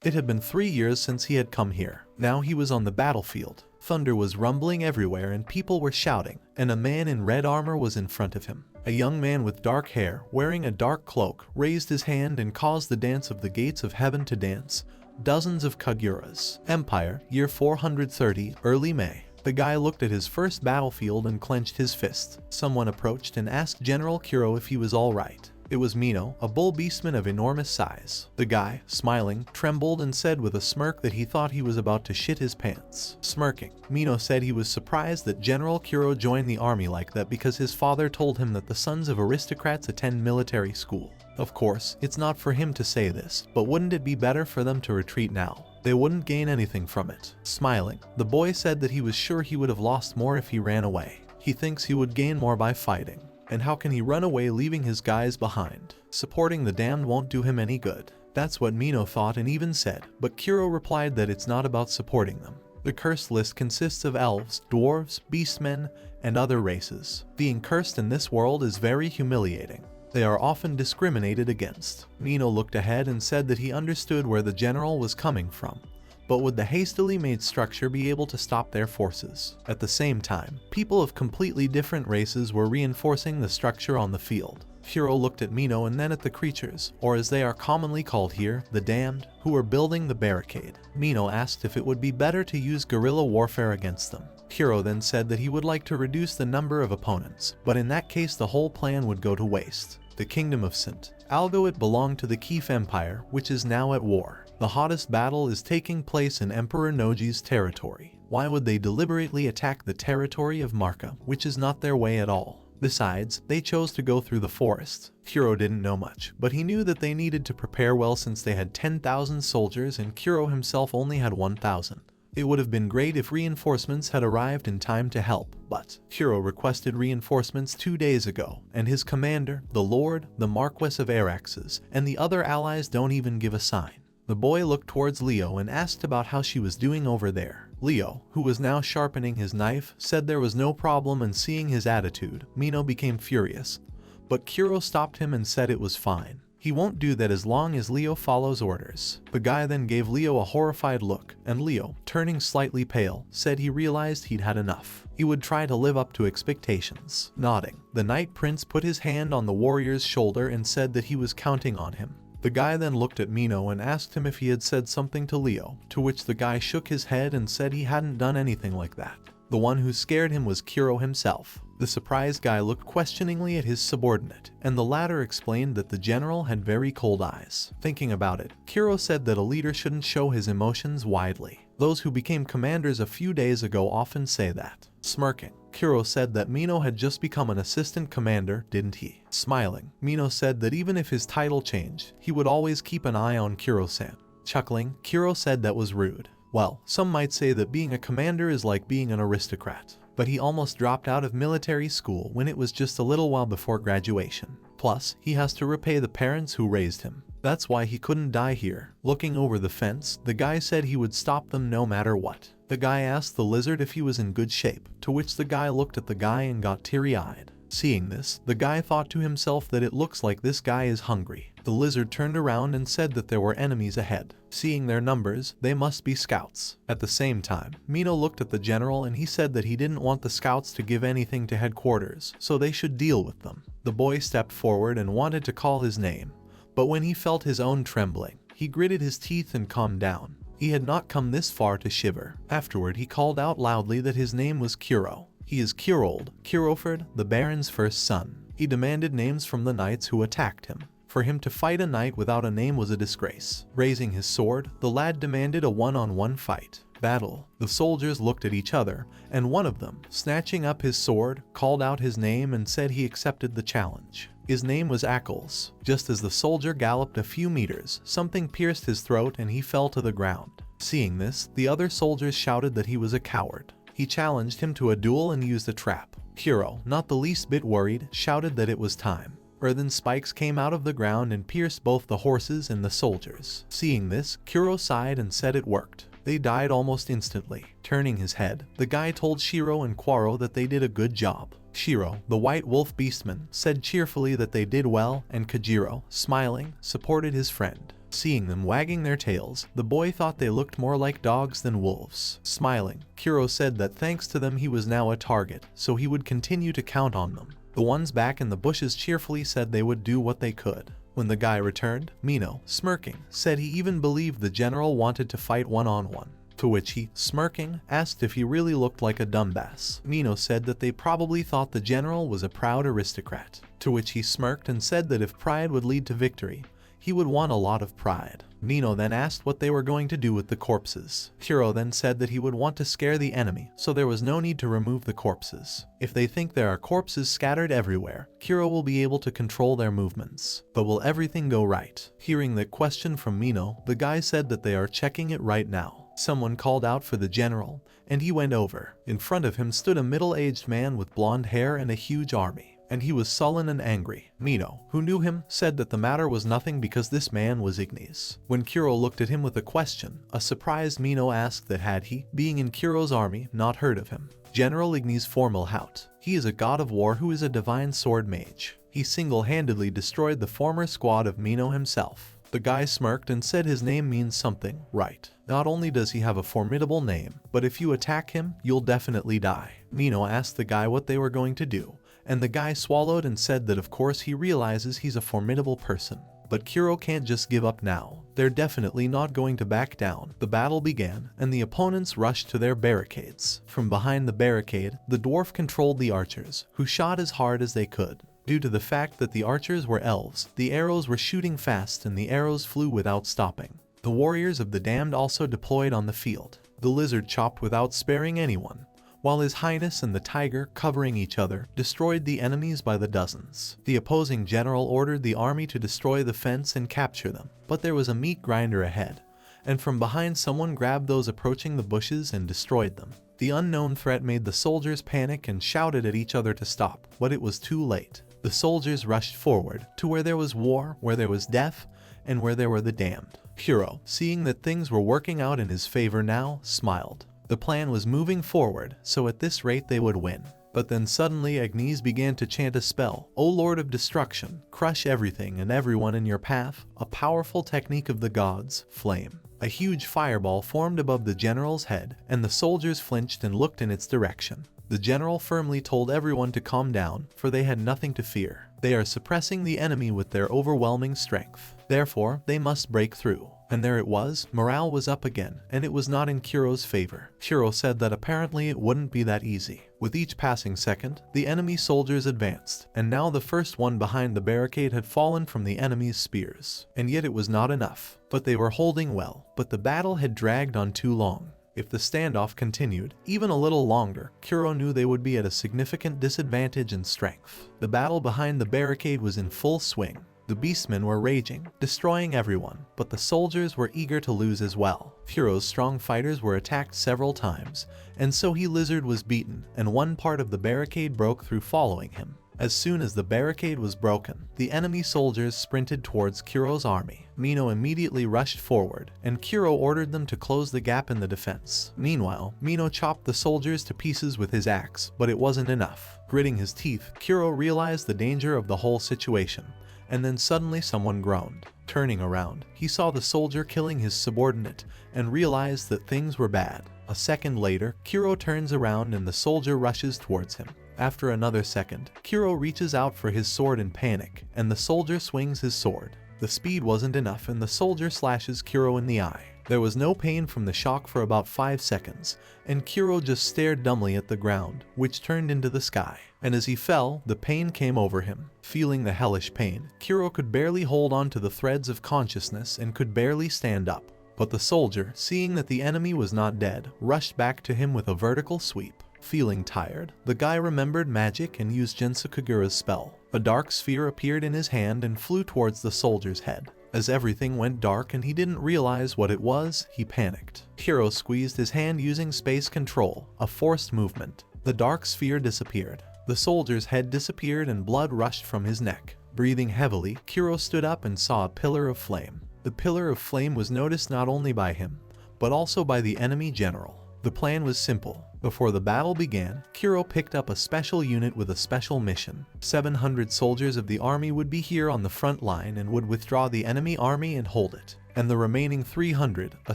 It had been 3 years since he had come here. Now he was on the battlefield. Thunder was rumbling everywhere and people were shouting, and a man in red armor was in front of him. A young man with dark hair, wearing a dark cloak, raised his hand and caused the dance of the gates of heaven to dance. Dozens of Kaguras. Empire, year 430, early May. The guy looked at his first battlefield and clenched his fist. Someone approached and asked General Kuro if he was alright. It was Mino, a bull beastman of enormous size. The guy, smiling, trembled and said with a smirk that he thought he was about to shit his pants. Smirking, Mino said he was surprised that General Kuro joined the army like that because his father told him that the sons of aristocrats attend military school. Of course, it's not for him to say this, but wouldn't it be better for them to retreat now? They wouldn't gain anything from it. Smiling, the boy said that he was sure he would have lost more if he ran away. He thinks he would gain more by fighting. And how can he run away leaving his guys behind? Supporting the damned won't do him any good. That's what Mino thought and even said, but Kuro replied that it's not about supporting them. The cursed list consists of elves, dwarves, beastmen, and other races. Being cursed in this world is very humiliating. They are often discriminated against. Mino looked ahead and said that he understood where the general was coming from. But would the hastily made structure be able to stop their forces? At the same time, people of completely different races were reinforcing the structure on the field. Kuro looked at Mino and then at the creatures, or as they are commonly called here, the damned, who were building the barricade. Mino asked if it would be better to use guerrilla warfare against them. Kuro then said that he would like to reduce the number of opponents, but in that case the whole plan would go to waste. The kingdom of St. Algoit belonged to the Keef Empire, which is now at war. The hottest battle is taking place in Emperor Noji's territory. Why would they deliberately attack the territory of Marka, which is not their way at all? Besides, they chose to go through the forest. Kuro didn't know much, but he knew that they needed to prepare well since they had 10,000 soldiers and Kuro himself only had 1,000. It would have been great if reinforcements had arrived in time to help, but Kuro requested reinforcements 2 days ago, and his commander, the Lord, the Marquess of Araxes, and the other allies don't even give a sign. The boy looked towards Leo and asked about how she was doing over there. Leo, who was now sharpening his knife, said there was no problem, and seeing his attitude, Mino became furious. But Kuro stopped him and said it was fine. He won't do that as long as Leo follows orders. The guy then gave Leo a horrified look, and Leo, turning slightly pale, said he realized he'd had enough. He would try to live up to expectations. Nodding, the Night Prince put his hand on the warrior's shoulder and said that he was counting on him. The guy then looked at Mino and asked him if he had said something to Leo, to which the guy shook his head and said he hadn't done anything like that. The one who scared him was Kuro himself. The surprised guy looked questioningly at his subordinate, and the latter explained that the general had very cold eyes. Thinking about it, Kuro said that a leader shouldn't show his emotions widely. Those who became commanders a few days ago often say that. Smirking, Kuro said that Mino had just become an assistant commander, didn't he? Smiling, Mino said that even if his title changed, he would always keep an eye on Kuro-san. Chuckling, Kuro said that was rude. Well, some might say that being a commander is like being an aristocrat. But he almost dropped out of military school when it was just a little while before graduation. Plus, he has to repay the parents who raised him. That's why he couldn't die here. Looking over the fence, the guy said he would stop them no matter what. The guy asked the lizard if he was in good shape, to which the guy looked at the guy and got teary-eyed. Seeing this, the guy thought to himself that it looks like this guy is hungry. The lizard turned around and said that there were enemies ahead. Seeing their numbers, they must be scouts. At the same time, Mino looked at the general and he said that he didn't want the scouts to give anything to headquarters, so they should deal with them. The boy stepped forward and wanted to call his name, but when he felt his own trembling, he gritted his teeth and calmed down. He had not come this far to shiver. Afterward, he called out loudly that his name was Kuro. He is Kurold, Kuroford, the Baron's first son. He demanded names from the knights who attacked him. For him to fight a knight without a name was a disgrace. Raising his sword, the lad demanded a one-on-one fight. Battle. The soldiers looked at each other, and one of them, snatching up his sword, called out his name and said he accepted the challenge. His name was Ackles. Just as the soldier galloped a few meters, something pierced his throat and he fell to the ground. Seeing this, the other soldiers shouted that he was a coward. He challenged him to a duel and used a trap. Kuro, not the least bit worried, shouted that it was time. Earthen spikes came out of the ground and pierced both the horses and the soldiers. Seeing this, Kuro sighed and said it worked. They died almost instantly. Turning his head, the guy told Shiro and Quaro that they did a good job. Shiro, the white wolf beastman, said cheerfully that they did well, and Kajiro, smiling, supported his friend. Seeing them wagging their tails, the boy thought they looked more like dogs than wolves. Smiling, Kuro said that thanks to them he was now a target, so he would continue to count on them. The ones back in the bushes cheerfully said they would do what they could. When the guy returned, Mino, smirking, said he even believed the general wanted to fight one-on-one. To which he, smirking, asked if he really looked like a dumbass. Mino said that they probably thought the general was a proud aristocrat. To which he smirked and said that if pride would lead to victory, he would want a lot of pride. Mino then asked what they were going to do with the corpses. Kuro then said that he would want to scare the enemy, so there was no need to remove the corpses. If they think there are corpses scattered everywhere, Kuro will be able to control their movements. But will everything go right? Hearing the question from Mino, the guy said that they are checking it right now. Someone called out for the general, and he went over. In front of him stood a middle-aged man with blonde hair and a huge army, and he was sullen and angry. Mino, who knew him, said that the matter was nothing because this man was Ignis. When Kuro looked at him with a question, a surprised Mino asked that had he, being in Kuro's army, not heard of him. General Ignis Formalhaut. He is a god of war who is a divine sword mage. He single-handedly destroyed the former squad of Mino himself. The guy smirked and said his name means something, right? Not only does he have a formidable name, but if you attack him, you'll definitely die. Mino asked the guy what they were going to do, and the guy swallowed and said that of course he realizes he's a formidable person. But Kuro can't just give up now. They're definitely not going to back down. The battle began, and the opponents rushed to their barricades. From behind the barricade, the dwarf controlled the archers, who shot as hard as they could. Due to the fact that the archers were elves, the arrows were shooting fast and the arrows flew without stopping. The warriors of the damned also deployed on the field. The lizard chopped without sparing anyone, while his highness and the tiger, covering each other, destroyed the enemies by the dozens. The opposing general ordered the army to destroy the fence and capture them, but there was a meat grinder ahead, and from behind someone grabbed those approaching the bushes and destroyed them. The unknown threat made the soldiers panic and shouted at each other to stop, but it was too late. The soldiers rushed forward, to where there was war, where there was death, and where there were the damned. Kuro, seeing that things were working out in his favor now, smiled. The plan was moving forward, so at this rate they would win. But then suddenly Ignis began to chant a spell. O Lord of Destruction, crush everything and everyone in your path, a powerful technique of the gods, flame. A huge fireball formed above the general's head, and the soldiers flinched and looked in its direction. The general firmly told everyone to calm down, for they had nothing to fear. They are suppressing the enemy with their overwhelming strength. Therefore, they must break through. And there it was, morale was up again, and it was not in Kuro's favor. Kuro said that apparently it wouldn't be that easy. With each passing second, the enemy soldiers advanced, and now the first one behind the barricade had fallen from the enemy's spears. And yet it was not enough. But they were holding well, but the battle had dragged on too long. If the standoff continued, even a little longer, Kuro knew they would be at a significant disadvantage in strength. The battle behind the barricade was in full swing. The beastmen were raging, destroying everyone, but the soldiers were eager to lose as well. Kuro's strong fighters were attacked several times, and so Lizard was beaten, and one part of the barricade broke through following him. As soon as the barricade was broken, the enemy soldiers sprinted towards Kuro's army. Mino immediately rushed forward, and Kuro ordered them to close the gap in the defense. Meanwhile, Mino chopped the soldiers to pieces with his axe, but it wasn't enough. Gritting his teeth, Kuro realized the danger of the whole situation, and then suddenly someone groaned. Turning around, he saw the soldier killing his subordinate, and realized that things were bad. A second later, Kuro turns around and the soldier rushes towards him. After another second, Kuro reaches out for his sword in panic, and the soldier swings his sword. The speed wasn't enough and the soldier slashes Kuro in the eye. There was no pain from the shock for about 5 seconds, and Kuro just stared dumbly at the ground, which turned into the sky. And as he fell, the pain came over him. Feeling the hellish pain, Kuro could barely hold on to the threads of consciousness and could barely stand up. But the soldier, seeing that the enemy was not dead, rushed back to him with a vertical sweep. Feeling tired, the guy remembered magic and used Jensukagura's spell. A dark sphere appeared in his hand and flew towards the soldier's head. As everything went dark and he didn't realize what it was, he panicked. Kuro squeezed his hand using space control, a forced movement. The dark sphere disappeared. The soldier's head disappeared and blood rushed from his neck. Breathing heavily, Kuro stood up and saw a pillar of flame. The pillar of flame was noticed not only by him, but also by the enemy general. The plan was simple. Before the battle began, Kuro picked up a special unit with a special mission. 700 soldiers of the army would be here on the front line and would withdraw the enemy army and hold it. And the remaining 300, a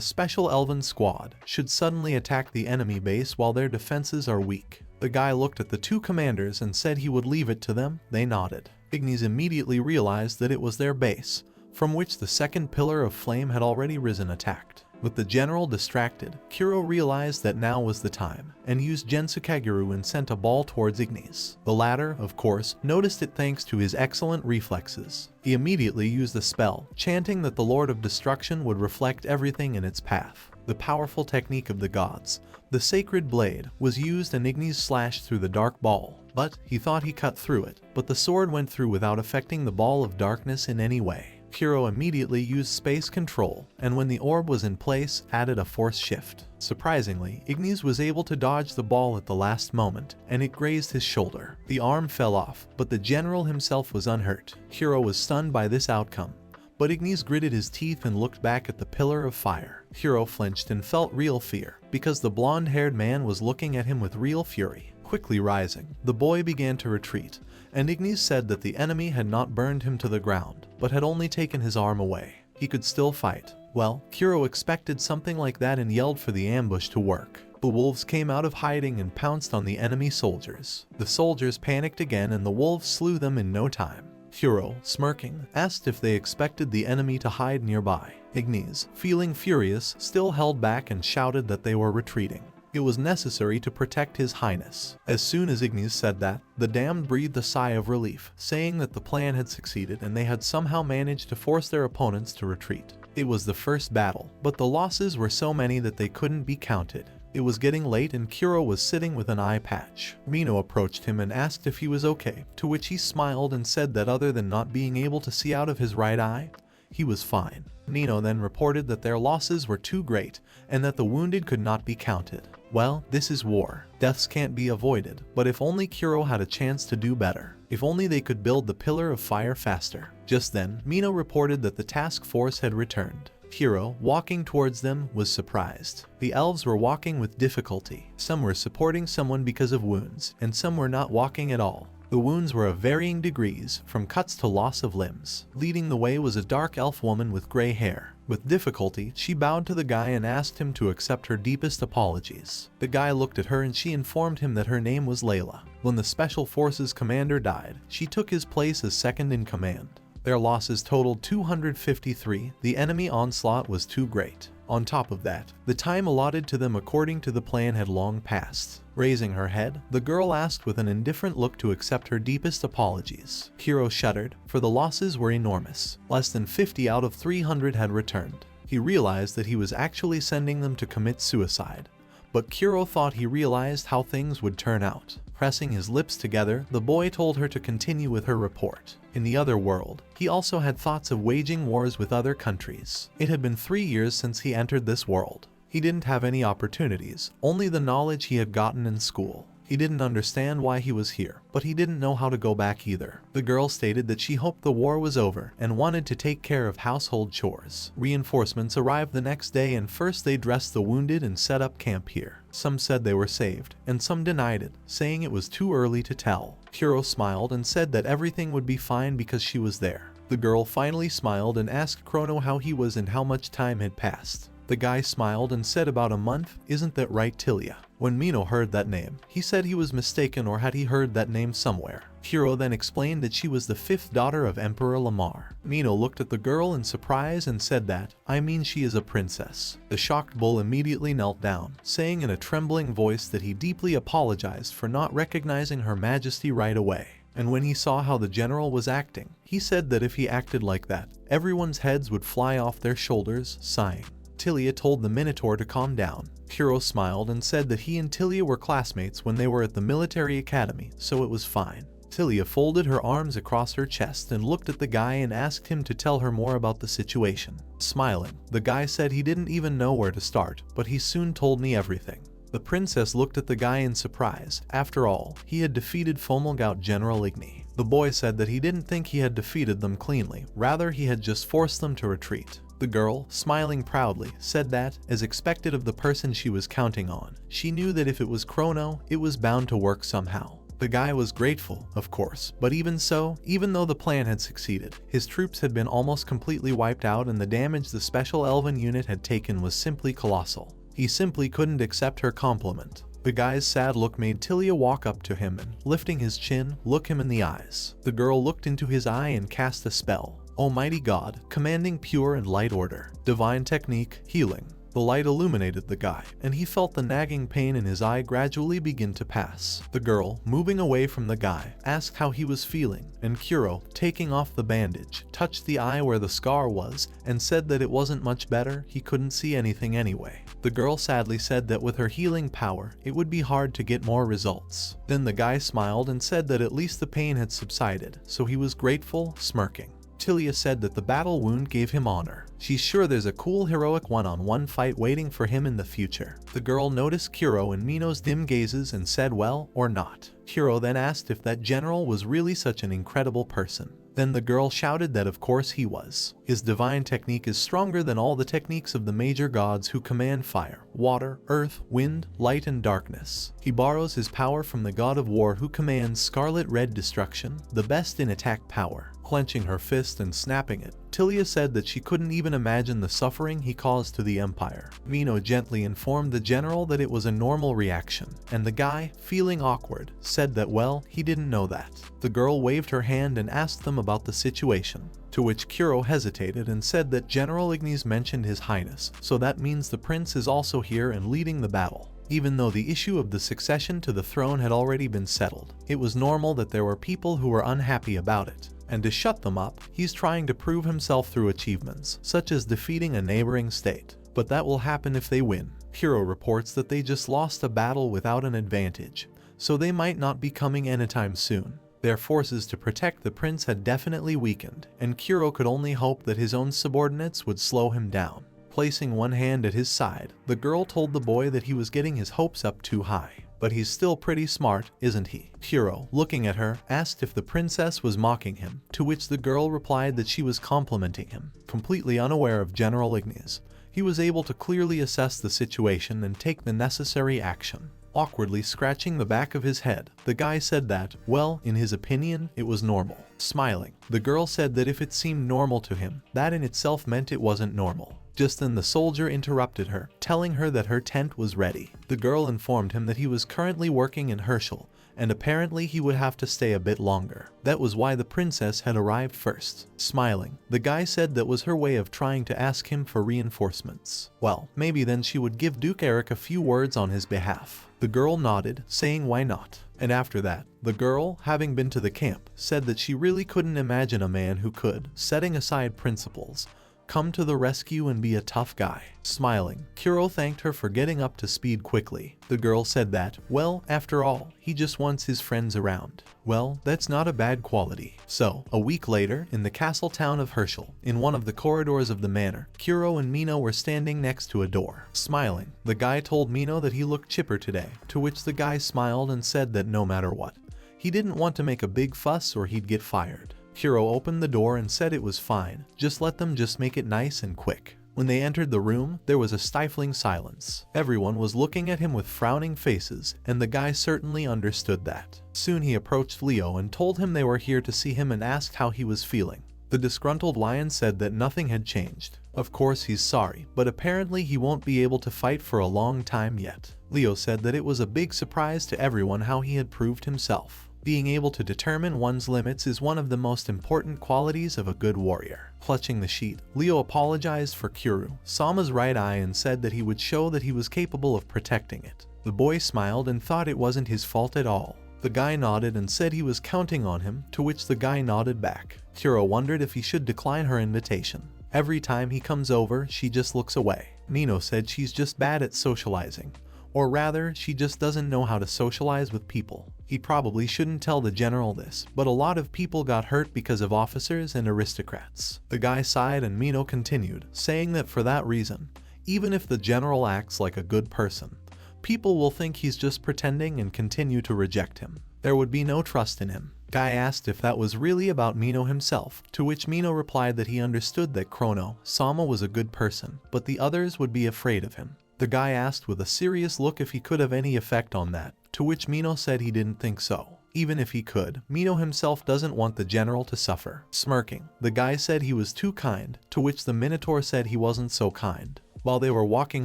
special elven squad, should suddenly attack the enemy base while their defenses are weak. The guy looked at the two commanders and said he would leave it to them. They nodded. Ignis immediately realized that it was their base, from which the second pillar of flame had already risen attacked. With the general distracted, Kuro realized that now was the time, and used Jensukaguru and sent a ball towards Ignis. The latter, of course, noticed it thanks to his excellent reflexes. He immediately used a spell, chanting that the Lord of Destruction would reflect everything in its path. The powerful technique of the gods, the sacred blade, was used and Ignis slashed through the dark ball. But he thought he cut through it, but the sword went through without affecting the ball of darkness in any way. Kuro immediately used space control, and when the orb was in place, added a force shift. Surprisingly, Ignis was able to dodge the ball at the last moment, and it grazed his shoulder. The arm fell off, but the general himself was unhurt. Kuro was stunned by this outcome, but Ignis gritted his teeth and looked back at the pillar of fire. Kuro flinched and felt real fear, because the blonde-haired man was looking at him with real fury. Quickly rising, the boy began to retreat, and Ignis said that the enemy had not burned him to the ground, but had only taken his arm away. He could still fight. Well, Kuro expected something like that and yelled for the ambush to work. The wolves came out of hiding and pounced on the enemy soldiers. The soldiers panicked again and the wolves slew them in no time. Kuro, smirking, asked if they expected the enemy to hide nearby. Ignis, feeling furious, still held back and shouted that they were retreating. It was necessary to protect His Highness. As soon as Ignis said that, the damned breathed a sigh of relief, saying that the plan had succeeded and they had somehow managed to force their opponents to retreat. It was the first battle, but the losses were so many that they couldn't be counted. It was getting late and Kuro was sitting with an eye patch. Mino approached him and asked if he was okay, to which he smiled and said that other than not being able to see out of his right eye, he was fine. Nino then reported that their losses were too great and that the wounded could not be counted. Well, this is war. Deaths can't be avoided, but if only Kuro had a chance to do better. If only they could build the pillar of fire faster. Just then, Mino reported that the task force had returned. Kuro, walking towards them, was surprised. The elves were walking with difficulty. Some were supporting someone because of wounds, and some were not walking at all. The wounds were of varying degrees, from cuts to loss of limbs. Leading the way was a dark elf woman with gray hair. With difficulty, she bowed to the guy and asked him to accept her deepest apologies. The guy looked at her and she informed him that her name was Layla. When the Special Forces commander died, she took his place as second in command. Their losses totaled 253. The enemy onslaught was too great. On top of that, the time allotted to them according to the plan had long passed. Raising her head, the girl asked with an indifferent look to accept her deepest apologies. Kuro shuddered, for the losses were enormous. Less than 50 out of 300 had returned. He realized that he was actually sending them to commit suicide. But Kuro thought he realized how things would turn out. Pressing his lips together, the boy told her to continue with her report. In the other world, he also had thoughts of waging wars with other countries. It had been 3 years since he entered this world. He didn't have any opportunities, only the knowledge he had gotten in school. He didn't understand why he was here, but he didn't know how to go back either. The girl stated that she hoped the war was over and wanted to take care of household chores. Reinforcements arrived the next day and first they dressed the wounded and set up camp here. Some said they were saved, and some denied it, saying it was too early to tell. Kuro smiled and said that everything would be fine because she was there. The girl finally smiled and asked Chrono how he was and how much time had passed. The guy smiled and said about a month. Isn't that right, Tilia? When Mino heard that name, he said he was mistaken, or had he heard that name somewhere. Kuro then explained that she was the 5th daughter of Emperor Lamar. Mino looked at the girl in surprise and said that, I mean she is a princess. The shocked bull immediately knelt down, saying in a trembling voice that he deeply apologized for not recognizing Her Majesty right away. And when he saw how the general was acting, he said that if he acted like that, everyone's heads would fly off their shoulders, sighing. Tilia told the Minotaur to calm down. Kuro smiled and said that he and Tilia were classmates when they were at the military academy, so it was fine. Tilia folded her arms across her chest and looked at the guy and asked him to tell her more about the situation. Smiling, the guy said he didn't even know where to start, but he soon told me everything. The princess looked at the guy in surprise. After all, he had defeated Fomalgout General Igni. The boy said that he didn't think he had defeated them cleanly, rather he had just forced them to retreat. The The girl, smiling proudly, said that, as expected of the person she was counting on, she knew that if it was Chrono, it was bound to work somehow. The guy was grateful, of course, but even so, even though the plan had succeeded, his troops had been almost completely wiped out and the damage the special elven unit had taken was simply colossal. He simply couldn't accept her compliment. The guy's sad look made Tilia walk up to him and, lifting his chin, look him in the eyes. The girl looked into his eye and cast a spell. Almighty God, commanding pure and light order, divine technique, healing. The light illuminated the guy, and he felt the nagging pain in his eye gradually begin to pass. The girl, moving away from the guy, asked how he was feeling, and Kuro, taking off the bandage, touched the eye where the scar was, and said that it wasn't much better, he couldn't see anything anyway. The girl sadly said that with her healing power, it would be hard to get more results. Then the guy smiled and said that at least the pain had subsided, so he was grateful, smirking. Tilia said that the battle wound gave him honor. She's sure there's a cool heroic one-on-one fight waiting for him in the future. The girl noticed Kuro and Mino's dim gazes and said well or not. Kuro then asked if that general was really such an incredible person. Then the girl shouted that of course he was. His divine technique is stronger than all the techniques of the major gods who command fire, water, earth, wind, light, and darkness. He borrows his power from the god of war who commands scarlet red destruction, the best in attack power. Clenching her fist and snapping it, Tilia said that she couldn't even imagine the suffering he caused to the empire. Mino gently informed the general that it was a normal reaction, and the guy, feeling awkward, said that well, he didn't know that. The girl waved her hand and asked them about the situation, to which Kuro hesitated and said that General Ignis mentioned His Highness, so that means the prince is also here and leading the battle. Even though the issue of the succession to the throne had already been settled, it was normal that there were people who were unhappy about it. And to shut them up, he's trying to prove himself through achievements, such as defeating a neighboring state. But that will happen if they win. Kuro reports that they just lost a battle without an advantage, so they might not be coming anytime soon. Their forces to protect the prince had definitely weakened, and Kuro could only hope that his own subordinates would slow him down. Placing one hand at his side, the girl told the boy that he was getting his hopes up too high. But he's still pretty smart, isn't he? Kuro, looking at her, asked if the princess was mocking him, to which the girl replied that she was complimenting him. Completely unaware of General Ignis, he was able to clearly assess the situation and take the necessary action. Awkwardly scratching the back of his head, the guy said that, well, in his opinion, it was normal. Smiling, the girl said that if it seemed normal to him, that in itself meant it wasn't normal. Just then the soldier interrupted her, telling her that her tent was ready. The girl informed him that he was currently working in Herschel, and apparently he would have to stay a bit longer. That was why the princess had arrived first. Smiling, the guy said that was her way of trying to ask him for reinforcements. Well, maybe then she would give Duke Eric a few words on his behalf. The girl nodded, saying why not. And after that, the girl, having been to the camp, said that she really couldn't imagine a man who could, setting aside principles, come to the rescue and be a tough guy. Smiling, Kuro thanked her for getting up to speed quickly. The girl said that, well, after all, he just wants his friends around. Well, that's not a bad quality. So, a week later, in the castle town of Herschel, in one of the corridors of the manor, Kuro and Mino were standing next to a door. Smiling, the guy told Mino that he looked chipper today, to which the guy smiled and said that no matter what, he didn't want to make a big fuss or he'd get fired. Kuro opened the door and said it was fine, just let them just make it nice and quick. When they entered the room, there was a stifling silence. Everyone was looking at him with frowning faces, and the guy certainly understood that. Soon he approached Leo and told him they were here to see him and asked how he was feeling. The disgruntled lion said that nothing had changed. Of course he's sorry, but apparently he won't be able to fight for a long time yet. Leo said that it was a big surprise to everyone how he had proved himself. Being able to determine one's limits is one of the most important qualities of a good warrior. Clutching the sheet, Leo apologized for Kuro, Sama's right eye, and said that he would show that he was capable of protecting it. The boy smiled and thought it wasn't his fault at all. The guy nodded and said he was counting on him, to which the guy nodded back. Kuro wondered if he should decline her invitation. Every time he comes over, she just looks away. Mino said she's just bad at socializing. Or rather, she just doesn't know how to socialize with people. He probably shouldn't tell the general this, but a lot of people got hurt because of officers and aristocrats. The guy sighed and Mino continued, saying that for that reason, even if the general acts like a good person, people will think he's just pretending and continue to reject him. there would be no trust in him. Guy asked if that was really about Mino himself, to which Mino replied that he understood that Sama was a good person, but the others would be afraid of him. The guy asked with a serious look if he could have any effect on that, to which Mino said he didn't think so. Even if he could, Mino himself doesn't want the general to suffer. Smirking, the guy said he was too kind, to which the Minotaur said he wasn't so kind. While they were walking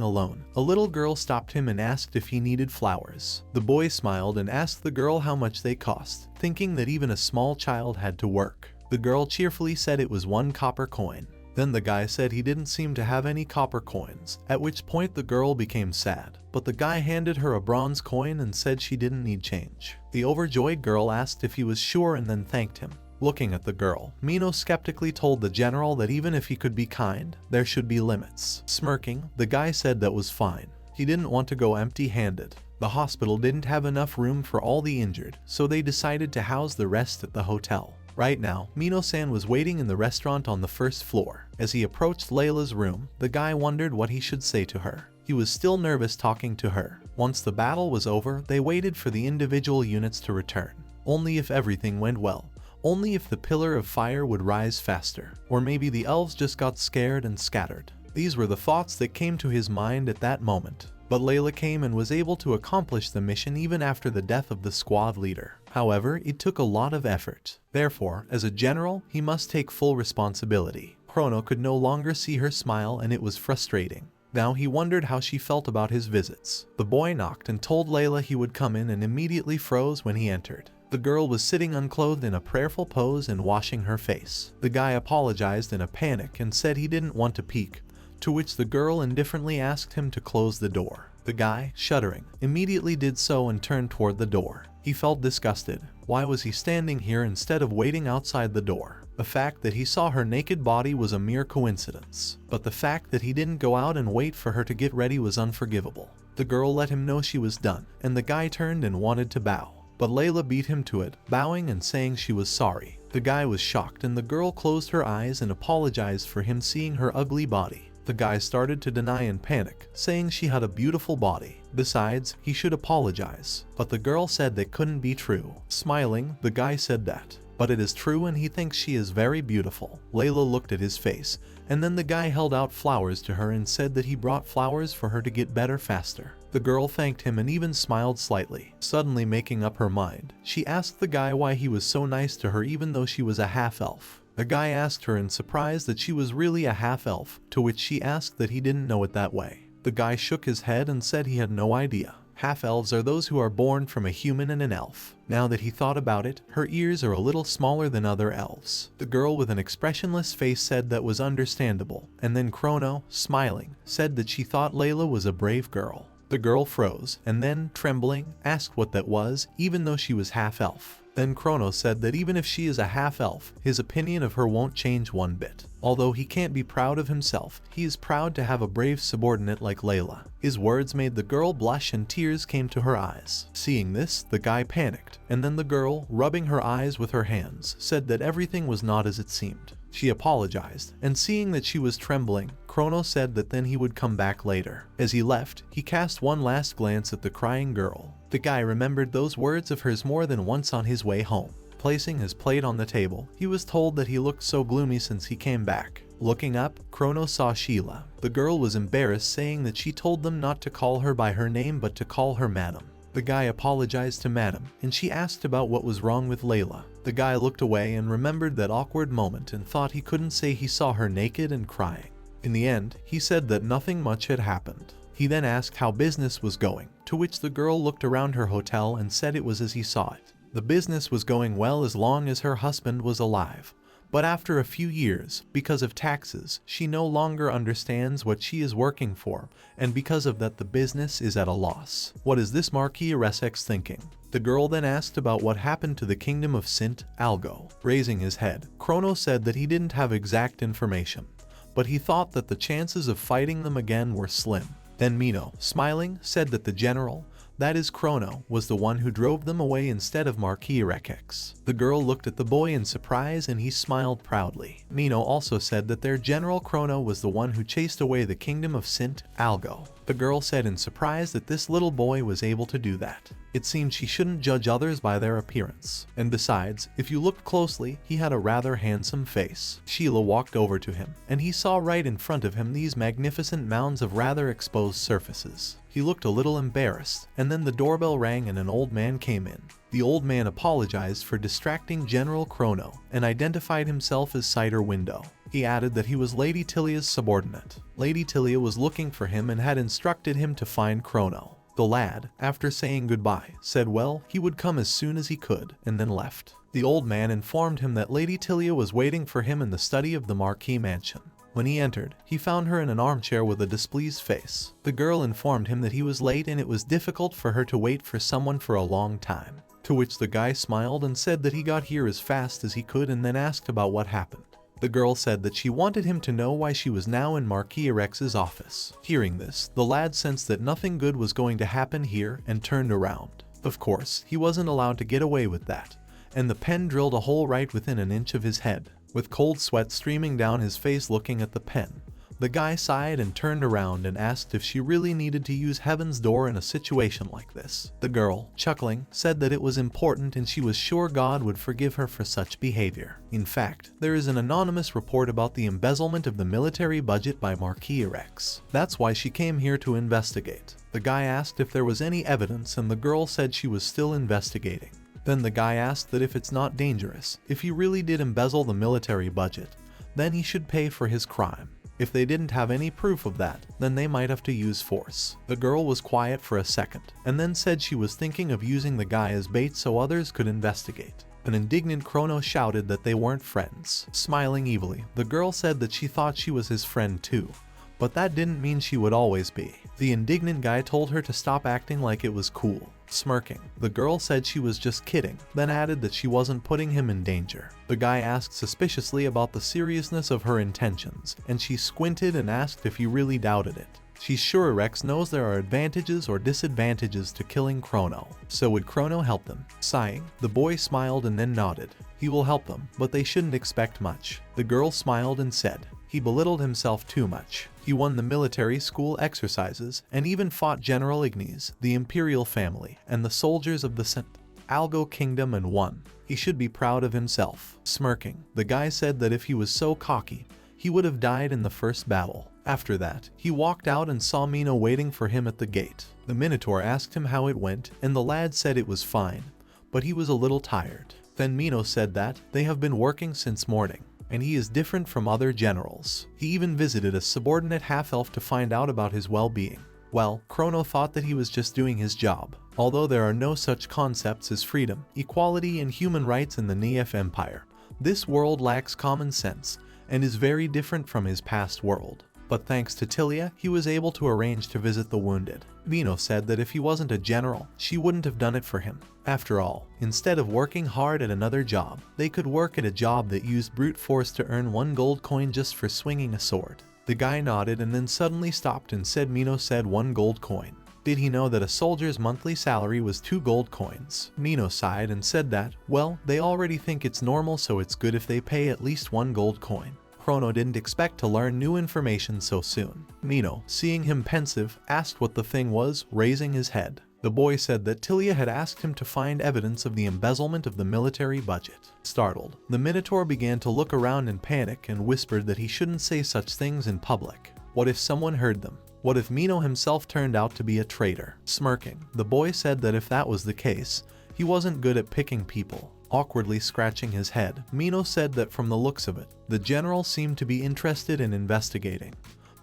alone, a little girl stopped him and asked if he needed flowers. The boy smiled and asked the girl how much they cost, thinking that even a small child had to work. The girl cheerfully said it was 1 copper coin. Then the guy said he didn't seem to have any copper coins, at which point the girl became sad. But the guy handed her a bronze coin and said she didn't need change. The overjoyed girl asked if he was sure and then thanked him. Looking at the girl, Mino skeptically told the general that even if he could be kind, there should be limits. Smirking, the guy said that was fine. He didn't want to go empty-handed. The hospital didn't have enough room for all the injured, so they decided to house the rest at the hotel. Right now, Mino-san was waiting in the restaurant on the first floor. As he approached Layla's room, the guy wondered what he should say to her. He was still nervous talking to her. Once the battle was over, they waited for the individual units to return. Only if everything went well. Only if the pillar of fire would rise faster. Or maybe the elves just got scared and scattered. These were the thoughts that came to his mind at that moment. But Layla came and was able to accomplish the mission even after the death of the squad leader. However, it took a lot of effort. Therefore, as a general, he must take full responsibility. Chrono could no longer see her smile and it was frustrating. Now he wondered how she felt about his visits. The boy knocked and told Layla he would come in and immediately froze when he entered. The girl was sitting unclothed in a prayerful pose and washing her face. The guy apologized in a panic and said he didn't want to peek, to which the girl indifferently asked him to close the door. The guy, shuddering, immediately did so and turned toward the door. He felt disgusted. Why was he standing here instead of waiting outside the door? The fact that he saw her naked body was a mere coincidence, but the fact that he didn't go out and wait for her to get ready was unforgivable. The girl let him know she was done, and the guy turned and wanted to bow. But Layla beat him to it, bowing and saying she was sorry. The guy was shocked and the girl closed her eyes and apologized for him seeing her ugly body. The guy started to deny and panic, saying she had a beautiful body. Besides, he should apologize. But the girl said that couldn't be true. Smiling, the guy said that. But it is true and he thinks she is very beautiful. Layla looked at his face, and then the guy held out flowers to her and said that he brought flowers for her to get better faster. The girl thanked him and even smiled slightly. Suddenly making up her mind, she asked the guy why he was so nice to her even though she was a half-elf. The guy asked her in surprise that she was really a half-elf, to which she asked that he didn't know it that way. The guy shook his head and said he had no idea. Half-elves are those who are born from a human and an elf. Now that he thought about it, her ears are a little smaller than other elves. The girl with an expressionless face said that was understandable, and then Chrono, smiling, said that she thought Layla was a brave girl. The girl froze, and then, trembling, asked what that was, even though she was half-elf. Then Chrono said that even if she is a half-elf, his opinion of her won't change one bit. Although he can't be proud of himself, he is proud to have a brave subordinate like Layla. His words made the girl blush and tears came to her eyes. Seeing this, the guy panicked, and then the girl, rubbing her eyes with her hands, said that everything was not as it seemed. She apologized, and seeing that she was trembling, Chrono said that then he would come back later. As he left, he cast one last glance at the crying girl. The guy remembered those words of hers more than once on his way home. Placing his plate on the table, he was told that he looked so gloomy since he came back. Looking up, Chrono saw Sheila. The girl was embarrassed, saying that she told them not to call her by her name but to call her Madam. The guy apologized to Madam, and she asked about what was wrong with Layla. The guy looked away and remembered that awkward moment and thought he couldn't say he saw her naked and crying. In the end, he said that nothing much had happened. He then asked how business was going, to which the girl looked around her hotel and said it was as he saw it. The business was going well as long as her husband was alive. But after a few years, because of taxes, she no longer understands what she is working for, and because of that the business is at a loss. What is this Marquis Areseks thinking? The girl then asked about what happened to the kingdom of Sint Algo. Raising his head, Chrono said that he didn't have exact information, but he thought that the chances of fighting them again were slim. Then Mino, smiling, said that the general, that is Chrono, was the one who drove them away instead of Marquis Isekai'd. The girl looked at the boy in surprise and he smiled proudly. Mino also said that their general Chrono was the one who chased away the kingdom of Sint Algo. The girl said in surprise that this little boy was able to do that. It seemed she shouldn't judge others by their appearance. And besides, if you looked closely, he had a rather handsome face. Sheila walked over to him, and he saw right in front of him these magnificent mounds of rather exposed surfaces. He looked a little embarrassed, and then the doorbell rang and an old man came in. The old man apologized for distracting General Chrono and identified himself as Cider Window. He added that he was Lady Tilia's subordinate. Lady Tilia was looking for him and had instructed him to find Chrono. The lad, after saying goodbye, said well, he would come as soon as he could, and then left. The old man informed him that Lady Tilia was waiting for him in the study of the Marquis mansion. When he entered, he found her in an armchair with a displeased face. The girl informed him that he was late and it was difficult for her to wait for someone for a long time. To which the guy smiled and said that he got here as fast as he could and then asked about what happened. The girl said that she wanted him to know why she was now in Marquis Isekai'd's office. Hearing this, the lad sensed that nothing good was going to happen here and turned around. Of course, he wasn't allowed to get away with that, and the pen drilled a hole right within an inch of his head. With cold sweat streaming down his face looking at the pen, the guy sighed and turned around and asked if she really needed to use Heaven's Door in a situation like this. The girl, chuckling, said that it was important and she was sure God would forgive her for such behavior. In fact, there is an anonymous report about the embezzlement of the military budget by Marquis Isekai'd. That's why she came here to investigate. The guy asked if there was any evidence and the girl said she was still investigating. Then the guy asked that if it's not dangerous, if he really did embezzle the military budget, then he should pay for his crime. If they didn't have any proof of that, then they might have to use force. The girl was quiet for a second, and then said she was thinking of using the guy as bait so others could investigate. An indignant Chrono shouted that they weren't friends. Smiling evilly, the girl said that she thought she was his friend too, but that didn't mean she would always be. The indignant guy told her to stop acting like it was cool. Smirking, the girl said she was just kidding, then added that she wasn't putting him in danger. The guy asked suspiciously about the seriousness of her intentions, and she squinted and asked if he really doubted it. She's sure Rex knows there are advantages or disadvantages to killing Chrono, so would Chrono help them? Sighing, the boy smiled and then nodded. He will help them, but they shouldn't expect much. The girl smiled and said, he belittled himself too much. He won the military school exercises and even fought General Ignis, the imperial family, and the soldiers of the Sint Algo kingdom and won. He should be proud of himself. Smirking, the guy said that if he was so cocky, he would have died in the first battle. After that, he walked out and saw Mino waiting for him at the gate. The Minotaur asked him how it went, and the lad said it was fine, but he was a little tired. Then Mino said that they have been working since morning, and he is different from other generals. He even visited a subordinate half-elf to find out about his well-being. Well, Chrono thought that he was just doing his job. Although there are no such concepts as freedom, equality, and human rights in the Nef Empire, this world lacks common sense and is very different from his past world. But thanks to Tilia, he was able to arrange to visit the wounded. Mino said that if he wasn't a general, she wouldn't have done it for him. After all, instead of working hard at another job, they could work at a job that used brute force to earn 1 gold coin just for swinging a sword. The guy nodded and then suddenly stopped and said Mino said 1 gold coin. Did he know that a soldier's monthly salary was 2 gold coins? Mino sighed and said that, well, they already think it's normal, so it's good if they pay at least 1 gold coin. Chrono didn't expect to learn new information so soon. Mino, seeing him pensive, asked what the thing was, raising his head. The boy said that Tilia had asked him to find evidence of the embezzlement of the military budget. Startled, the Minotaur began to look around in panic and whispered that he shouldn't say such things in public. What if someone heard them? What if Mino himself turned out to be a traitor? Smirking, the boy said that if that was the case, he wasn't good at picking people. Awkwardly scratching his head, Mino said that from the looks of it, the general seemed to be interested in investigating.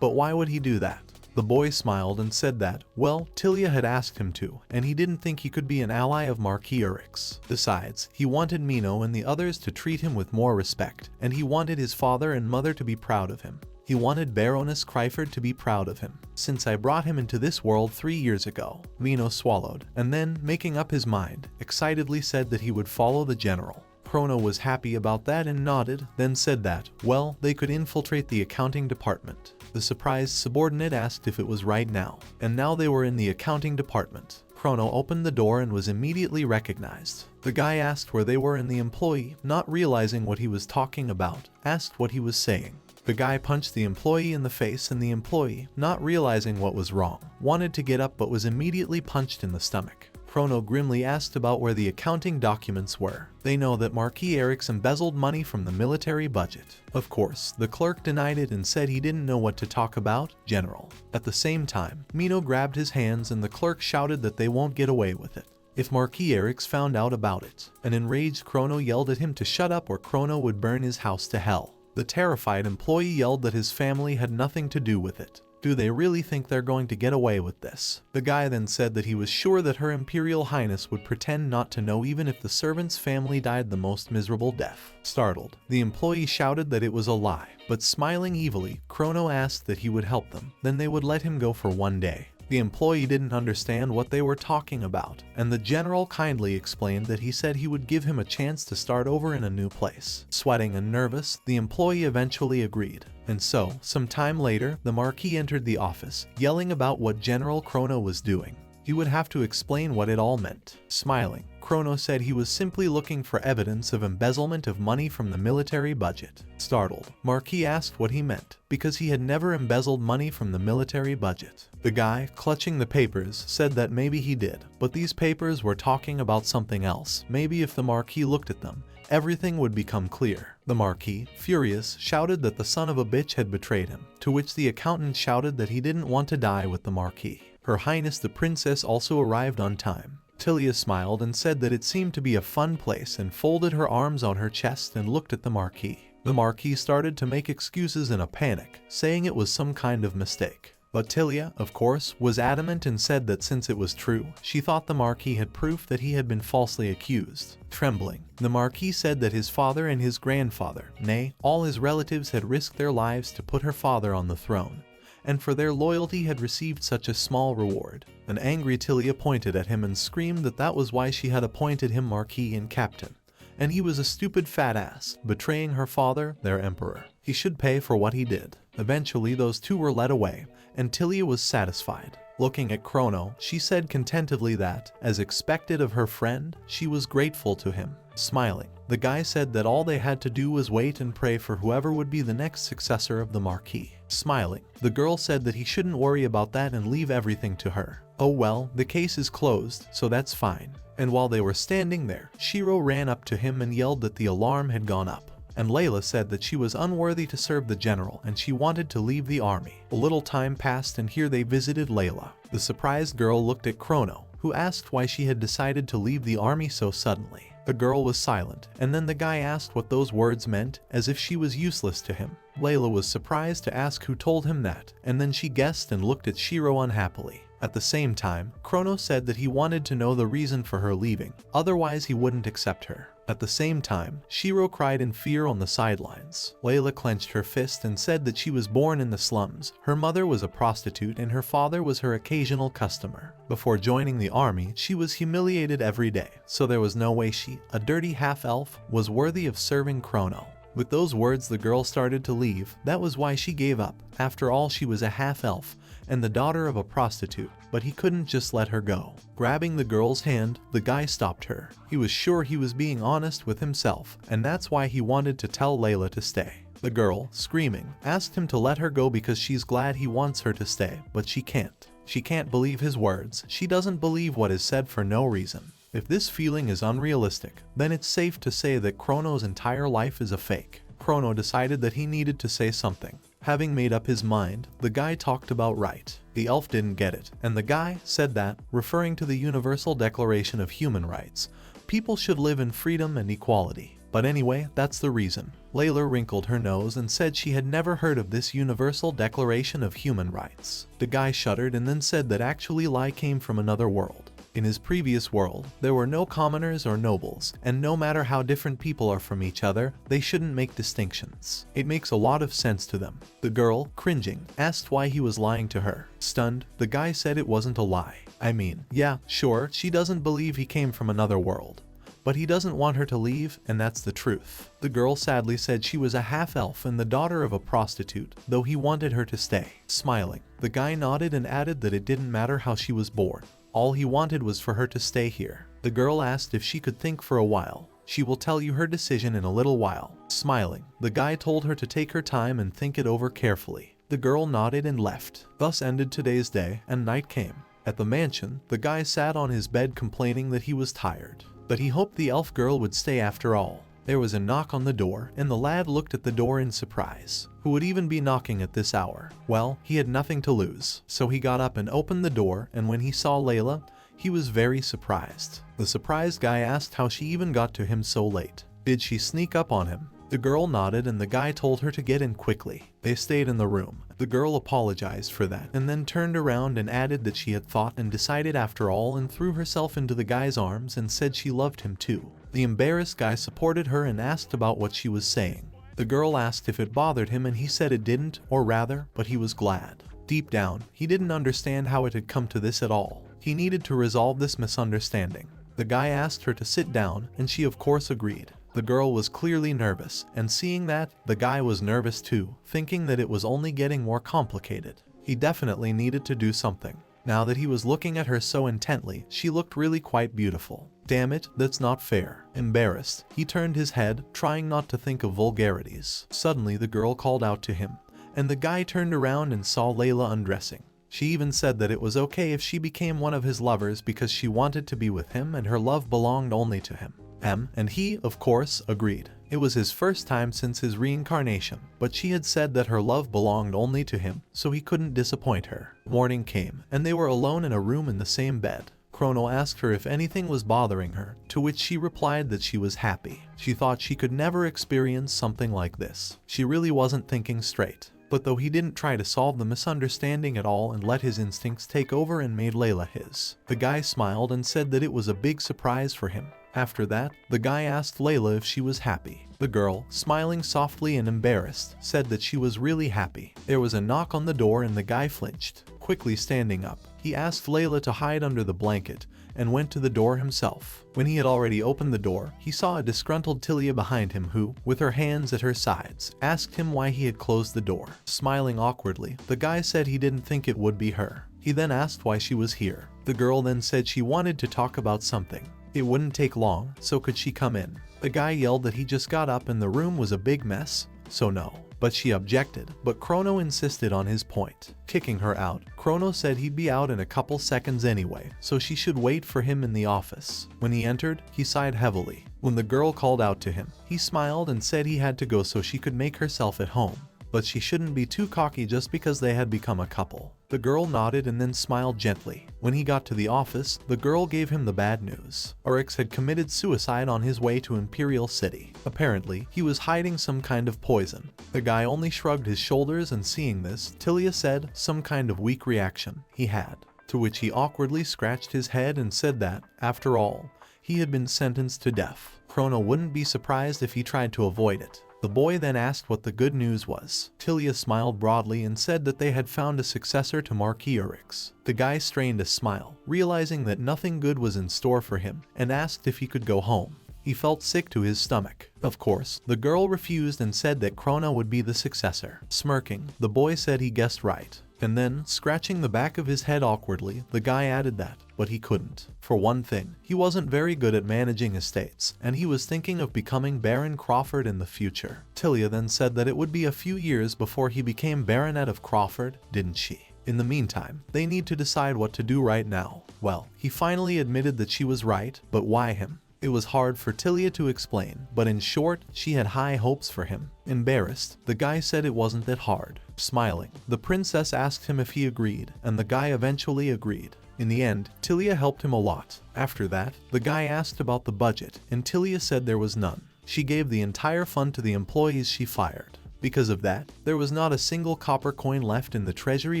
But why would he do that? The boy smiled and said that, well, Tilia had asked him to, and he didn't think he could be an ally of Marquis Isekai'd. Besides, he wanted Mino and the others to treat him with more respect, and he wanted his father and mother to be proud of him. He wanted Baroness Kryford to be proud of him. Since I brought him into this world 3 years ago, Mino swallowed, and then, making up his mind, excitedly said that he would follow the general. Chrono was happy about that and nodded, then said that, well, they could infiltrate the accounting department. The surprised subordinate asked if it was right now, and now they were in the accounting department. Chrono opened the door and was immediately recognized. The guy asked where they were and the employee, not realizing what he was talking about, asked what he was saying. The guy punched the employee in the face and the employee, not realizing what was wrong, wanted to get up but was immediately punched in the stomach. Chrono grimly asked about where the accounting documents were. They know that Marquis Eric's embezzled money from the military budget. Of course, the clerk denied it and said he didn't know what to talk about, General. At the same time, Mino grabbed his hands and the clerk shouted that they won't get away with it if Marquis Eric's found out about it. An enraged Chrono yelled at him to shut up or Chrono would burn his house to hell. The terrified employee yelled that his family had nothing to do with it. Do they really think they're going to get away with this? The guy then said that he was sure that Her Imperial Highness would pretend not to know even if the servant's family died the most miserable death. Startled, the employee shouted that it was a lie, but smiling evilly, Chrono asked that he would help them, then they would let him go for one day. The employee didn't understand what they were talking about, and the general kindly explained that he said he would give him a chance to start over in a new place. Sweating and nervous, the employee eventually agreed. And so, some time later, the Marquis entered the office, yelling about what General Chrono was doing. He would have to explain what it all meant. Smiling, Chrono said he was simply looking for evidence of embezzlement of money from the military budget. Startled, Marquis asked what he meant, because he had never embezzled money from the military budget. The guy, clutching the papers, said that maybe he did, but these papers were talking about something else. Maybe if the Marquis looked at them, everything would become clear. The Marquis, furious, shouted that the son of a bitch had betrayed him, to which the accountant shouted that he didn't want to die with the Marquis. Her Highness the Princess also arrived on time. Tilia smiled and said that it seemed to be a fun place and folded her arms on her chest and looked at the Marquis. The Marquis started to make excuses in a panic, saying it was some kind of mistake. But Tilia, of course, was adamant and said that since it was true, she thought the Marquis had proof that he had been falsely accused. Trembling, the Marquis said that his father and his grandfather, nay, all his relatives had risked their lives to put her father on the throne, and for their loyalty had received such a small reward. An angry Tilia pointed at him and screamed that that was why she had appointed him Marquis and Captain. And he was a stupid fat ass, betraying her father, their emperor. He should pay for what he did. Eventually those two were led away, and Tilia was satisfied. Looking at Chrono, she said contentedly that, as expected of her friend, she was grateful to him. Smiling, the guy said that all they had to do was wait and pray for whoever would be the next successor of the Marquis. Smiling, the girl said that he shouldn't worry about that and leave everything to her. Oh well, the case is closed, so that's fine. And while they were standing there, Shiro ran up to him and yelled that the alarm had gone up. And Layla said that she was unworthy to serve the general and she wanted to leave the army. A little time passed and here they visited Layla. The surprised girl looked at Chrono, who asked why she had decided to leave the army so suddenly. The girl was silent, and then the guy asked what those words meant, as if she was useless to him. Layla was surprised to ask who told him that, and then she guessed and looked at Shiro unhappily. At the same time, Chrono said that he wanted to know the reason for her leaving, otherwise he wouldn't accept her. At the same time, Shiro cried in fear on the sidelines. Layla clenched her fist and said that she was born in the slums. Her mother was a prostitute and her father was her occasional customer. Before joining the army, she was humiliated every day, so there was no way she, a dirty half-elf, was worthy of serving Chrono. With those words the girl started to leave. That was why she gave up. After all, she was a half-elf and the daughter of a prostitute, but he couldn't just let her go. Grabbing the girl's hand, the guy stopped her. He was sure he was being honest with himself, and that's why he wanted to tell Layla to stay. The girl, screaming, asked him to let her go because she's glad he wants her to stay, but she can't. She can't believe his words. She doesn't believe what is said for no reason. If this feeling is unrealistic, then it's safe to say that Chrono's entire life is a fake. Chrono decided that he needed to say something. Having made up his mind, the guy talked about right. The elf didn't get it, and the guy said that, referring to the Universal Declaration of Human Rights, people should live in freedom and equality. But anyway, that's the reason. Layla wrinkled her nose and said she had never heard of this Universal Declaration of Human Rights. The guy shuddered and then said that actually Lai came from another world. In his previous world, there were no commoners or nobles, and no matter how different people are from each other, they shouldn't make distinctions. It makes a lot of sense to them. The girl, cringing, asked why he was lying to her. Stunned, the guy said it wasn't a lie. I mean, yeah, sure, she doesn't believe he came from another world, but he doesn't want her to leave, and that's the truth. The girl sadly said she was a half-elf and the daughter of a prostitute, though he wanted her to stay. Smiling, the guy nodded and added that it didn't matter how she was born. All he wanted was for her to stay here. The girl asked if she could think for a while. She will tell you her decision in a little while. Smiling, the guy told her to take her time and think it over carefully. The girl nodded and left. Thus ended today's day, and night came. At the mansion, the guy sat on his bed complaining that he was tired. But he hoped the elf girl would stay after all. There was a knock on the door, and the lad looked at the door in surprise. Who would even be knocking at this hour? Well, he had nothing to lose. So he got up and opened the door, and when he saw Layla, he was very surprised. The surprised guy asked how she even got to him so late. Did she sneak up on him? The girl nodded and the guy told her to get in quickly. They stayed in the room. The girl apologized for that and then turned around and added that she had thought and decided after all and threw herself into the guy's arms and said she loved him too. The embarrassed guy supported her and asked about what she was saying. The girl asked if it bothered him and he said it didn't, or rather, but he was glad. Deep down, he didn't understand how it had come to this at all. He needed to resolve this misunderstanding. The guy asked her to sit down, and she of course agreed. The girl was clearly nervous, and seeing that, the guy was nervous too, thinking that it was only getting more complicated. He definitely needed to do something. Now that he was looking at her so intently, she looked really quite beautiful. Damn it, that's not fair. Embarrassed, he turned his head, trying not to think of vulgarities. Suddenly the girl called out to him, and the guy turned around and saw Layla undressing. She even said that it was okay if she became one of his lovers because she wanted to be with him and her love belonged only to him. And he, of course, agreed. It was his first time since his reincarnation, but she had said that her love belonged only to him, so he couldn't disappoint her. Morning came, and they were alone in a room in the same bed. Chrono asked her if anything was bothering her, to which she replied that she was happy. She thought she could never experience something like this. She really wasn't thinking straight. But though he didn't try to solve the misunderstanding at all and let his instincts take over and made Layla his, the guy smiled and said that it was a big surprise for him. After that, the guy asked Layla if she was happy. The girl, smiling softly and embarrassed, said that she was really happy. There was a knock on the door and the guy flinched. Quickly standing up, he asked Layla to hide under the blanket and went to the door himself. When he had already opened the door, he saw a disgruntled Tilia behind him who, with her hands at her sides, asked him why he had closed the door. Smiling awkwardly, the guy said he didn't think it would be her. He then asked why she was here. The girl then said she wanted to talk about something. It wouldn't take long, so could she come in? The guy yelled that he just got up and the room was a big mess, so no. But she objected, but Chrono insisted on his point. Kicking her out, Chrono said he'd be out in a couple seconds anyway, so she should wait for him in the office. When he entered, he sighed heavily. When the girl called out to him, he smiled and said he had to go so she could make herself at home. But she shouldn't be too cocky just because they had become a couple. The girl nodded and then smiled gently. When he got to the office, the girl gave him the bad news. Oryx had committed suicide on his way to Imperial City. Apparently, he was hiding some kind of poison. The guy only shrugged his shoulders, and seeing this, Tilia said some kind of weak reaction he had. To which he awkwardly scratched his head and said that, after all, he had been sentenced to death. Chrono wouldn't be surprised if he tried to avoid it. The boy then asked what the good news was. Tilia smiled broadly and said that they had found a successor to Marquis Oryx. The guy strained a smile, realizing that nothing good was in store for him, and asked if he could go home. He felt sick to his stomach. Of course, the girl refused and said that Chrono would be the successor. Smirking, the boy said he guessed right. And then, scratching the back of his head awkwardly, the guy added that, but he couldn't. For one thing, he wasn't very good at managing estates, and he was thinking of becoming Baron Crawford in the future. Tilia then said that it would be a few years before he became Baronet of Crawford, didn't she? In the meantime, they need to decide what to do right now. Well, he finally admitted that she was right, but why him? It was hard for Tilia to explain, but in short, she had high hopes for him. Embarrassed, the guy said it wasn't that hard. Smiling, the princess asked him if he agreed, and the guy eventually agreed. In the end, Tilia helped him a lot. After that, the guy asked about the budget, and Tilia said there was none. She gave the entire fund to the employees she fired. Because of that, there was not a single copper coin left in the treasury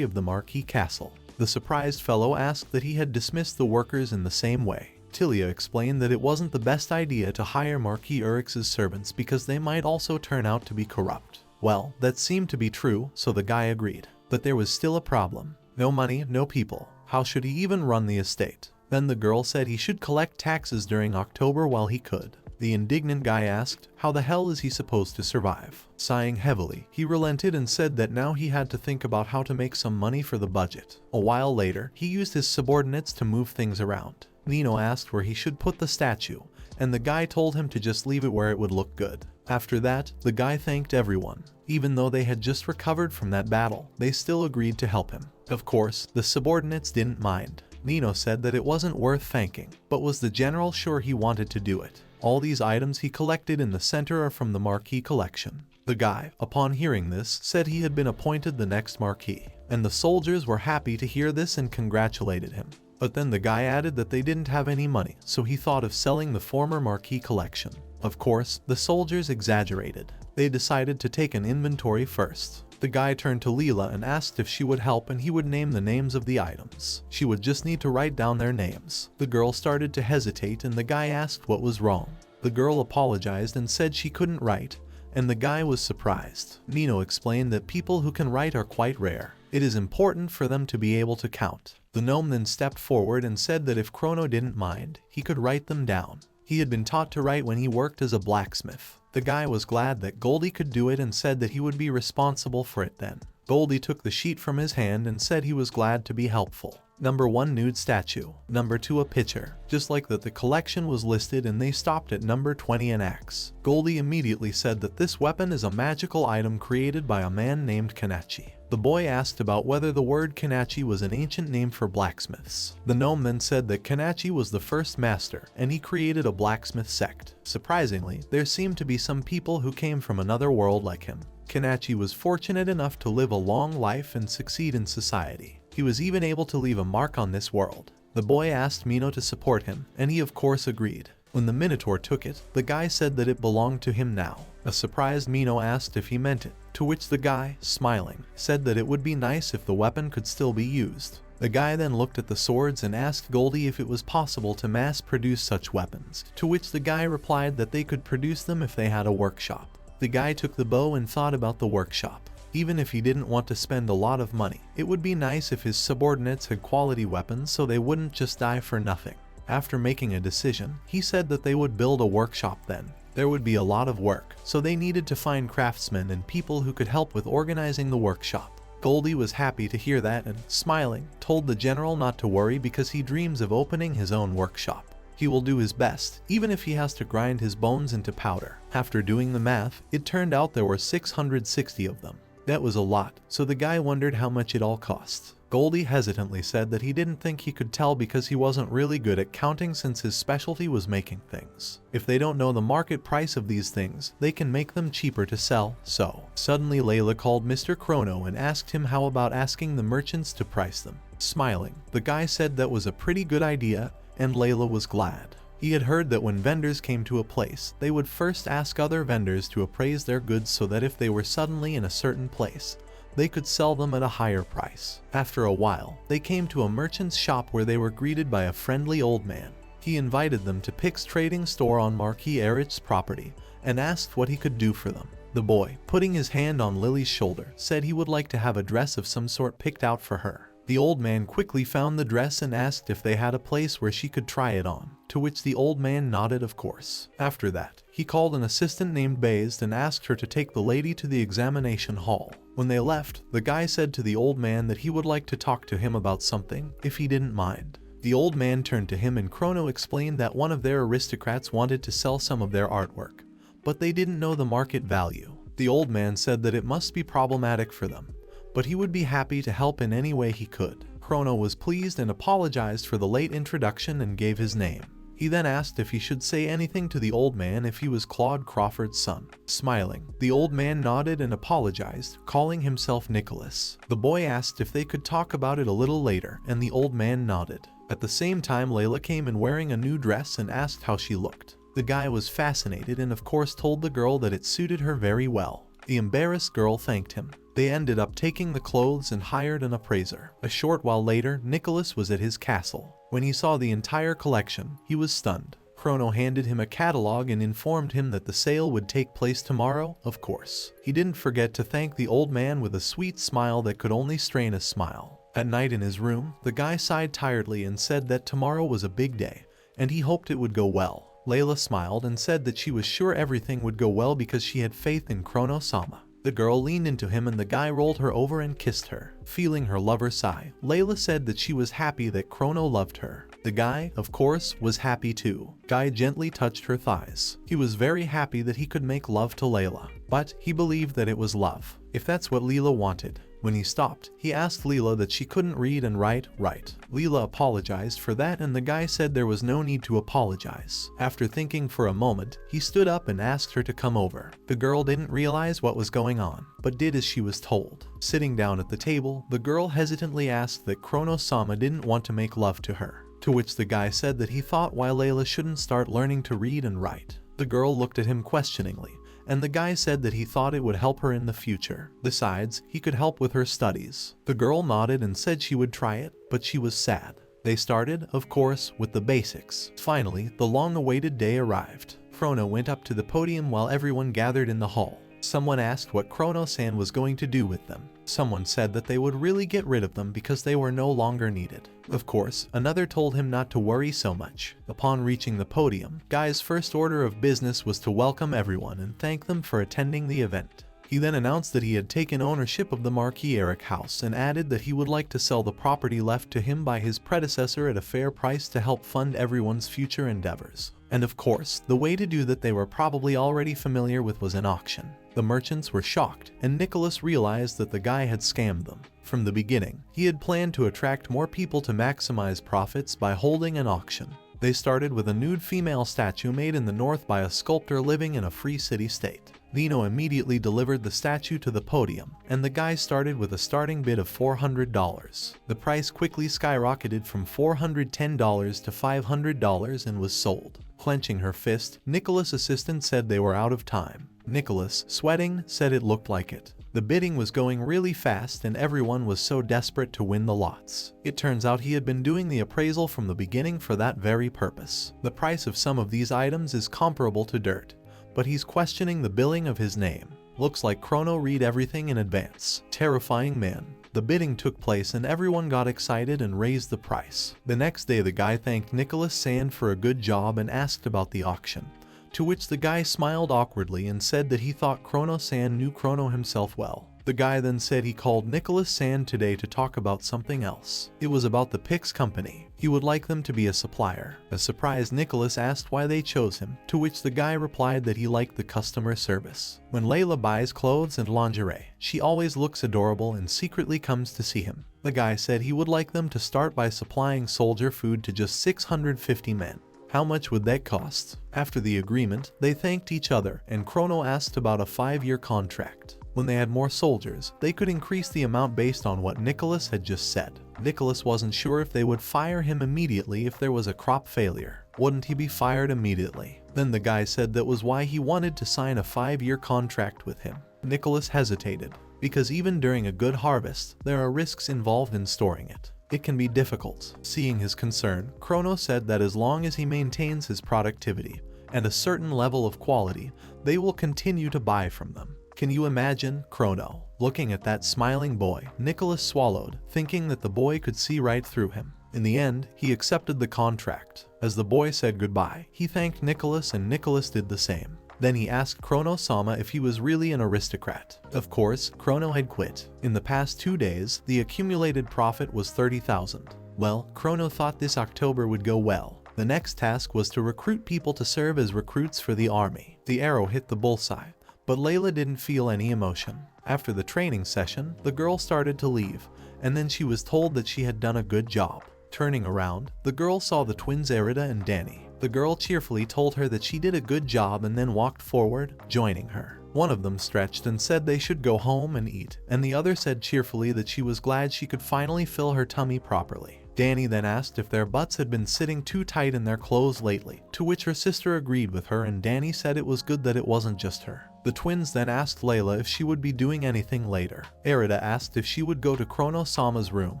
of the Marquis Castle. The surprised fellow asked that he had dismissed the workers in the same way. Tilia explained that it wasn't the best idea to hire Marquis Oryx's servants because they might also turn out to be corrupt. Well, that seemed to be true, so the guy agreed. But there was still a problem. No money, no people. How should he even run the estate? Then the girl said he should collect taxes during October while he could. The indignant guy asked, how the hell is he supposed to survive? Sighing heavily, he relented and said that now he had to think about how to make some money for the budget. A while later, he used his subordinates to move things around. Nino asked where he should put the statue, and the guy told him to just leave it where it would look good. After that, the guy thanked everyone. Even though they had just recovered from that battle, they still agreed to help him. Of course, the subordinates didn't mind. Nino said that it wasn't worth thanking, but was the general sure he wanted to do it? All these items he collected in the center are from the Marquis collection. The guy, upon hearing this, said he had been appointed the next Marquis, and the soldiers were happy to hear this and congratulated him. But then the guy added that they didn't have any money, so he thought of selling the former Marquis collection. Of course, the soldiers exaggerated. They decided to take an inventory first. The guy turned to Leela and asked if she would help, and he would name the names of the items. She would just need to write down their names. The girl started to hesitate and the guy asked what was wrong. The girl apologized and said she couldn't write, and the guy was surprised. Nino explained that people who can write are quite rare. It is important for them to be able to count. The gnome then stepped forward and said that if Chrono didn't mind, he could write them down. He had been taught to write when he worked as a blacksmith. The guy was glad that Goldie could do it and said that he would be responsible for it then. Goldie took the sheet from his hand and said he was glad to be helpful. Number 1 nude statue. Number 2 a picture. Just like that, the collection was listed and they stopped at number 20 an axe. Goldie immediately said that this weapon is a magical item created by a man named Kanachi. The boy asked about whether the word Kanachi was an ancient name for blacksmiths. The gnome then said that Kanachi was the first master and he created a blacksmith sect. Surprisingly, there seemed to be some people who came from another world like him. Kanachi was fortunate enough to live a long life and succeed in society. He was even able to leave a mark on this world. The boy asked Mino to support him, and he of course agreed. When the Minotaur took it, the guy said that it belonged to him now. A surprised Mino asked if he meant it, to which the guy, smiling, said that it would be nice if the weapon could still be used. The guy then looked at the swords and asked Goldie if it was possible to mass-produce such weapons, to which the guy replied that they could produce them if they had a workshop. The guy took the bow and thought about the workshop. Even if he didn't want to spend a lot of money, it would be nice if his subordinates had quality weapons so they wouldn't just die for nothing. After making a decision, he said that they would build a workshop then. There would be a lot of work, so they needed to find craftsmen and people who could help with organizing the workshop. Goldie was happy to hear that and, smiling, told the general not to worry because he dreams of opening his own workshop. He will do his best, even if he has to grind his bones into powder. After doing the math, it turned out there were 660 of them. That was a lot, so the guy wondered how much it all cost. Goldie hesitantly said that he didn't think he could tell because he wasn't really good at counting since his specialty was making things. If they don't know the market price of these things, they can make them cheaper to sell, so. Suddenly Layla called Mr. Chrono and asked him how about asking the merchants to price them. Smiling, the guy said that was a pretty good idea, and Layla was glad. He had heard that when vendors came to a place, they would first ask other vendors to appraise their goods so that if they were suddenly in a certain place, they could sell them at a higher price. After a while, they came to a merchant's shop where they were greeted by a friendly old man. He invited them to Pick's trading store on Marquis Erich's property and asked what he could do for them. The boy, putting his hand on Lily's shoulder, said he would like to have a dress of some sort picked out for her. The old man quickly found the dress and asked if they had a place where she could try it on, to which the old man nodded of course. After that, he called an assistant named Bazed and asked her to take the lady to the examination hall. When they left, the guy said to the old man that he would like to talk to him about something, if he didn't mind. The old man turned to him and Chrono explained that one of their aristocrats wanted to sell some of their artwork, but they didn't know the market value. The old man said that it must be problematic for them, but he would be happy to help in any way he could. Chrono was pleased and apologized for the late introduction and gave his name. He then asked if he should say anything to the old man if he was Claude Crawford's son. Smiling, the old man nodded and apologized, calling himself Nicholas. The boy asked if they could talk about it a little later, and the old man nodded. At the same time, Layla came in wearing a new dress and asked how she looked. The guy was fascinated and of course told the girl that it suited her very well. The embarrassed girl thanked him. They ended up taking the clothes and hired an appraiser. A short while later, Nicholas was at his castle. When he saw the entire collection, he was stunned. Chrono handed him a catalog and informed him that the sale would take place tomorrow, of course. He didn't forget to thank the old man with a sweet smile that could only strain a smile. At night in his room, the guy sighed tiredly and said that tomorrow was a big day, and he hoped it would go well. Layla smiled and said that she was sure everything would go well because she had faith in Chrono-sama. The girl leaned into him and the guy rolled her over and kissed her. Feeling her lover sigh, Layla said that she was happy that Chrono loved her. The guy, of course, was happy too. Guy gently touched her thighs. He was very happy that he could make love to Layla, but he believed that it was love, if that's what Leela wanted. When he stopped, he asked Leela that she couldn't read and write right. Leela apologized for that and the guy said there was no need to apologize. After thinking for a moment, he stood up and asked her to come over. The girl didn't realize what was going on, but did as she was told. Sitting down at the table, the girl hesitantly asked that Chrono-sama didn't want to make love to her, to which the guy said that he thought why Layla shouldn't start learning to read and write. The girl looked at him questioningly, and the guy said that he thought it would help her in the future. Besides, he could help with her studies. The girl nodded and said she would try it, but she was sad. They started, of course, with the basics. Finally, the long-awaited day arrived. Chrono went up to the podium while everyone gathered in the hall. Someone asked what Chrono-san was going to do with them. Someone said that they would really get rid of them because they were no longer needed. Of course, another told him not to worry so much. Upon reaching the podium, Guy's first order of business was to welcome everyone and thank them for attending the event. He then announced that he had taken ownership of the Marquis Eric house and added that he would like to sell the property left to him by his predecessor at a fair price to help fund everyone's future endeavors. And of course, the way to do that they were probably already familiar with was an auction. The merchants were shocked, and Nicholas realized that the guy had scammed them. From the beginning, he had planned to attract more people to maximize profits by holding an auction. They started with a nude female statue made in the north by a sculptor living in a free city-state. Vino immediately delivered the statue to the podium, and the guy started with a starting bid of $400. The price quickly skyrocketed from $410 to $500 and was sold. Clenching her fist, Nicholas' assistant said they were out of time. Nicholas, sweating, said it looked like it. The bidding was going really fast and everyone was so desperate to win the lots. It turns out he had been doing the appraisal from the beginning for that very purpose. The price of some of these items is comparable to dirt, but he's questioning the billing of his name. Looks like Chrono read everything in advance. Terrifying man. The bidding took place and everyone got excited and raised the price. The next day the guy thanked Nicholas-san for a good job and asked about the auction, to which the guy smiled awkwardly and said that he thought Chrono-san knew Chrono himself well. The guy then said he called Nicholas-san today to talk about something else. It was about the Pix company. He would like them to be a supplier. A surprised Nicholas asked why they chose him, to which the guy replied that he liked the customer service. When Layla buys clothes and lingerie, she always looks adorable and secretly comes to see him. The guy said he would like them to start by supplying soldier food to just 650 men. How much would that cost? After the agreement, they thanked each other, and Chrono asked about a 5-year contract. When they had more soldiers, they could increase the amount based on what Nicholas had just said. Nicholas wasn't sure if they would fire him immediately if there was a crop failure. Wouldn't he be fired immediately? Then the guy said that was why he wanted to sign a 5-year contract with him. Nicholas hesitated, because even during a good harvest, there are risks involved in storing it. It can be difficult. Seeing his concern, Chrono said that as long as he maintains his productivity and a certain level of quality, they will continue to buy from them. Can you imagine, Chrono? Looking at that smiling boy, Nicholas swallowed, thinking that the boy could see right through him. In the end, he accepted the contract. As the boy said goodbye, he thanked Nicholas and Nicholas did the same. Then he asked Chrono-sama if he was really an aristocrat. Of course, Chrono had quit. In the past 2 days, the accumulated profit was 30,000. Well, Chrono thought this October would go well. The next task was to recruit people to serve as recruits for the army. The arrow hit the bullseye, but Layla didn't feel any emotion. After the training session, the girl started to leave, and then she was told that she had done a good job. Turning around, the girl saw the twins Erida and Danny. The girl cheerfully told her that she did a good job and then walked forward, joining her. One of them stretched and said they should go home and eat, and the other said cheerfully that she was glad she could finally fill her tummy properly. Danny then asked if their butts had been sitting too tight in their clothes lately, to which her sister agreed with her and Danny said it was good that it wasn't just her. The twins then asked Layla if she would be doing anything later. Erida asked if she would go to Chrono-sama's room,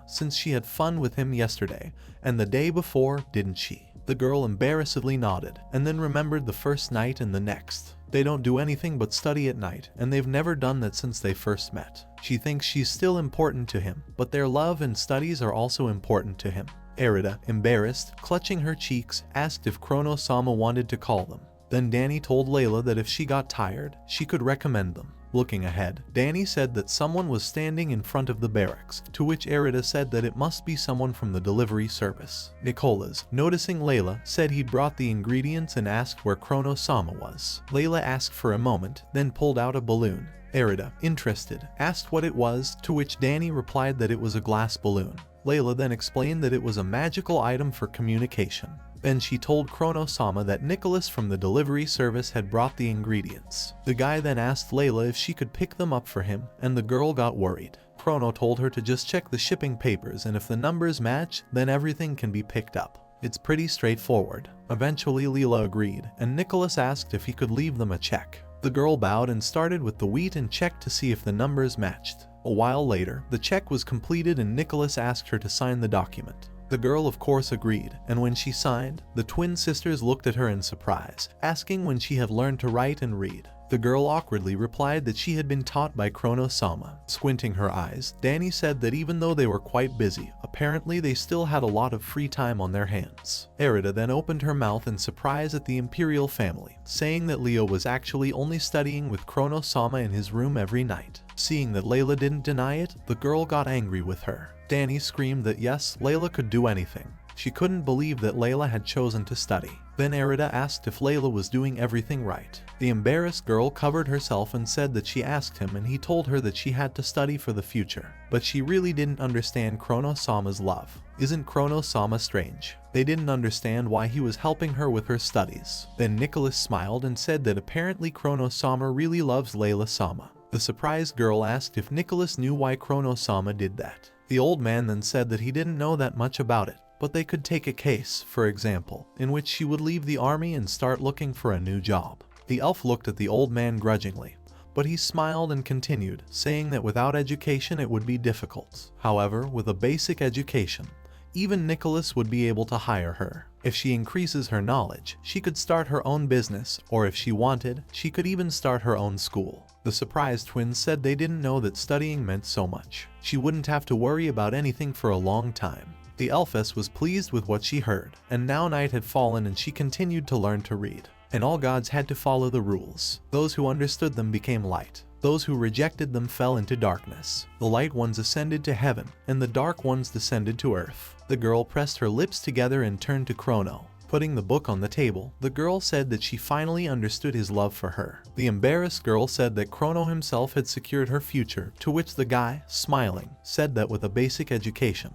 since she had fun with him yesterday, and the day before, didn't she? The girl embarrassedly nodded, and then remembered the first night and the next. They don't do anything but study at night, and they've never done that since they first met. She thinks she's still important to him, but their love and studies are also important to him. Erida, embarrassed, clutching her cheeks, asked if Chrono-sama wanted to call them. Then Danny told Layla that if she got tired, she could recommend them. Looking ahead, Danny said that someone was standing in front of the barracks, to which Erida said that it must be someone from the delivery service. Nicholas, noticing Layla, said he'd brought the ingredients and asked where Chrono-sama was. Layla asked for a moment, then pulled out a balloon. Erida, interested, asked what it was, to which Danny replied that it was a glass balloon. Layla then explained that it was a magical item for communication. Then she told Chrono-sama that Nicholas from the delivery service had brought the ingredients. The guy then asked Layla if she could pick them up for him, and the girl got worried. Chrono told her to just check the shipping papers, and if the numbers match, then everything can be picked up. It's pretty straightforward. Eventually Leela agreed, and Nicholas asked if he could leave them a check. The girl bowed and started with the wheat and checked to see if the numbers matched. A while later, the check was completed and Nicholas asked her to sign the document. The girl of course agreed, and when she signed, the twin sisters looked at her in surprise, asking when she had learned to write and read. The girl awkwardly replied that she had been taught by Chrono-sama. Squinting her eyes, Danny said that even though they were quite busy, apparently they still had a lot of free time on their hands. Erida then opened her mouth in surprise at the imperial family, saying that Leo was actually only studying with Chrono-sama in his room every night. Seeing that Layla didn't deny it, the girl got angry with her. Danny screamed that yes, Layla could do anything. She couldn't believe that Layla had chosen to study. Then Erida asked if Layla was doing everything right. The embarrassed girl covered herself and said that she asked him and he told her that she had to study for the future. But she really didn't understand Chrono-sama's love. Isn't Chrono-sama strange? They didn't understand why he was helping her with her studies. Then Nicholas smiled and said that apparently Chrono-sama really loves Layla-sama. The surprised girl asked if Nicholas knew why Chrono-sama did that. The old man then said that he didn't know that much about it, but they could take a case, for example, in which she would leave the army and start looking for a new job. The elf looked at the old man grudgingly, but he smiled and continued, saying that without education it would be difficult. However, with a basic education, even Nicholas would be able to hire her. If she increases her knowledge, she could start her own business, or if she wanted, she could even start her own school. The surprised twins said they didn't know that studying meant so much. She wouldn't have to worry about anything for a long time. The elfess was pleased with what she heard, and now night had fallen and she continued to learn to read. And all gods had to follow the rules. Those who understood them became light. Those who rejected them fell into darkness. The light ones ascended to heaven, and the dark ones descended to earth. The girl pressed her lips together and turned to Chrono. Putting the book on the table, the girl said that she finally understood his love for her. The embarrassed girl said that Chrono himself had secured her future, to which the guy, smiling, said that with a basic education,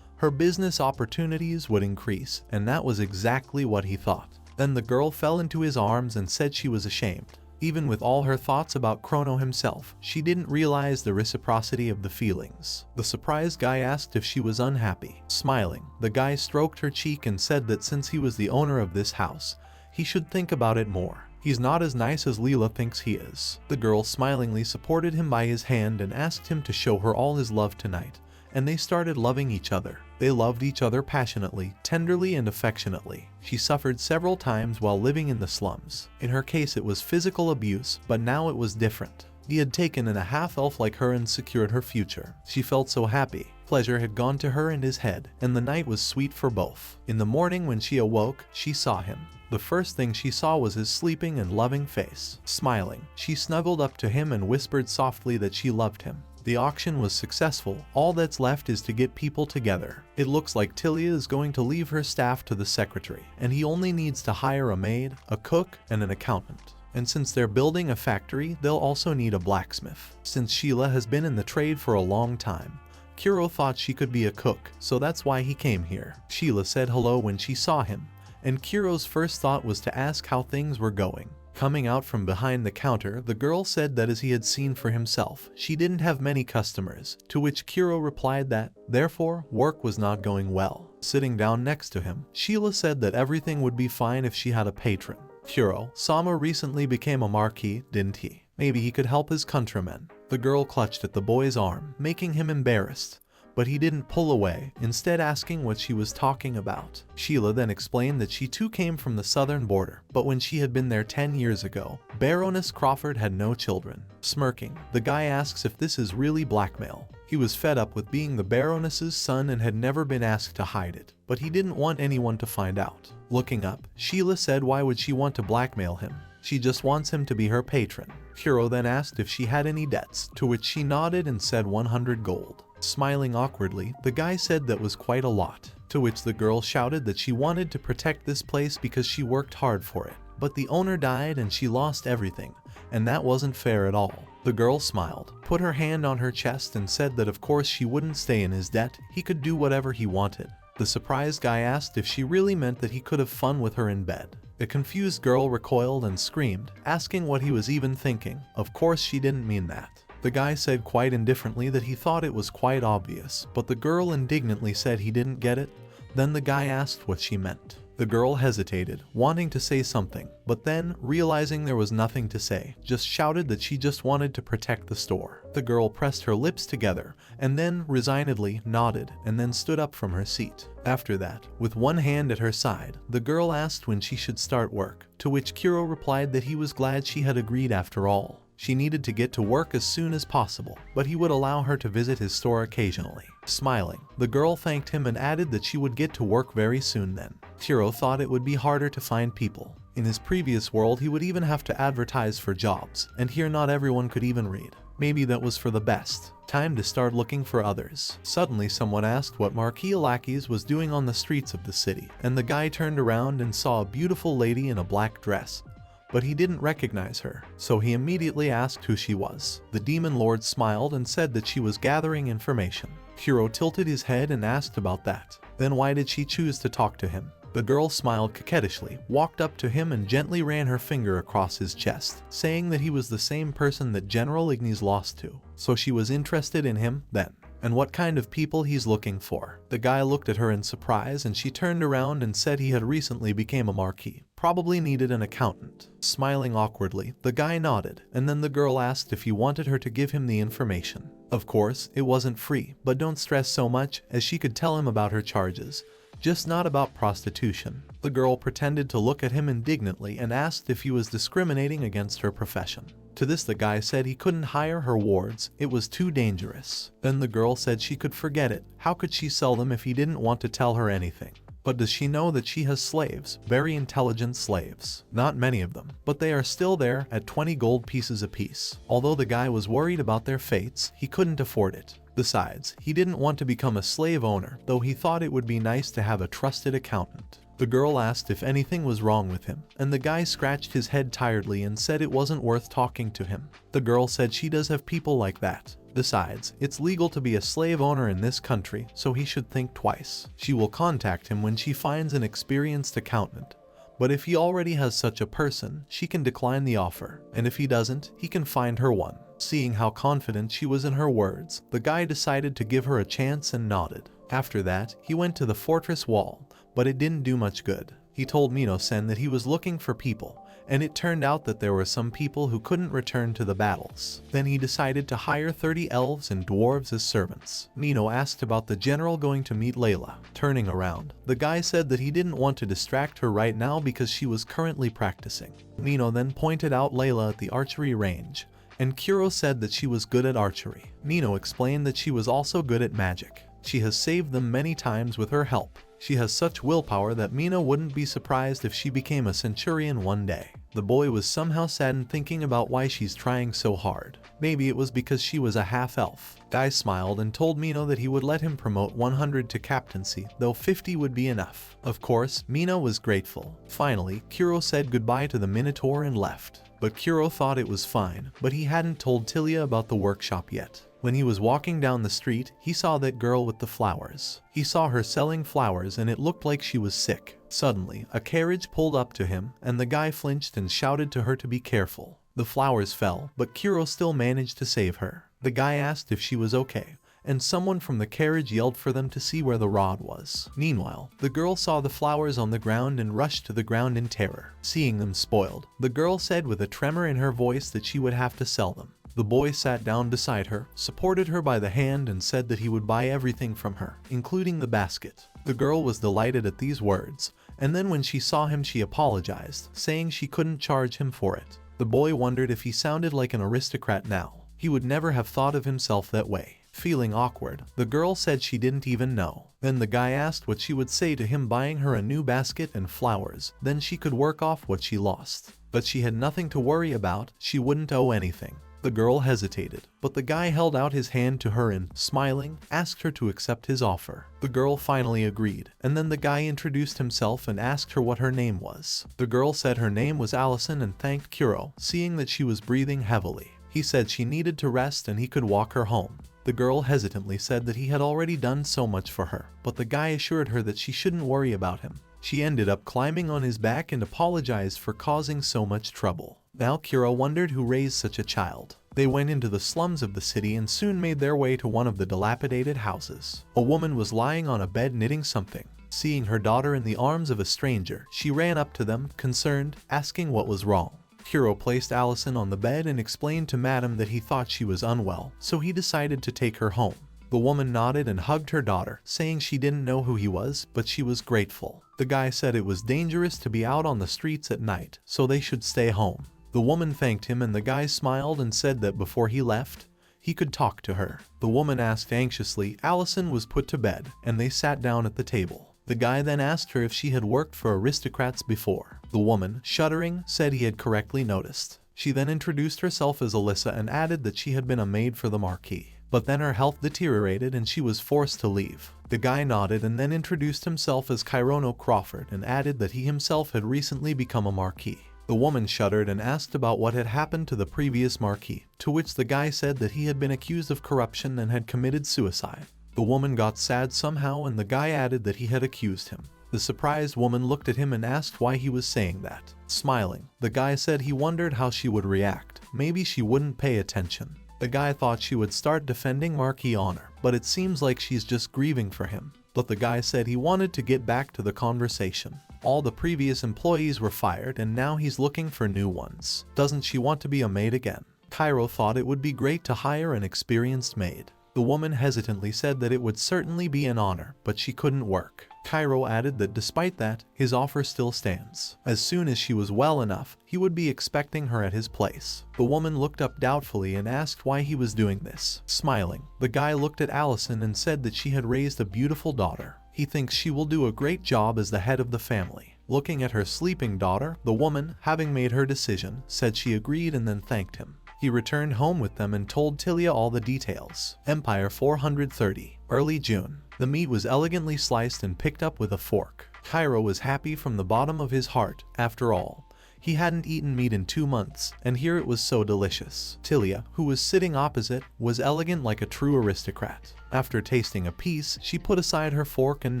her business opportunities would increase, and that was exactly what he thought. Then the girl fell into his arms and said she was ashamed. Even with all her thoughts about Chrono himself, she didn't realize the reciprocity of the feelings. The surprised guy asked if she was unhappy. Smiling, the guy stroked her cheek and said that since he was the owner of this house, he should think about it more. He's not as nice as Leela thinks he is. The girl smilingly supported him by his hand and asked him to show her all his love tonight, and they started loving each other. They loved each other passionately, tenderly, and affectionately. She suffered several times while living in the slums. In her case it was physical abuse, but now it was different. He had taken in a half-elf like her and secured her future. She felt so happy. Pleasure had gone to her and his head, and the night was sweet for both. In the morning when she awoke, she saw him. The first thing she saw was his sleeping and loving face. Smiling, she snuggled up to him and whispered softly that she loved him. The auction was successful. All that's left is to get people together. It looks like Tilia is going to leave her staff to the secretary, and he only needs to hire a maid, a cook, and an accountant. And since they're building a factory, they'll also need a blacksmith. Since Sheila has been in the trade for a long time, Kuro thought she could be a cook, so that's why he came here. Sheila said hello when she saw him, and Kuro's first thought was to ask how things were going. Coming out from behind the counter, the girl said that as he had seen for himself, she didn't have many customers, to which Kuro replied that, therefore, work was not going well. Sitting down next to him, Sheila said that everything would be fine if she had a patron. Kuro-sama recently became a marquis, didn't he? Maybe he could help his countrymen. The girl clutched at the boy's arm, making him embarrassed, but he didn't pull away, instead asking what she was talking about. Sheila then explained that she too came from the southern border, but when she had been there 10 years ago, Baroness Crawford had no children. Smirking, the guy asks if this is really blackmail. He was fed up with being the Baroness's son and had never been asked to hide it, but he didn't want anyone to find out. Looking up, Sheila said why would she want to blackmail him? She just wants him to be her patron. Kuro then asked if she had any debts, to which she nodded and said 100 gold. Smiling awkwardly, the guy said that was quite a lot, to which the girl shouted that she wanted to protect this place because she worked hard for it. But the owner died and she lost everything, and that wasn't fair at all. The girl smiled, put her hand on her chest and said that of course she wouldn't stay in his debt, he could do whatever he wanted. The surprised guy asked if she really meant that he could have fun with her in bed. The confused girl recoiled and screamed, asking what he was even thinking. Of course she didn't mean that. The guy said quite indifferently that he thought it was quite obvious, but the girl indignantly said he didn't get it. Then the guy asked what she meant. The girl hesitated, wanting to say something, but then, realizing there was nothing to say, just shouted that she just wanted to protect the store. The girl pressed her lips together, and then, resignedly, nodded, and then stood up from her seat. After that, with one hand at her side, the girl asked when she should start work, to which Kuro replied that he was glad she had agreed after all. She needed to get to work as soon as possible, but he would allow her to visit his store occasionally. Smiling, the girl thanked him and added that she would get to work very soon then. Kuro thought it would be harder to find people. In his previous world, he would even have to advertise for jobs, and here not everyone could even read. Maybe that was for the best. Time to start looking for others. Suddenly someone asked what Marquis Lackey's was doing on the streets of the city, and the guy turned around and saw a beautiful lady in a black dress. But he didn't recognize her, so he immediately asked who she was. The demon lord smiled and said that she was gathering information. Kuro tilted his head and asked about that. Then why did she choose to talk to him? The girl smiled coquettishly, walked up to him and gently ran her finger across his chest, saying that he was the same person that General Ignis lost to. So she was interested in him then. And what kind of people he's looking for. The guy looked at her in surprise and she turned around and said he had recently become a marquis. Probably needed an accountant. Smiling awkwardly, the guy nodded, and then the girl asked if he wanted her to give him the information. Of course, it wasn't free, but don't stress so much, as she could tell him about her charges. Just not about prostitution. The girl pretended to look at him indignantly and asked if he was discriminating against her profession. To this the guy said he couldn't hire her wards, it was too dangerous. Then the girl said she could forget it. How could she sell them if he didn't want to tell her anything? But does she know that she has slaves, very intelligent slaves? Not many of them, but they are still there at 20 gold pieces apiece. Although the guy was worried about their fates, he couldn't afford it. Besides, he didn't want to become a slave owner, though he thought it would be nice to have a trusted accountant. The girl asked if anything was wrong with him, and the guy scratched his head tiredly and said it wasn't worth talking to him. The girl said she does have people like that. Besides, it's legal to be a slave owner in this country, so he should think twice. She will contact him when she finds an experienced accountant. But if he already has such a person, she can decline the offer, and if he doesn't, he can find her one. Seeing how confident she was in her words, the guy decided to give her a chance and nodded. After that, he went to the fortress wall, but it didn't do much good. He told Mino-sen that he was looking for people, and it turned out that there were some people who couldn't return to the battles. Then he decided to hire 30 elves and dwarves as servants. Mino asked about the general going to meet Layla. Turning around, the guy said that he didn't want to distract her right now because she was currently practicing. Mino then pointed out Layla at the archery range, and Kuro said that she was good at archery. Mino explained that she was also good at magic. She has saved them many times with her help. She has such willpower that Mina wouldn't be surprised if she became a centurion one day. The boy was somehow saddened thinking about why she's trying so hard. Maybe it was because she was a half-elf. Guy smiled and told Mino that he would let him promote 100 to captaincy, though 50 would be enough. Of course, Mino was grateful. Finally, Kuro said goodbye to the Minotaur and left. But Kuro thought it was fine, but he hadn't told Tilia about the workshop yet. When he was walking down the street, he saw that girl with the flowers. He saw her selling flowers and it looked like she was sick. Suddenly, a carriage pulled up to him, and the guy flinched and shouted to her to be careful. The flowers fell, but Kuro still managed to save her. The guy asked if she was okay, and someone from the carriage yelled for them to see where the rod was. Meanwhile, the girl saw the flowers on the ground and rushed to the ground in terror. Seeing them spoiled, the girl said with a tremor in her voice that she would have to sell them. The boy sat down beside her, supported her by the hand and said that he would buy everything from her, including the basket. The girl was delighted at these words, and then when she saw him she apologized, saying she couldn't charge him for it. The boy wondered if he sounded like an aristocrat now. He would never have thought of himself that way. Feeling awkward, the girl said she didn't even know. Then the guy asked what she would say to him buying her a new basket and flowers, then she could work off what she lost. But she had nothing to worry about, she wouldn't owe anything. The girl hesitated, but the guy held out his hand to her and, smiling, asked her to accept his offer. The girl finally agreed, and then the guy introduced himself and asked her what her name was. The girl said her name was Allison and thanked Kuro, seeing that she was breathing heavily. He said she needed to rest and he could walk her home. The girl hesitantly said that he had already done so much for her, but the guy assured her that she shouldn't worry about him. She ended up climbing on his back and apologized for causing so much trouble. Now Kuro wondered who raised such a child. They went into the slums of the city and soon made their way to one of the dilapidated houses. A woman was lying on a bed knitting something. Seeing her daughter in the arms of a stranger, she ran up to them, concerned, asking what was wrong. Kuro placed Allison on the bed and explained to Madam that he thought she was unwell, so he decided to take her home. The woman nodded and hugged her daughter, saying she didn't know who he was, but she was grateful. The guy said it was dangerous to be out on the streets at night, so they should stay home. The woman thanked him and the guy smiled and said that before he left, he could talk to her. The woman asked anxiously. Allison was put to bed, and they sat down at the table. The guy then asked her if she had worked for aristocrats before. The woman, shuddering, said he had correctly noticed. She then introduced herself as Alyssa and added that she had been a maid for the Marquis. But then her health deteriorated and she was forced to leave. The guy nodded and then introduced himself as Chirono Crawford and added that he himself had recently become a Marquis. The woman shuddered and asked about what had happened to the previous Marquis, to which the guy said that he had been accused of corruption and had committed suicide. The woman got sad somehow and the guy added that he had accused him. The surprised woman looked at him and asked why he was saying that. Smiling, the guy said he wondered how she would react. Maybe she wouldn't pay attention. The guy thought she would start defending Marquis honor, but it seems like she's just grieving for him. But the guy said he wanted to get back to the conversation. All the previous employees were fired and now he's looking for new ones. Doesn't she want to be a maid again? Kuro thought it would be great to hire an experienced maid. The woman hesitantly said that it would certainly be an honor, but she couldn't work. Kuro added that despite that, his offer still stands. As soon as she was well enough, he would be expecting her at his place. The woman looked up doubtfully and asked why he was doing this. Smiling, the guy looked at Allison and said that she had raised a beautiful daughter. He thinks she will do a great job as the head of the family. Looking at her sleeping daughter, the woman, having made her decision, said she agreed and then thanked him. He returned home with them and told Tilia all the details. Empire 430, early June. The meat was elegantly sliced and picked up with a fork. Kuro was happy from the bottom of his heart. After all, he hadn't eaten meat in 2 months, and here it was so delicious. Tilia, who was sitting opposite, was elegant like a true aristocrat. After tasting a piece, she put aside her fork and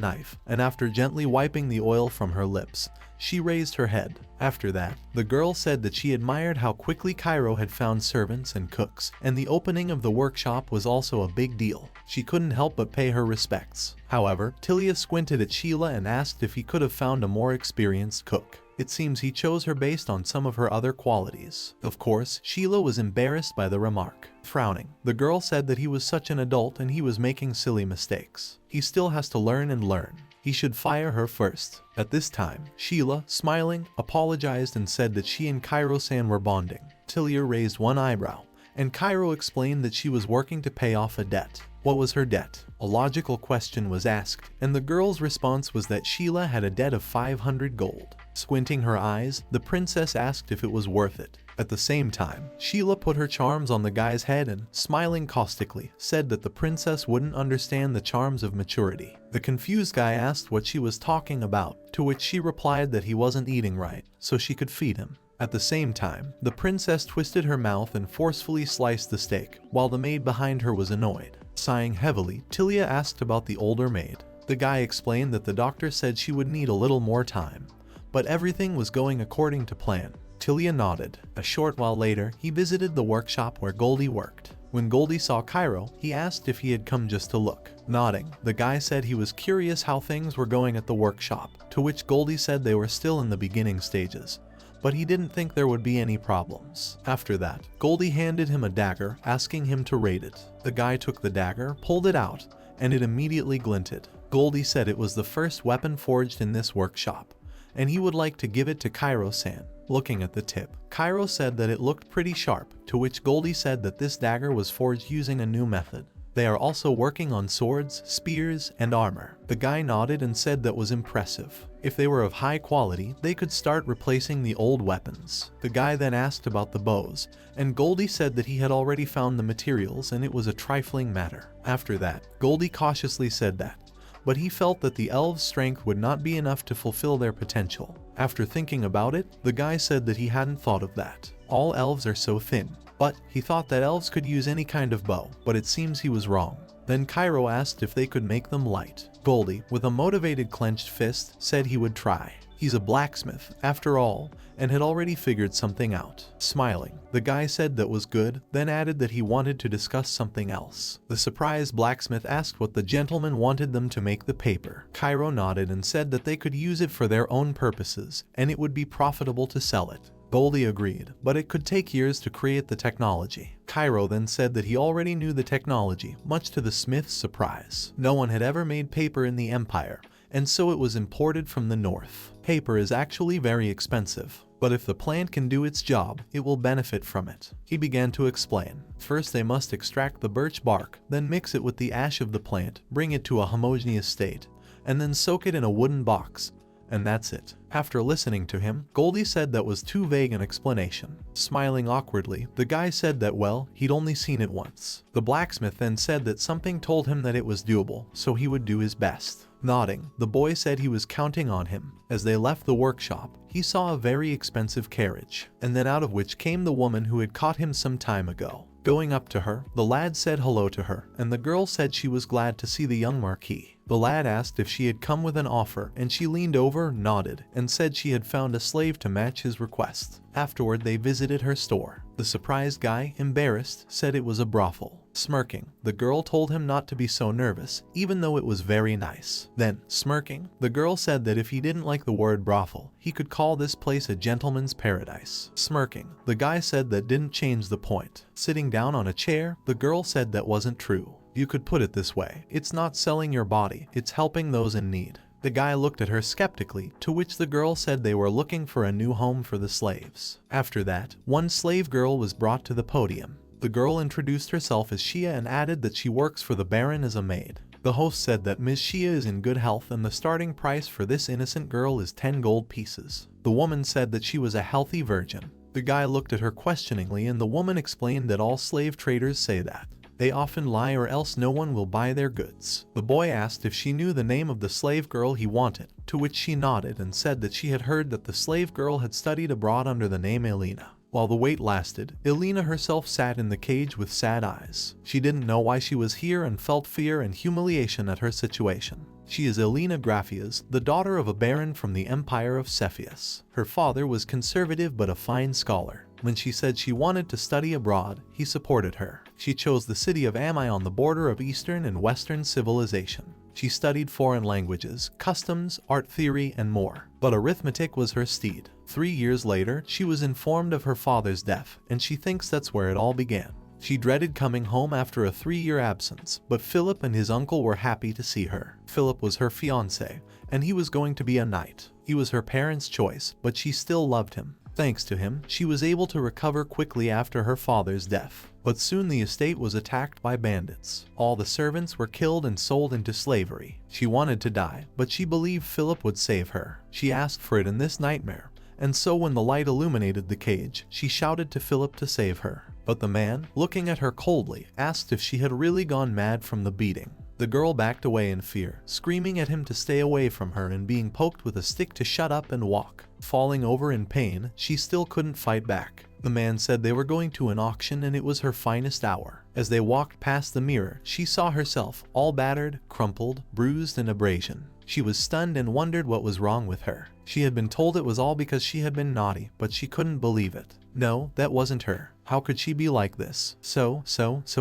knife, and after gently wiping the oil from her lips, she raised her head. After that, the girl said that she admired how quickly Kuro had found servants and cooks, and the opening of the workshop was also a big deal. She couldn't help but pay her respects. However, Tilia squinted at Sheila and asked if he could have found a more experienced cook. It seems he chose her based on some of her other qualities. Of course, Sheila was embarrassed by the remark. Frowning, the girl said that he was such an adult and he was making silly mistakes. He still has to learn and learn. He should fire her first. At this time, Sheila, smiling, apologized and said that she and Kuro-san were bonding. Tilia raised one eyebrow, and Kuro explained that she was working to pay off a debt. What was her debt? A logical question was asked, and the girl's response was that Sheila had a debt of 500 gold. Squinting her eyes, the princess asked if it was worth it. At the same time, Sheila put her charms on the guy's head and, smiling caustically, said that the princess wouldn't understand the charms of maturity. The confused guy asked what she was talking about, to which she replied that he wasn't eating right, so she could feed him. At the same time, the princess twisted her mouth and forcefully sliced the steak, while the maid behind her was annoyed. Sighing heavily, Tilia asked about the older maid. The guy explained that the doctor said she would need a little more time, but everything was going according to plan. Tilia nodded. A short while later, he visited the workshop where Goldie worked. When Goldie saw Kuro, he asked if he had come just to look. Nodding, the guy said he was curious how things were going at the workshop, to which Goldie said they were still in the beginning stages, but he didn't think there would be any problems. After that, Goldie handed him a dagger, asking him to rate it. The guy took the dagger, pulled it out, and it immediately glinted. Goldie said it was the first weapon forged in this workshop, and he would like to give it to Kuro-san. Looking at the tip, Kuro said that it looked pretty sharp, to which Goldie said that this dagger was forged using a new method. They are also working on swords, spears, and armor. The guy nodded and said that was impressive. If they were of high quality, they could start replacing the old weapons. The guy then asked about the bows, and Goldie said that he had already found the materials and it was a trifling matter. After that, Goldie cautiously said that, but he felt that the elves' strength would not be enough to fulfill their potential. After thinking about it, the guy said that he hadn't thought of that. All elves are so thin. But he thought that elves could use any kind of bow, but it seems he was wrong. Then Kuro asked if they could make them light. Goldie, with a motivated clenched fist, said he would try. He's a blacksmith, after all, and had already figured something out. Smiling, the guy said that was good, then added that he wanted to discuss something else. The surprised blacksmith asked what the gentleman wanted them to make the paper. Kuro nodded and said that they could use it for their own purposes, and it would be profitable to sell it. Goldie agreed, but it could take years to create the technology. Kuro then said that he already knew the technology, much to the smith's surprise. No one had ever made paper in the Empire, and so it was imported from the north. Paper is actually very expensive, but if the plant can do its job, it will benefit from it. He began to explain. First they must extract the birch bark, then mix it with the ash of the plant, bring it to a homogeneous state, and then soak it in a wooden box. And that's it. After listening to him, Goldie said that was too vague an explanation. Smiling awkwardly, the guy said that well, he'd only seen it once. The blacksmith then said that something told him that it was doable, so he would do his best. Nodding, the boy said he was counting on him. As they left the workshop, he saw a very expensive carriage, and then out of which came the woman who had caught him some time ago. Going up to her, the lad said hello to her, and the girl said she was glad to see the young Marquis. The lad asked if she had come with an offer, and she leaned over, nodded, and said she had found a slave to match his request. Afterward, they visited her store. The surprised guy, embarrassed, said it was a brothel. Smirking, the girl told him not to be so nervous, even though it was very nice. Then, smirking, the girl said that if he didn't like the word brothel, he could call this place a gentleman's paradise. Smirking, the guy said that didn't change the point. Sitting down on a chair, the girl said that wasn't true. You could put it this way, it's not selling your body, it's helping those in need. The guy looked at her skeptically, to which the girl said they were looking for a new home for the slaves. After that, one slave girl was brought to the podium. The girl introduced herself as Shia and added that she works for the Baron as a maid. The host said that Ms. Shia is in good health and the starting price for this innocent girl is 10 gold pieces. The woman said that she was a healthy virgin. The guy looked at her questioningly and the woman explained that all slave traders say that. They often lie or else no one will buy their goods. The boy asked if she knew the name of the slave girl he wanted, to which she nodded and said that she had heard that the slave girl had studied abroad under the name Elena. While the wait lasted, Elena herself sat in the cage with sad eyes. She didn't know why she was here and felt fear and humiliation at her situation. She is Elena Graphias, the daughter of a baron from the Empire of Cepheus. Her father was conservative but a fine scholar. When she said she wanted to study abroad, he supported her. She chose the city of Amai on the border of Eastern and Western civilization. She studied foreign languages, customs, art theory, and more. But arithmetic was her steed. 3 years later, she was informed of her father's death, and she thinks that's where it all began. She dreaded coming home after a 3-year absence, but Philip and his uncle were happy to see her. Philip was her fiancé, and he was going to be a knight. He was her parents' choice, but she still loved him. Thanks to him, she was able to recover quickly after her father's death. But soon the estate was attacked by bandits. All the servants were killed and sold into slavery. She wanted to die, but she believed Philip would save her. She asked for it in this nightmare, and so when the light illuminated the cage, she shouted to Philip to save her. But the man, looking at her coldly, asked if she had really gone mad from the beating. The girl backed away in fear, screaming at him to stay away from her and being poked with a stick to shut up and walk. Falling over in pain, she still couldn't fight back. The man said they were going to an auction and it was her finest hour. As they walked past the mirror, she saw herself, all battered, crumpled, bruised, and abrasion. She was stunned and wondered what was wrong with her. She had been told it was all because she had been naughty, but she couldn't believe it. No, that wasn't her. How could she be like this? So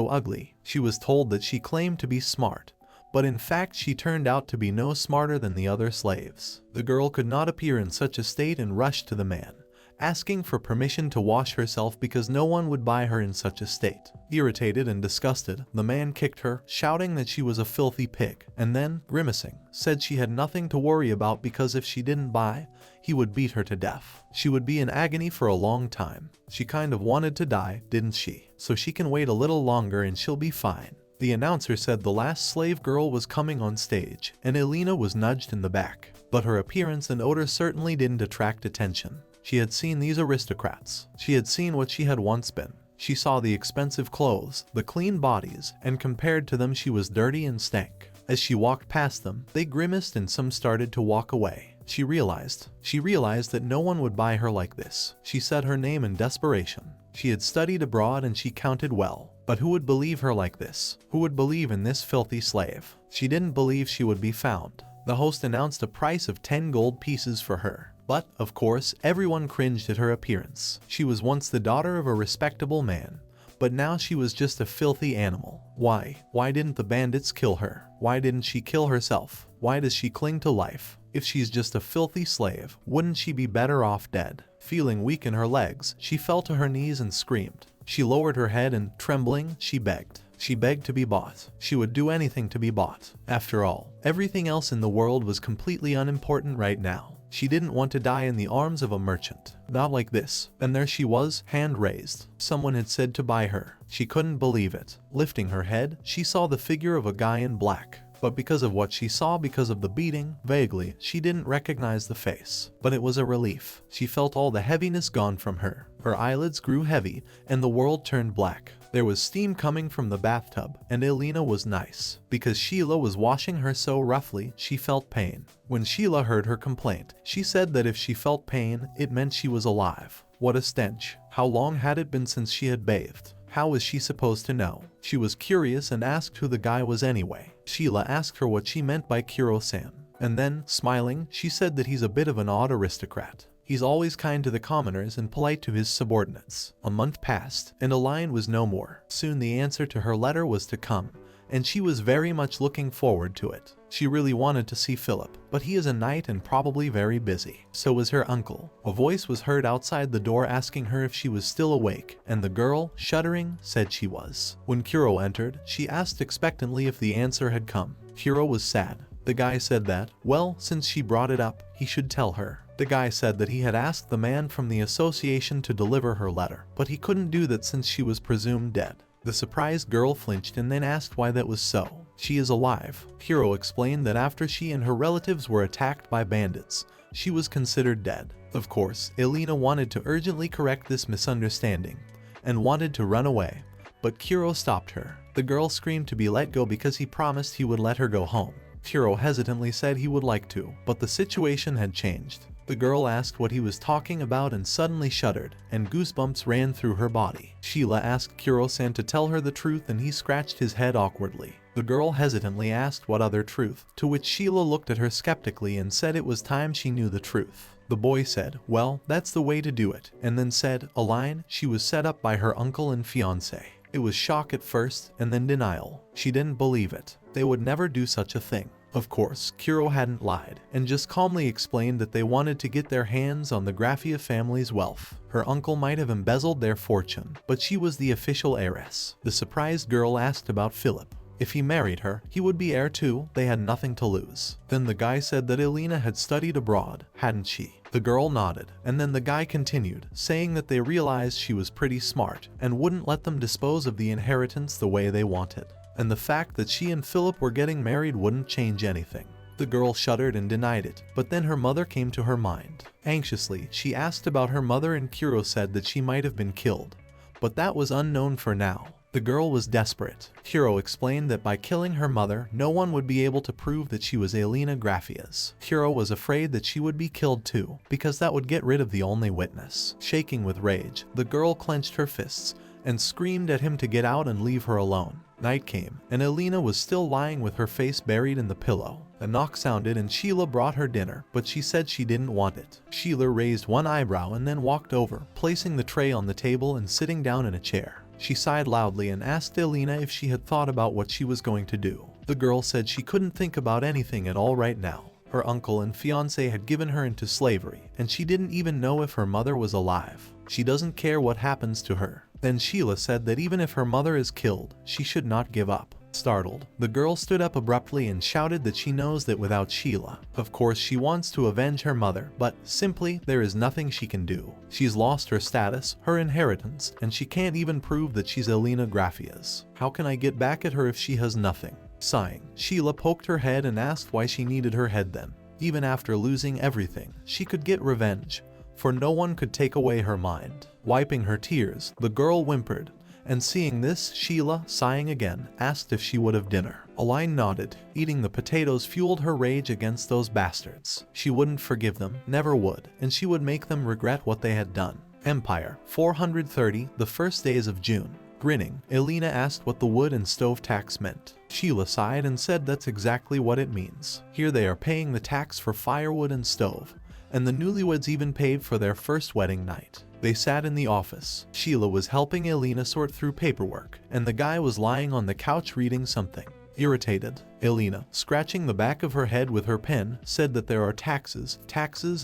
ugly. She was told that she claimed to be smart, but in fact she turned out to be no smarter than the other slaves. The girl could not appear in such a state and rushed to the man, asking for permission to wash herself because no one would buy her in such a state. Irritated and disgusted, the man kicked her, shouting that she was a filthy pig, and then, grimacing, said she had nothing to worry about because if she didn't buy, he would beat her to death. She would be in agony for a long time. She kind of wanted to die, didn't she? So she can wait a little longer and she'll be fine. The announcer said the last slave girl was coming on stage, and Elena was nudged in the back. But her appearance and odor certainly didn't attract attention. She had seen these aristocrats. She had seen what she had once been. She saw the expensive clothes, the clean bodies, and compared to them she was dirty and stank. As she walked past them, they grimaced and some started to walk away. She realized that no one would buy her like this. She said her name in desperation. She had studied abroad and she counted well. But who would believe her like this? Who would believe in this filthy slave? She didn't believe she would be found. The host announced a price of 10 gold pieces for her. But, of course, everyone cringed at her appearance. She was once the daughter of a respectable man, but now she was just a filthy animal. Why? Why didn't the bandits kill her? Why didn't she kill herself? Why does she cling to life? If she's just a filthy slave, wouldn't she be better off dead? Feeling weak in her legs, she fell to her knees and screamed. She lowered her head and, trembling, she begged. She begged to be bought. She would do anything to be bought. After all, everything else in the world was completely unimportant right now. She didn't want to die in the arms of a merchant. Not like this. And there she was, hand raised. Someone had said to buy her. She couldn't believe it. Lifting her head, she saw the figure of a guy in black. But because of what she saw because of the beating, vaguely, she didn't recognize the face. But it was a relief. She felt all the heaviness gone from her. Her eyelids grew heavy, and the world turned black. There was steam coming from the bathtub, and Elena was nice. Because Sheila was washing her so roughly, she felt pain. When Sheila heard her complaint, she said that if she felt pain, it meant she was alive. What a stench. How long had it been since she had bathed? How was she supposed to know? She was curious and asked who the guy was anyway. Sheila asked her what she meant by Kuro-san. And then, smiling, she said that he's a bit of an odd aristocrat. He's always kind to the commoners and polite to his subordinates. A month passed, and a line was no more. Soon the answer to her letter was to come, and she was very much looking forward to it. She really wanted to see Philip, but he is a knight and probably very busy. So was her uncle. A voice was heard outside the door asking her if she was still awake, and the girl, shuddering, said she was. When Kuro entered, she asked expectantly if the answer had come. Kuro was sad. The guy said that, well, since she brought it up, he should tell her. The guy said that he had asked the man from the association to deliver her letter, but he couldn't do that since she was presumed dead. The surprised girl flinched and then asked why that was so. She is alive. Kuro explained that after she and her relatives were attacked by bandits, she was considered dead. Of course, Elena wanted to urgently correct this misunderstanding and wanted to run away, but Kuro stopped her. The girl screamed to be let go because he promised he would let her go home. Kuro hesitantly said he would like to, but the situation had changed. The girl asked what he was talking about and suddenly shuddered, and goosebumps ran through her body. Sheila asked Kuro-san to tell her the truth and he scratched his head awkwardly. The girl hesitantly asked what other truth, to which Sheila looked at her skeptically and said it was time she knew the truth. The boy said, well, that's the way to do it, and then said, a line she was set up by her uncle and fiancé. It was shock at first, and then denial. She didn't believe it. They would never do such a thing. Of course, Kuro hadn't lied, and just calmly explained that they wanted to get their hands on the Graffia family's wealth. Her uncle might have embezzled their fortune, but she was the official heiress. The surprised girl asked about Philip. If he married her, he would be heir too. They had nothing to lose. Then the guy said that Elena had studied abroad, hadn't she? The girl nodded, and then the guy continued, saying that they realized she was pretty smart and wouldn't let them dispose of the inheritance the way they wanted. And the fact that she and Philip were getting married wouldn't change anything. The girl shuddered and denied it, but then her mother came to her mind. Anxiously, she asked about her mother and Kuro said that she might have been killed, but that was unknown for now. The girl was desperate. Kuro explained that by killing her mother, no one would be able to prove that she was Elena Graffia's. Kuro was afraid that she would be killed too, because that would get rid of the only witness. Shaking with rage, the girl clenched her fists and screamed at him to get out and leave her alone. Night came, and Elena was still lying with her face buried in the pillow. A knock sounded and Sheila brought her dinner, but she said she didn't want it. Sheila raised one eyebrow and then walked over, placing the tray on the table and sitting down in a chair. She sighed loudly and asked Elena if she had thought about what she was going to do. The girl said she couldn't think about anything at all right now. Her uncle and fiance had given her into slavery, and she didn't even know if her mother was alive. She doesn't care what happens to her. Then Sheila said that even if her mother is killed, she should not give up. Startled, the girl stood up abruptly and shouted that she knows that without Sheila, of course she wants to avenge her mother, but simply there is nothing she can do. She's lost her status, her inheritance, and she can't even prove that she's Elena Grafia's. How can I get back at her if she has nothing? Sighing, Sheila poked her head and asked why she needed her head then. Even after losing everything, she could get revenge, for no one could take away her mind. Wiping her tears, the girl whimpered, and seeing this, Sheila, sighing again, asked if she would have dinner. Aline nodded. Eating the potatoes fueled her rage against those bastards. She wouldn't forgive them, never would, and she would make them regret what they had done. Empire, 430, the first days of June. Grinning, Elena asked what the wood and stove tax meant. Sheila sighed and said that's exactly what it means. Here they are paying the tax for firewood and stove, and the newlyweds even paid for their first wedding night. They sat in the office. Sheila was helping Elena sort through paperwork, and the guy was lying on the couch reading something. Irritated, Elena, scratching the back of her head with her pen, said that there are taxes,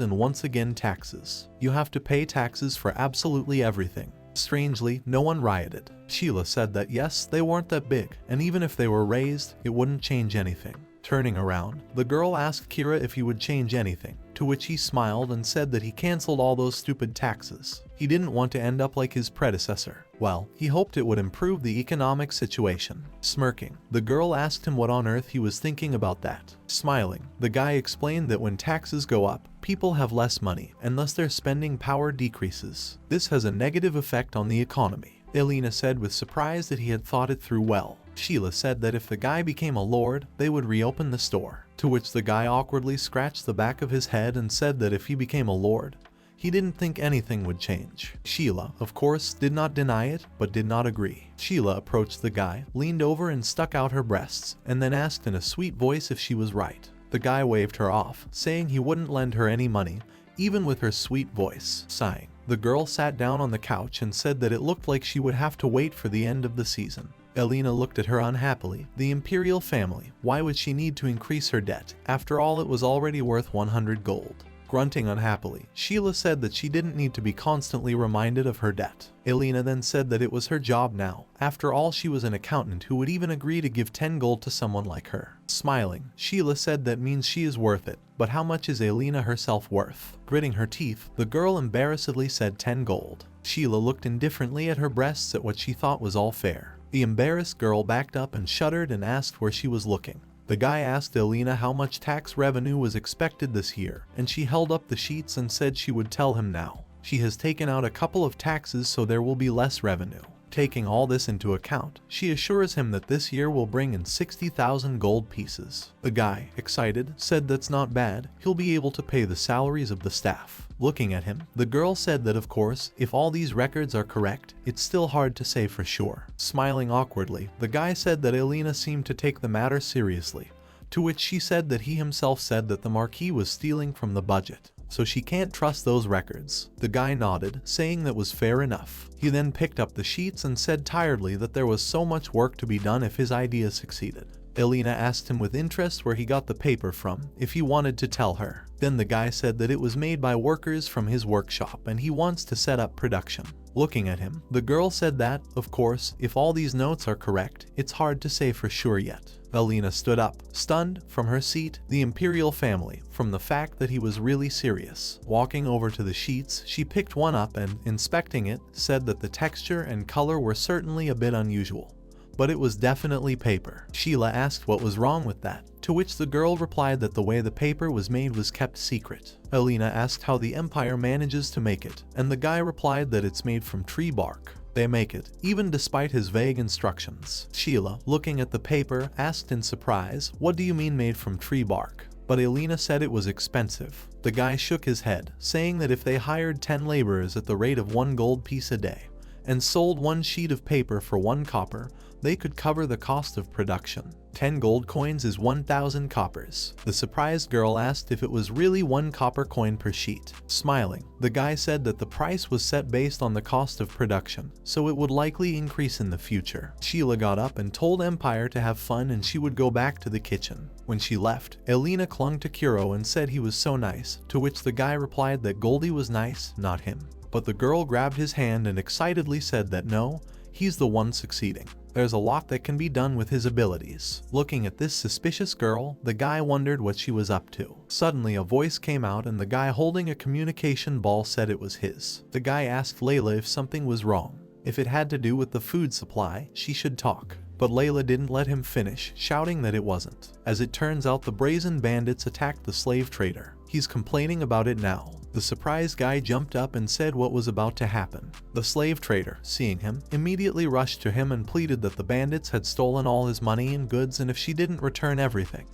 and once again taxes. You have to pay taxes for absolutely everything. Strangely, no one rioted. Sheila said that yes, they weren't that big, and even if they were raised, it wouldn't change anything. Turning around, the girl asked Kira if he would change anything, to which he smiled and said that he cancelled all those stupid taxes. He didn't want to end up like his predecessor. Well, he hoped it would improve the economic situation. Smirking, the girl asked him what on earth he was thinking about that. Smiling, the guy explained that when taxes go up, people have less money, and thus their spending power decreases. This has a negative effect on the economy. Elena said with surprise that he had thought it through well. Sheila said that if the guy became a lord, they would reopen the store. To which the guy awkwardly scratched the back of his head and said that if he became a lord, he didn't think anything would change. Sheila, of course, did not deny it, but did not agree. Sheila approached the guy, leaned over and stuck out her breasts, and then asked in a sweet voice if she was right. The guy waved her off, saying he wouldn't lend her any money, even with her sweet voice. Sighing, the girl sat down on the couch and said that it looked like she would have to wait for the end of the season. Elena looked at her unhappily. The imperial family, why would she need to increase her debt? After all, it was already worth 100 gold. Grunting unhappily, Sheila said that she didn't need to be constantly reminded of her debt. Elena then said that it was her job now. After all, she was an accountant who would even agree to give 10 gold to someone like her. Smiling, Sheila said that means she is worth it. But how much is Elena herself worth? Gritting her teeth, the girl embarrassedly said 10 gold. Sheila looked indifferently at her breasts at what she thought was all fair. The embarrassed girl backed up and shuddered and asked where she was looking. The guy asked Elena how much tax revenue was expected this year, and she held up the sheets and said she would tell him now. She has taken out a couple of taxes, so there will be less revenue. Taking all this into account, she assures him that this year will bring in 60,000 gold pieces. The guy, excited, said that's not bad, he'll be able to pay the salaries of the staff. Looking at him, the girl said that of course, if all these records are correct, it's still hard to say for sure. Smiling awkwardly, the guy said that Elena seemed to take the matter seriously, to which she said that he himself said that the Marquis was stealing from the budget, so she can't trust those records. The guy nodded, saying that was fair enough. He then picked up the sheets and said tiredly that there was so much work to be done if his idea succeeded. Elena asked him with interest where he got the paper from, if he wanted to tell her. Then the guy said that it was made by workers from his workshop and he wants to set up production. Looking at him, the girl said that, of course, if all these notes are correct, it's hard to say for sure yet. Elena stood up, stunned, from her seat, the imperial family, from the fact that he was really serious. Walking over to the sheets, she picked one up and, inspecting it, said that the texture and color were certainly a bit unusual, but it was definitely paper. Sheila asked what was wrong with that, to which the girl replied that the way the paper was made was kept secret. Elena asked how the Empire manages to make it, and the guy replied that it's made from tree bark. They make it, even despite his vague instructions. Sheila, looking at the paper, asked in surprise, "What do you mean made from tree bark?" But Elena said it was expensive. The guy shook his head, saying that if they hired 10 laborers at the rate of 1 gold piece a day, and sold one sheet of paper for 1 copper, they could cover the cost of production. 10 gold coins is 1,000 coppers. The surprised girl asked if it was really 1 copper coin per sheet. Smiling, the guy said that the price was set based on the cost of production, so it would likely increase in the future. Sheila got up and told Empire to have fun and she would go back to the kitchen. When she left, Elena clung to Kuro and said he was so nice, to which the guy replied that Goldie was nice, not him. But the girl grabbed his hand and excitedly said that no, he's the one succeeding. There's a lot that can be done with his abilities. Looking at this suspicious girl, the guy wondered what she was up to. Suddenly a voice came out and the guy holding a communication ball said it was his. The guy asked Layla if something was wrong. If it had to do with the food supply, she should talk. But Layla didn't let him finish, shouting that it wasn't. As it turns out, the brazen bandits attacked the slave trader. He's complaining about it now. The surprised guy jumped up and said what was about to happen. The slave trader, seeing him, immediately rushed to him and pleaded that the bandits had stolen all his money and goods and if she didn't return everything,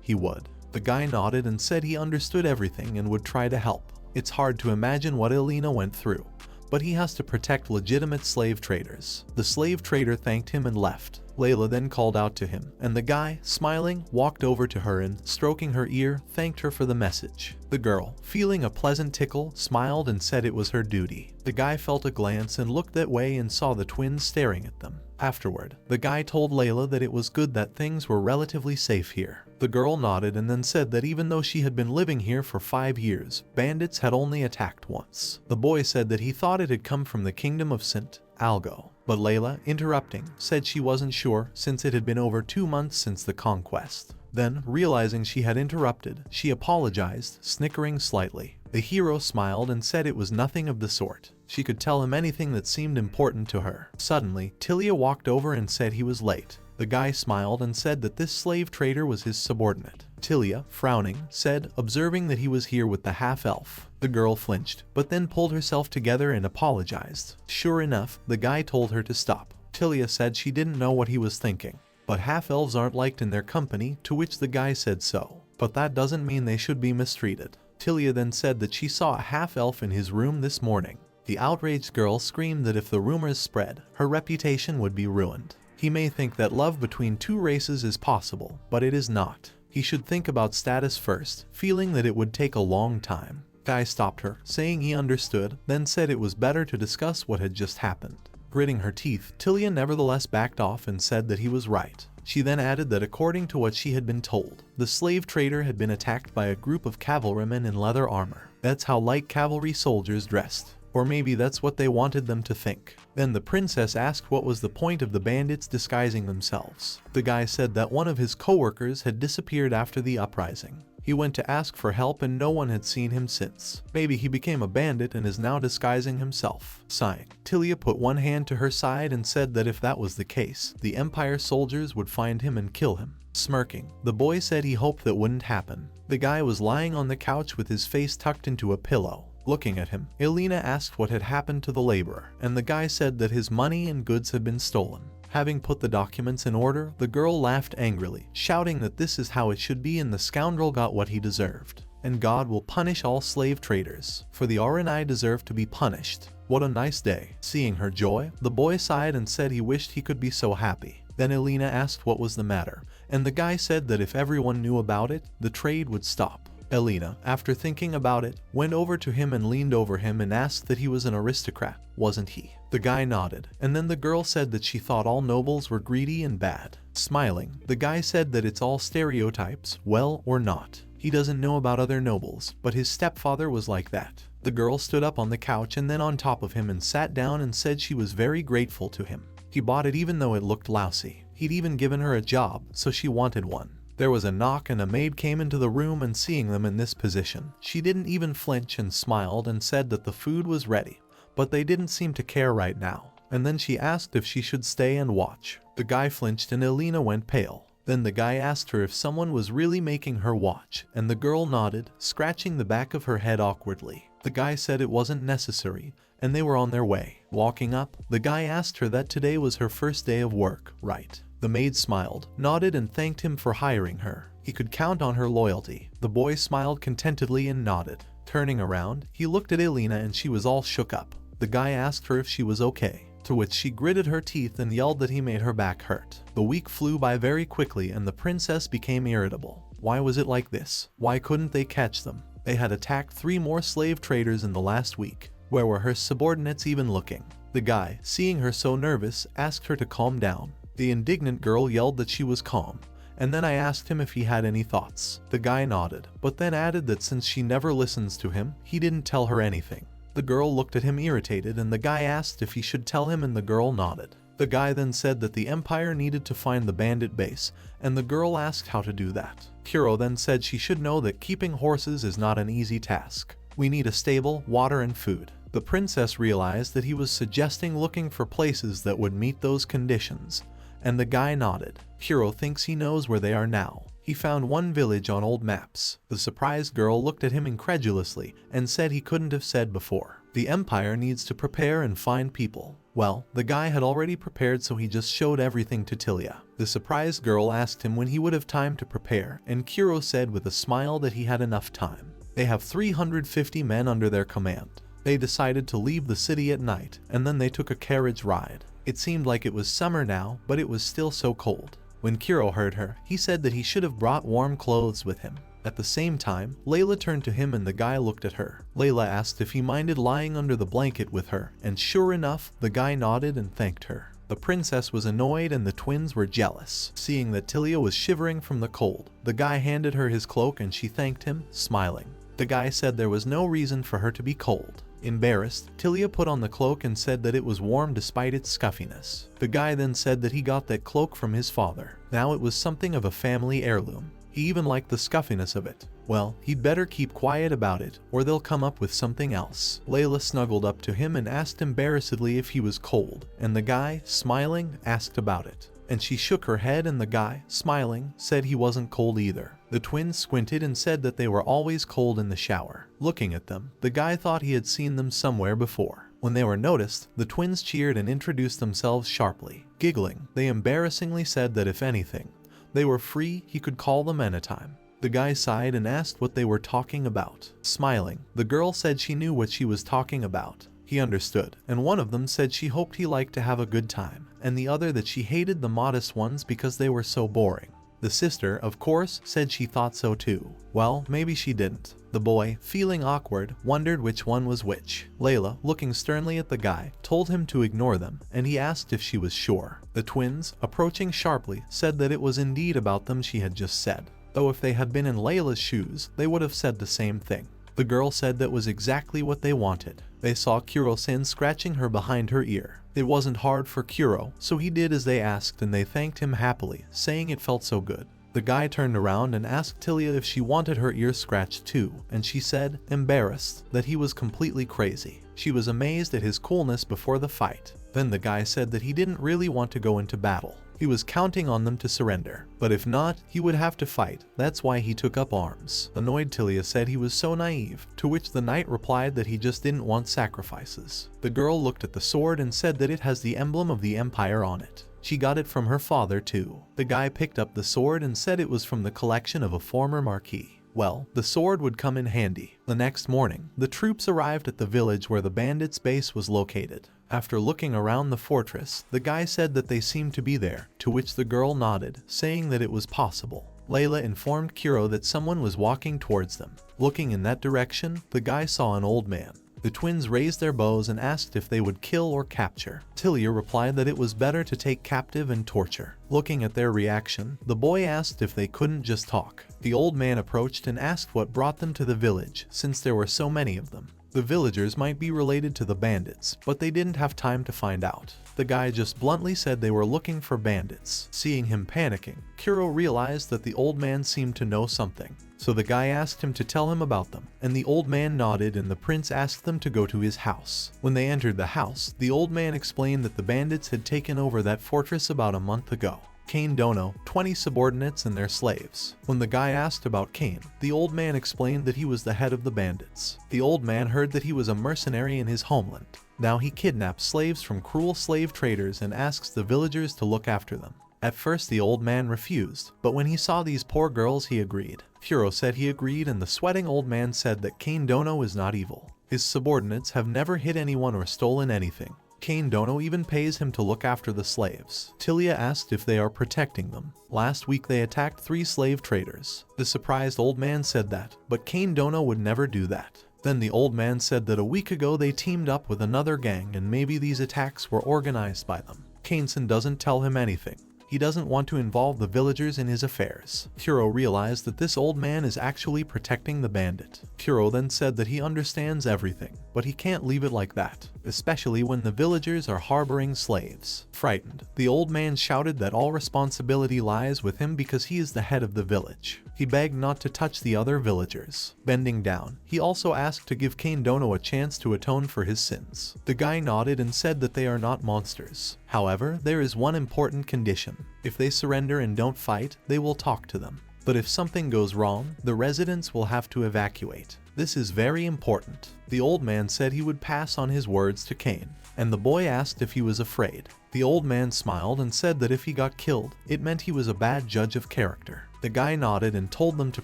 he would. The guy nodded and said he understood everything and would try to help. It's hard to imagine what Elena went through, but he has to protect legitimate slave traders. The slave trader thanked him and left. Layla then called out to him, and the guy, smiling, walked over to her and, stroking her ear, thanked her for the message. The girl, feeling a pleasant tickle, smiled and said it was her duty. The guy felt a glance and looked that way and saw the twins staring at them. Afterward, the guy told Layla that it was good that things were relatively safe here. The girl nodded and then said that even though she had been living here for 5 years, bandits had only attacked once. The boy said that he thought it had come from the kingdom of St. Algo. But Layla, interrupting, said she wasn't sure since it had been over 2 months since the conquest. Then, realizing she had interrupted, she apologized, snickering slightly. The hero smiled and said it was nothing of the sort. She could tell him anything that seemed important to her. Suddenly, Tilia walked over and said he was late. The guy smiled and said that this slave trader was his subordinate. Tilia, frowning, said, observing that he was here with the half-elf. The girl flinched, but then pulled herself together and apologized. Sure enough, the guy told her to stop. Tilia said she didn't know what he was thinking. But half-elves aren't liked in their company, to which the guy said so. But that doesn't mean they should be mistreated. Tilia then said that she saw a half-elf in his room this morning. The outraged girl screamed that if the rumors spread, her reputation would be ruined. He may think that love between 2 races is possible, but it is not. He should think about status first, feeling that it would take a long time. Guy stopped her, saying he understood, then said it was better to discuss what had just happened. Gritting her teeth, Tilia nevertheless backed off and said that he was right. She then added that according to what she had been told, the slave trader had been attacked by a group of cavalrymen in leather armor. That's how light cavalry soldiers dressed. Or maybe that's what they wanted them to think. Then the princess asked what was the point of the bandits disguising themselves. The guy said that one of his co-workers had disappeared after the uprising. He went to ask for help and no one had seen him since. Maybe he became a bandit and is now disguising himself. Sighing, Tilia put one hand to her side and said that if that was the case, the Empire soldiers would find him and kill him. Smirking, the boy said he hoped that wouldn't happen. The guy was lying on the couch with his face tucked into a pillow. Looking at him, Elena asked what had happened to the laborer, and the guy said that his money and goods had been stolen. Having put the documents in order, the girl laughed angrily, shouting that this is how it should be and the scoundrel got what he deserved. And God will punish all slave traders, for the RNI deserve to be punished. What a nice day. Seeing her joy, the boy sighed and said he wished he could be so happy. Then Elena asked what was the matter, and the guy said that if everyone knew about it, the trade would stop. Elena, after thinking about it, went over to him and leaned over him and asked that he was an aristocrat, wasn't he? The guy nodded, and then the girl said that she thought all nobles were greedy and bad. Smiling, the guy said that it's all stereotypes, well or not. He doesn't know about other nobles, but his stepfather was like that. The girl stood up on the couch and then on top of him and sat down and said she was very grateful to him. He bought it even though it looked lousy. He'd even given her a job, so she wanted one. There was a knock and a maid came into the room, and seeing them in this position, she didn't even flinch and smiled and said that the food was ready, but they didn't seem to care right now. And then she asked if she should stay and watch. The guy flinched and Elena went pale. Then the guy asked her if someone was really making her watch, and the girl nodded, scratching the back of her head awkwardly. The guy said it wasn't necessary, and they were on their way. Walking up, the guy asked her that today was her first day of work, right? The maid smiled, nodded and thanked him for hiring her. He could count on her loyalty. The boy smiled contentedly and nodded. Turning around, he looked at Elena and she was all shook up. The guy asked her if she was okay. to which she gritted her teeth and yelled that he made her back hurt. The week flew by very quickly and the princess became irritable. Why was it like this? Why couldn't they catch them? They had attacked 3 more slave traders in the last week. Where were her subordinates even looking? The guy, seeing her so nervous, asked her to calm down. The indignant girl yelled that she was calm, and then I asked him if he had any thoughts. The guy nodded, but then added that since she never listens to him, he didn't tell her anything. The girl looked at him irritated and the guy asked if he should tell him and the girl nodded. The guy then said that the Empire needed to find the bandit base, and the girl asked how to do that. Kuro then said she should know that keeping horses is not an easy task. We need a stable, water and food. The princess realized that he was suggesting looking for places that would meet those conditions, and the guy nodded. Kuro thinks he knows where they are now. He found one village on old maps. The surprised girl looked at him incredulously and said he couldn't have said before. The Empire needs to prepare and find people. Well, the guy had already prepared, so he just showed everything to Tilia. The surprised girl asked him when he would have time to prepare, and Kuro said with a smile that he had enough time. They have 350 men under their command. They decided to leave the city at night, and then they took a carriage ride. It seemed like it was summer now, but it was still so cold. When Kuro heard her, he said that he should have brought warm clothes with him. At the same time, Layla turned to him and the guy looked at her. Layla asked if he minded lying under the blanket with her, and sure enough, the guy nodded and thanked her. The princess was annoyed and the twins were jealous. Seeing that Tilia was shivering from the cold, the guy handed her his cloak and she thanked him, smiling. The guy said there was no reason for her to be cold. Embarrassed, Tilia put on the cloak and said that it was warm despite its scuffiness. The guy then said that he got that cloak from his father. Now it was something of a family heirloom. He even liked the scuffiness of it. Well, he'd better keep quiet about it, or they'll come up with something else. Layla snuggled up to him and asked embarrassedly if he was cold, and the guy, smiling, asked about it. And she shook her head and the guy, smiling, said he wasn't cold either. The twins squinted and said that they were always cold in the shower. Looking at them, the guy thought he had seen them somewhere before. When they were noticed, the twins cheered and introduced themselves sharply. Giggling, they embarrassingly said that if anything, they were free, he could call them anytime. The guy sighed and asked what they were talking about. Smiling, the girl said she knew what she was talking about. He understood, and one of them said she hoped he liked to have a good time, and the other that she hated the modest ones because they were so boring. The sister, of course, said she thought so too. Well, maybe she didn't. The boy, feeling awkward, wondered which one was which. Layla, looking sternly at the guy, told him to ignore them, and he asked if she was sure. The twins, approaching sharply, said that it was indeed about them she had just said. Though if they had been in Layla's shoes, they would have said the same thing. The girl said that was exactly what they wanted. They saw Kuro-san scratching her behind her ear. It wasn't hard for Kuro, so he did as they asked and they thanked him happily, saying it felt so good. The guy turned around and asked Tilia if she wanted her ear scratched too, and she said, embarrassed, that he was completely crazy. She was amazed at his coolness before the fight. Then the guy said that he didn't really want to go into battle. He was counting on them to surrender, but if not, he would have to fight. That's why he took up arms. Annoyed, Tilia said he was so naive, to which the knight replied that he just didn't want sacrifices. The girl looked at the sword and said that it has the emblem of the Empire on it. She got it from her father too. The guy picked up the sword and said it was from the collection of a former marquis. Well, the sword would come in handy. The next morning, the troops arrived at the village where the bandits' base was located. After looking around the fortress, the guy said that they seemed to be there, to which the girl nodded, saying that it was possible. Layla informed Kuro that someone was walking towards them. Looking in that direction, the guy saw an old man. The twins raised their bows and asked if they would kill or capture. Tilia replied that it was better to take captive and torture. Looking at their reaction, the boy asked if they couldn't just talk. The old man approached and asked what brought them to the village, since there were so many of them. The villagers might be related to the bandits, but they didn't have time to find out. The guy just bluntly said they were looking for bandits. Seeing him panicking, Kuro realized that the old man seemed to know something. So the guy asked him to tell him about them, and the old man nodded and the prince asked them to go to his house. When they entered the house, the old man explained that the bandits had taken over that fortress about a month ago. Kane Dono, 20 subordinates and their slaves. When the guy asked about Kane, the old man explained that he was the head of the bandits. The old man heard that he was a mercenary in his homeland. Now he kidnaps slaves from cruel slave traders and asks the villagers to look after them. At first the old man refused, but when he saw these poor girls he agreed. Kuro said he agreed and the sweating old man said that Kane Dono is not evil. His subordinates have never hit anyone or stolen anything. Kane Dono even pays him to look after the slaves. Tilia asked if they are protecting them. Last week they attacked 3 slave traders. The surprised old man said that, but Kane Dono would never do that. Then the old man said that a week ago they teamed up with another gang and maybe these attacks were organized by them. Kane-san doesn't tell him anything. He doesn't want to involve the villagers in his affairs. Kuro realized that this old man is actually protecting the bandit. Kuro then said that he understands everything, but he can't leave it like that, especially when the villagers are harboring slaves. Frightened, the old man shouted that all responsibility lies with him because he is the head of the village. He begged not to touch the other villagers. Bending down, he also asked to give Kane Dono a chance to atone for his sins. The guy nodded and said that they are not monsters. However, there is one important condition. If they surrender and don't fight, they will talk to them. But if something goes wrong, the residents will have to evacuate. This is very important. The old man said he would pass on his words to Kane, and the boy asked if he was afraid. The old man smiled and said that if he got killed, it meant he was a bad judge of character. The guy nodded and told them to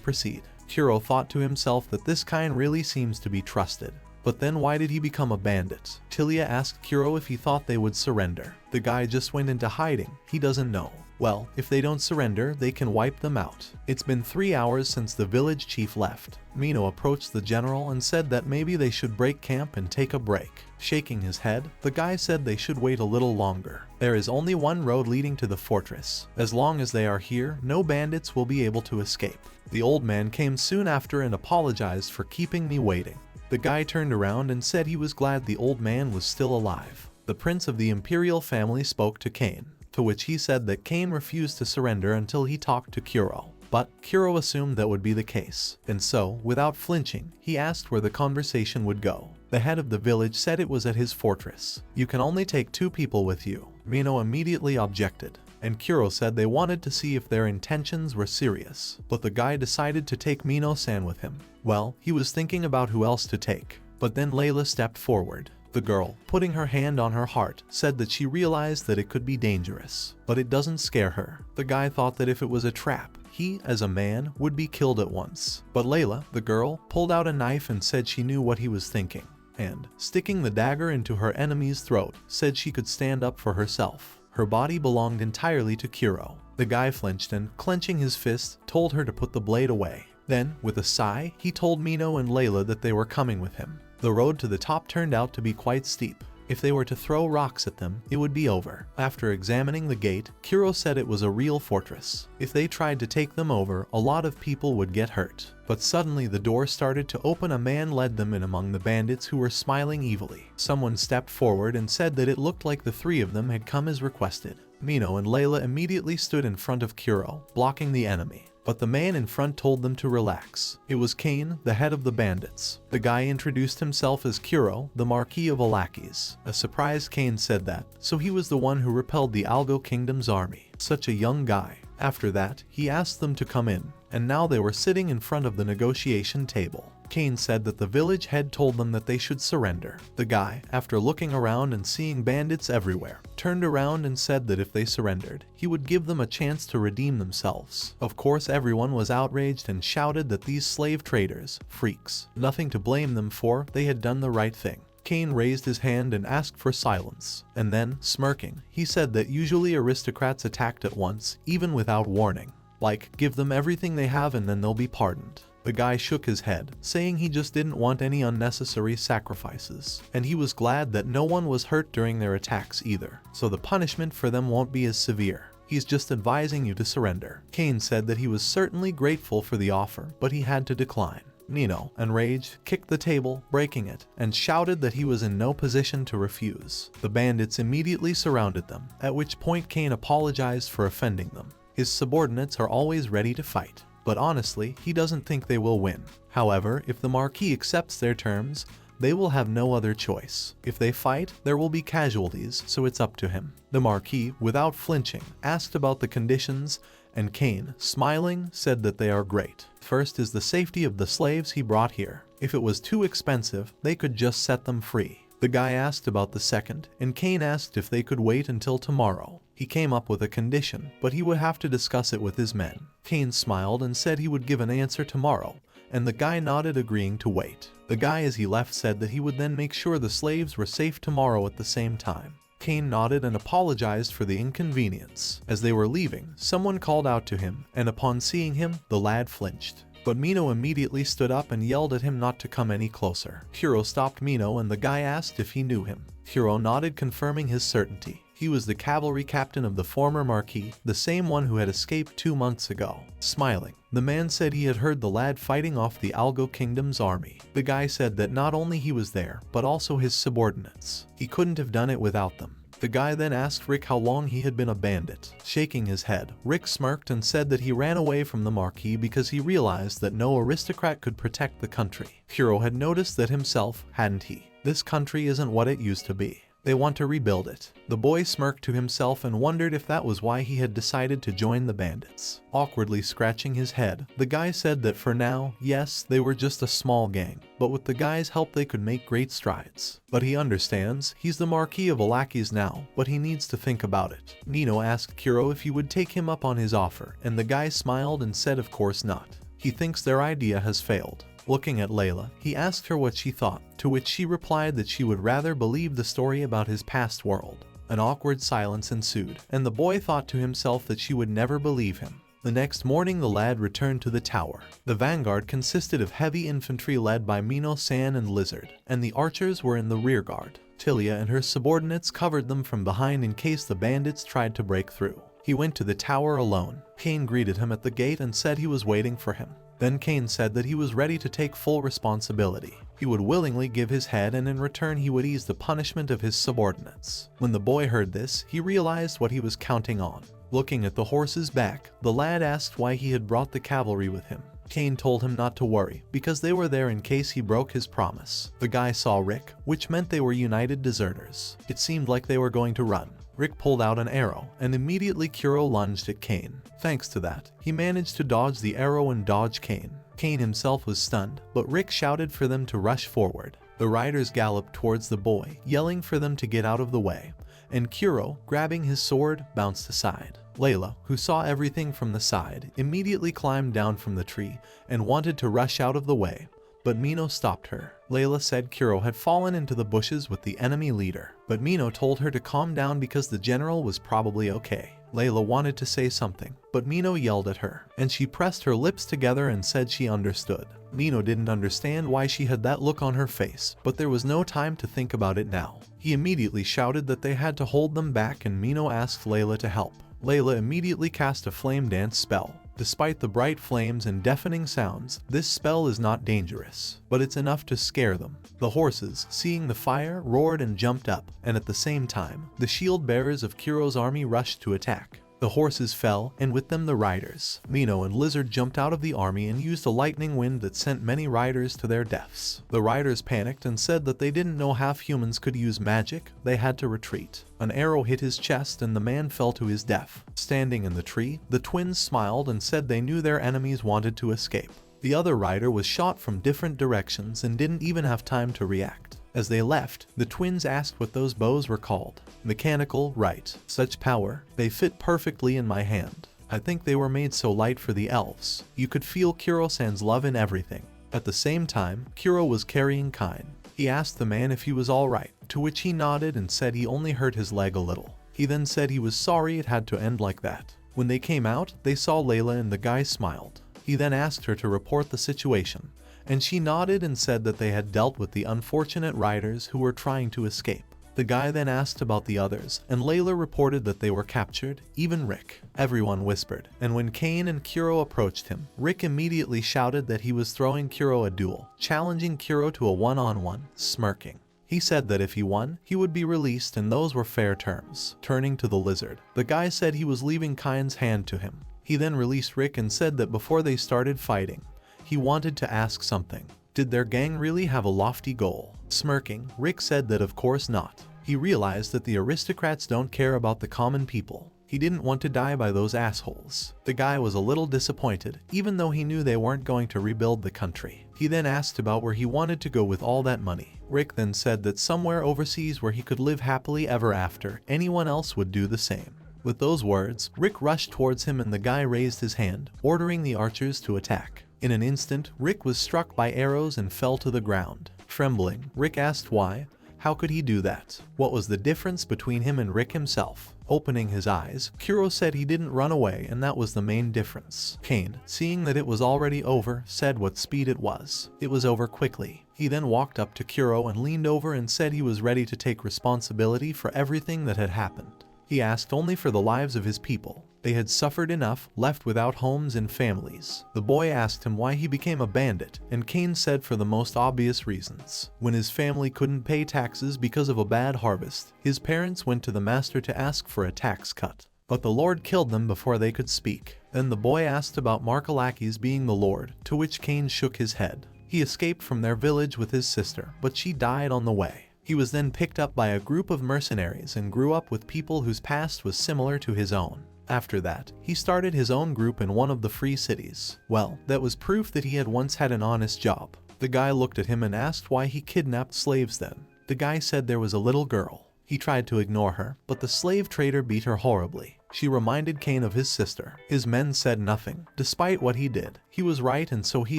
proceed. Kuro thought to himself that this kind really seems to be trusted. But then why did he become a bandit? Tilia asked Kuro if he thought they would surrender. The guy just went into hiding. He doesn't know. Well, if they don't surrender, they can wipe them out. It's been 3 hours since the village chief left. Mino approached the general and said that maybe they should break camp and take a break. Shaking his head, the guy said they should wait a little longer. There is only one road leading to the fortress. As long as they are here, no bandits will be able to escape. The old man came soon after and apologized for keeping me waiting. The guy turned around and said he was glad the old man was still alive. The prince of the imperial family spoke to Kane, to which he said that Kane refused to surrender until he talked to Kuro. But Kuro assumed that would be the case, and so, without flinching, he asked where the conversation would go. The head of the village said it was at his fortress. You can only take 2 people with you. Mino immediately objected, and Kuro said they wanted to see if their intentions were serious. But the guy decided to take Mino-san with him. Well, he was thinking about who else to take. But then Layla stepped forward. The girl, putting her hand on her heart, said that she realized that it could be dangerous. But it doesn't scare her. The guy thought that if it was a trap, he, as a man, would be killed at once. But Layla, the girl, pulled out a knife and said she knew what he was thinking. And, sticking the dagger into her enemy's throat, said she could stand up for herself. Her body belonged entirely to Kuro. The guy flinched and, clenching his fist, told her to put the blade away. Then, with a sigh, he told Mino and Layla that they were coming with him. The road to the top turned out to be quite steep. If they were to throw rocks at them, it would be over. After examining the gate, Kuro said it was a real fortress. If they tried to take them over, a lot of people would get hurt. But suddenly the door started to open. A man led them in among the bandits who were smiling evilly. Someone stepped forward and said that it looked like the 3 of them had come as requested. Mino and Layla immediately stood in front of Kuro, blocking the enemy. But the man in front told them to relax. It was Kane, the head of the bandits. The guy introduced himself as Kuro, the Marquis of Alakis. A surprised Kane said that, so he was the one who repelled the Algo Kingdom's army. Such a young guy. After that, he asked them to come in, and now they were sitting in front of the negotiation table. Kane said that the village head told them that they should surrender. The guy, after looking around and seeing bandits everywhere, turned around and said that if they surrendered, he would give them a chance to redeem themselves. Of course, everyone was outraged and shouted that these slave traders, freaks, nothing to blame them for, they had done the right thing. Kane raised his hand and asked for silence, and then, smirking, he said that usually aristocrats attacked at once, even without warning. Like, give them everything they have and then they'll be pardoned. The guy shook his head, saying he just didn't want any unnecessary sacrifices, and he was glad that no one was hurt during their attacks either, so the punishment for them won't be as severe. He's just advising you to surrender. Kane said that he was certainly grateful for the offer, but he had to decline. Nino, enraged, kicked the table, breaking it, and shouted that he was in no position to refuse. The bandits immediately surrounded them, at which point Kane apologized for offending them. His subordinates are always ready to fight, but honestly, he doesn't think they will win. However, if the Marquis accepts their terms, they will have no other choice. If they fight, there will be casualties, so it's up to him. The Marquis, without flinching, asked about the conditions, and Kane, smiling, said that they are great. First is the safety of the slaves he brought here. If it was too expensive, they could just set them free. The guy asked about the second, and Kane asked if they could wait until tomorrow. He came up with a condition, but he would have to discuss it with his men. Kane smiled and said he would give an answer tomorrow, and the guy nodded, agreeing to wait. The guy as he left said that he would then make sure the slaves were safe tomorrow at the same time. Kane nodded and apologized for the inconvenience. As they were leaving, someone called out to him, and upon seeing him, the lad flinched. But Mino immediately stood up and yelled at him not to come any closer. Kuro stopped Mino and the guy asked if he knew him. Kuro nodded, confirming his certainty. He was the cavalry captain of the former Marquis, the same one who had escaped 2 months ago. Smiling, the man said he had heard the lad fighting off the Algo Kingdom's army. The guy said that not only he was there, but also his subordinates. He couldn't have done it without them. The guy then asked Rick how long he had been a bandit. Shaking his head, Rick smirked and said that he ran away from the Marquis because he realized that no aristocrat could protect the country. Kuro had noticed that himself, hadn't he? This country isn't what it used to be. They want to rebuild it. The boy smirked to himself and wondered if that was why he had decided to join the bandits. Awkwardly scratching his head, the guy said that for now, yes, they were just a small gang, but with the guy's help they could make great strides. But he understands, he's the Marquis of Alakis now, but he needs to think about it. Nino asked Kuro if he would take him up on his offer, and the guy smiled and said of course not. He thinks their idea has failed. Looking at Layla, he asked her what she thought, to which she replied that she would rather believe the story about his past world. An awkward silence ensued, and the boy thought to himself that she would never believe him. The next morning the lad returned to the tower. The vanguard consisted of heavy infantry led by Mino-san and Lizard, and the archers were in the rearguard. Tilia and her subordinates covered them from behind in case the bandits tried to break through. He went to the tower alone. Kane greeted him at the gate and said he was waiting for him. Then Kane said that he was ready to take full responsibility. He would willingly give his head and in return he would ease the punishment of his subordinates. When the boy heard this, he realized what he was counting on. Looking at the horse's back, the lad asked why he had brought the cavalry with him. Kane told him not to worry, because they were there in case he broke his promise. The guy saw Rick, which meant they were united deserters. It seemed like they were going to run. Rick pulled out an arrow, and immediately Kuro lunged at Kane. Thanks to that, he managed to dodge the arrow and dodge Kane. Kane himself was stunned, but Rick shouted for them to rush forward. The riders galloped towards the boy, yelling for them to get out of the way, and Kuro, grabbing his sword, bounced aside. Layla, who saw everything from the side, immediately climbed down from the tree and wanted to rush out of the way, but Mino stopped her. Layla said Kuro had fallen into the bushes with the enemy leader, but Mino told her to calm down because the general was probably okay. Layla wanted to say something, but Mino yelled at her, and she pressed her lips together and said she understood. Mino didn't understand why she had that look on her face, but there was no time to think about it now. He immediately shouted that they had to hold them back and Mino asked Layla to help. Layla immediately cast a flame dance spell. Despite the bright flames and deafening sounds, this spell is not dangerous, but it's enough to scare them. The horses, seeing the fire, roared and jumped up, and at the same time, the shield bearers of Kuro's army rushed to attack. The horses fell, and with them the riders. Mino and Lizard jumped out of the army and used a lightning wind that sent many riders to their deaths. The riders panicked and said that they didn't know half humans could use magic, they had to retreat. An arrow hit his chest and the man fell to his death. Standing in the tree, the twins smiled and said they knew their enemies wanted to escape. The other rider was shot from different directions and didn't even have time to react. As they left, the twins asked what those bows were called. Mechanical, right. Such power. They fit perfectly in my hand. I think they were made so light for the elves. You could feel Kuro-san's love in everything. At the same time, Kuro was carrying Kine. He asked the man if he was alright, to which he nodded and said he only hurt his leg a little. He then said he was sorry it had to end like that. When they came out, they saw Layla and the guy smiled. He then asked her to report the situation, and she nodded and said that they had dealt with the unfortunate riders who were trying to escape. The guy then asked about the others, and Layla reported that they were captured, even Rick. Everyone whispered, and when Kane and Kuro approached him, Rick immediately shouted that he was throwing Kuro a duel, challenging Kuro to a one-on-one, smirking. He said that if he won, he would be released and those were fair terms. Turning to the Lizard, the guy said he was leaving Kine's hand to him. He then released Rick and said that before they started fighting, he wanted to ask something. Did their gang really have a lofty goal? Smirking, Rick said that of course not. He realized that the aristocrats don't care about the common people. He didn't want to die by those assholes. The guy was a little disappointed, even though he knew they weren't going to rebuild the country. He then asked about where he wanted to go with all that money. Rick then said that somewhere overseas where he could live happily ever after, anyone else would do the same. With those words, Rick rushed towards him and the guy raised his hand, ordering the archers to attack. In an instant, Rick was struck by arrows and fell to the ground. Trembling, Rick asked why. How could he do that? What was the difference between him and Rick himself? Opening his eyes, Kuro said he didn't run away, and that was the main difference. Kane, seeing that it was already over, said what speed it was. It was over quickly. He then walked up to Kuro and leaned over and said he was ready to take responsibility for everything that had happened. He asked only for the lives of his people. They had suffered enough, left without homes and families. The boy asked him why he became a bandit, and Kane said for the most obvious reasons. When his family couldn't pay taxes because of a bad harvest, his parents went to the master to ask for a tax cut. But the Lord killed them before they could speak. Then the boy asked about Markalakis being the Lord, to which Kane shook his head. He escaped from their village with his sister, but she died on the way. He was then picked up by a group of mercenaries and grew up with people whose past was similar to his own. After that, he started his own group in one of the free cities. Well, that was proof that he had once had an honest job. The guy looked at him and asked why he kidnapped slaves then. The guy said there was a little girl. He tried to ignore her, but the slave trader beat her horribly. She reminded Kane of his sister. His men said nothing. Despite what he did, he was right, and so he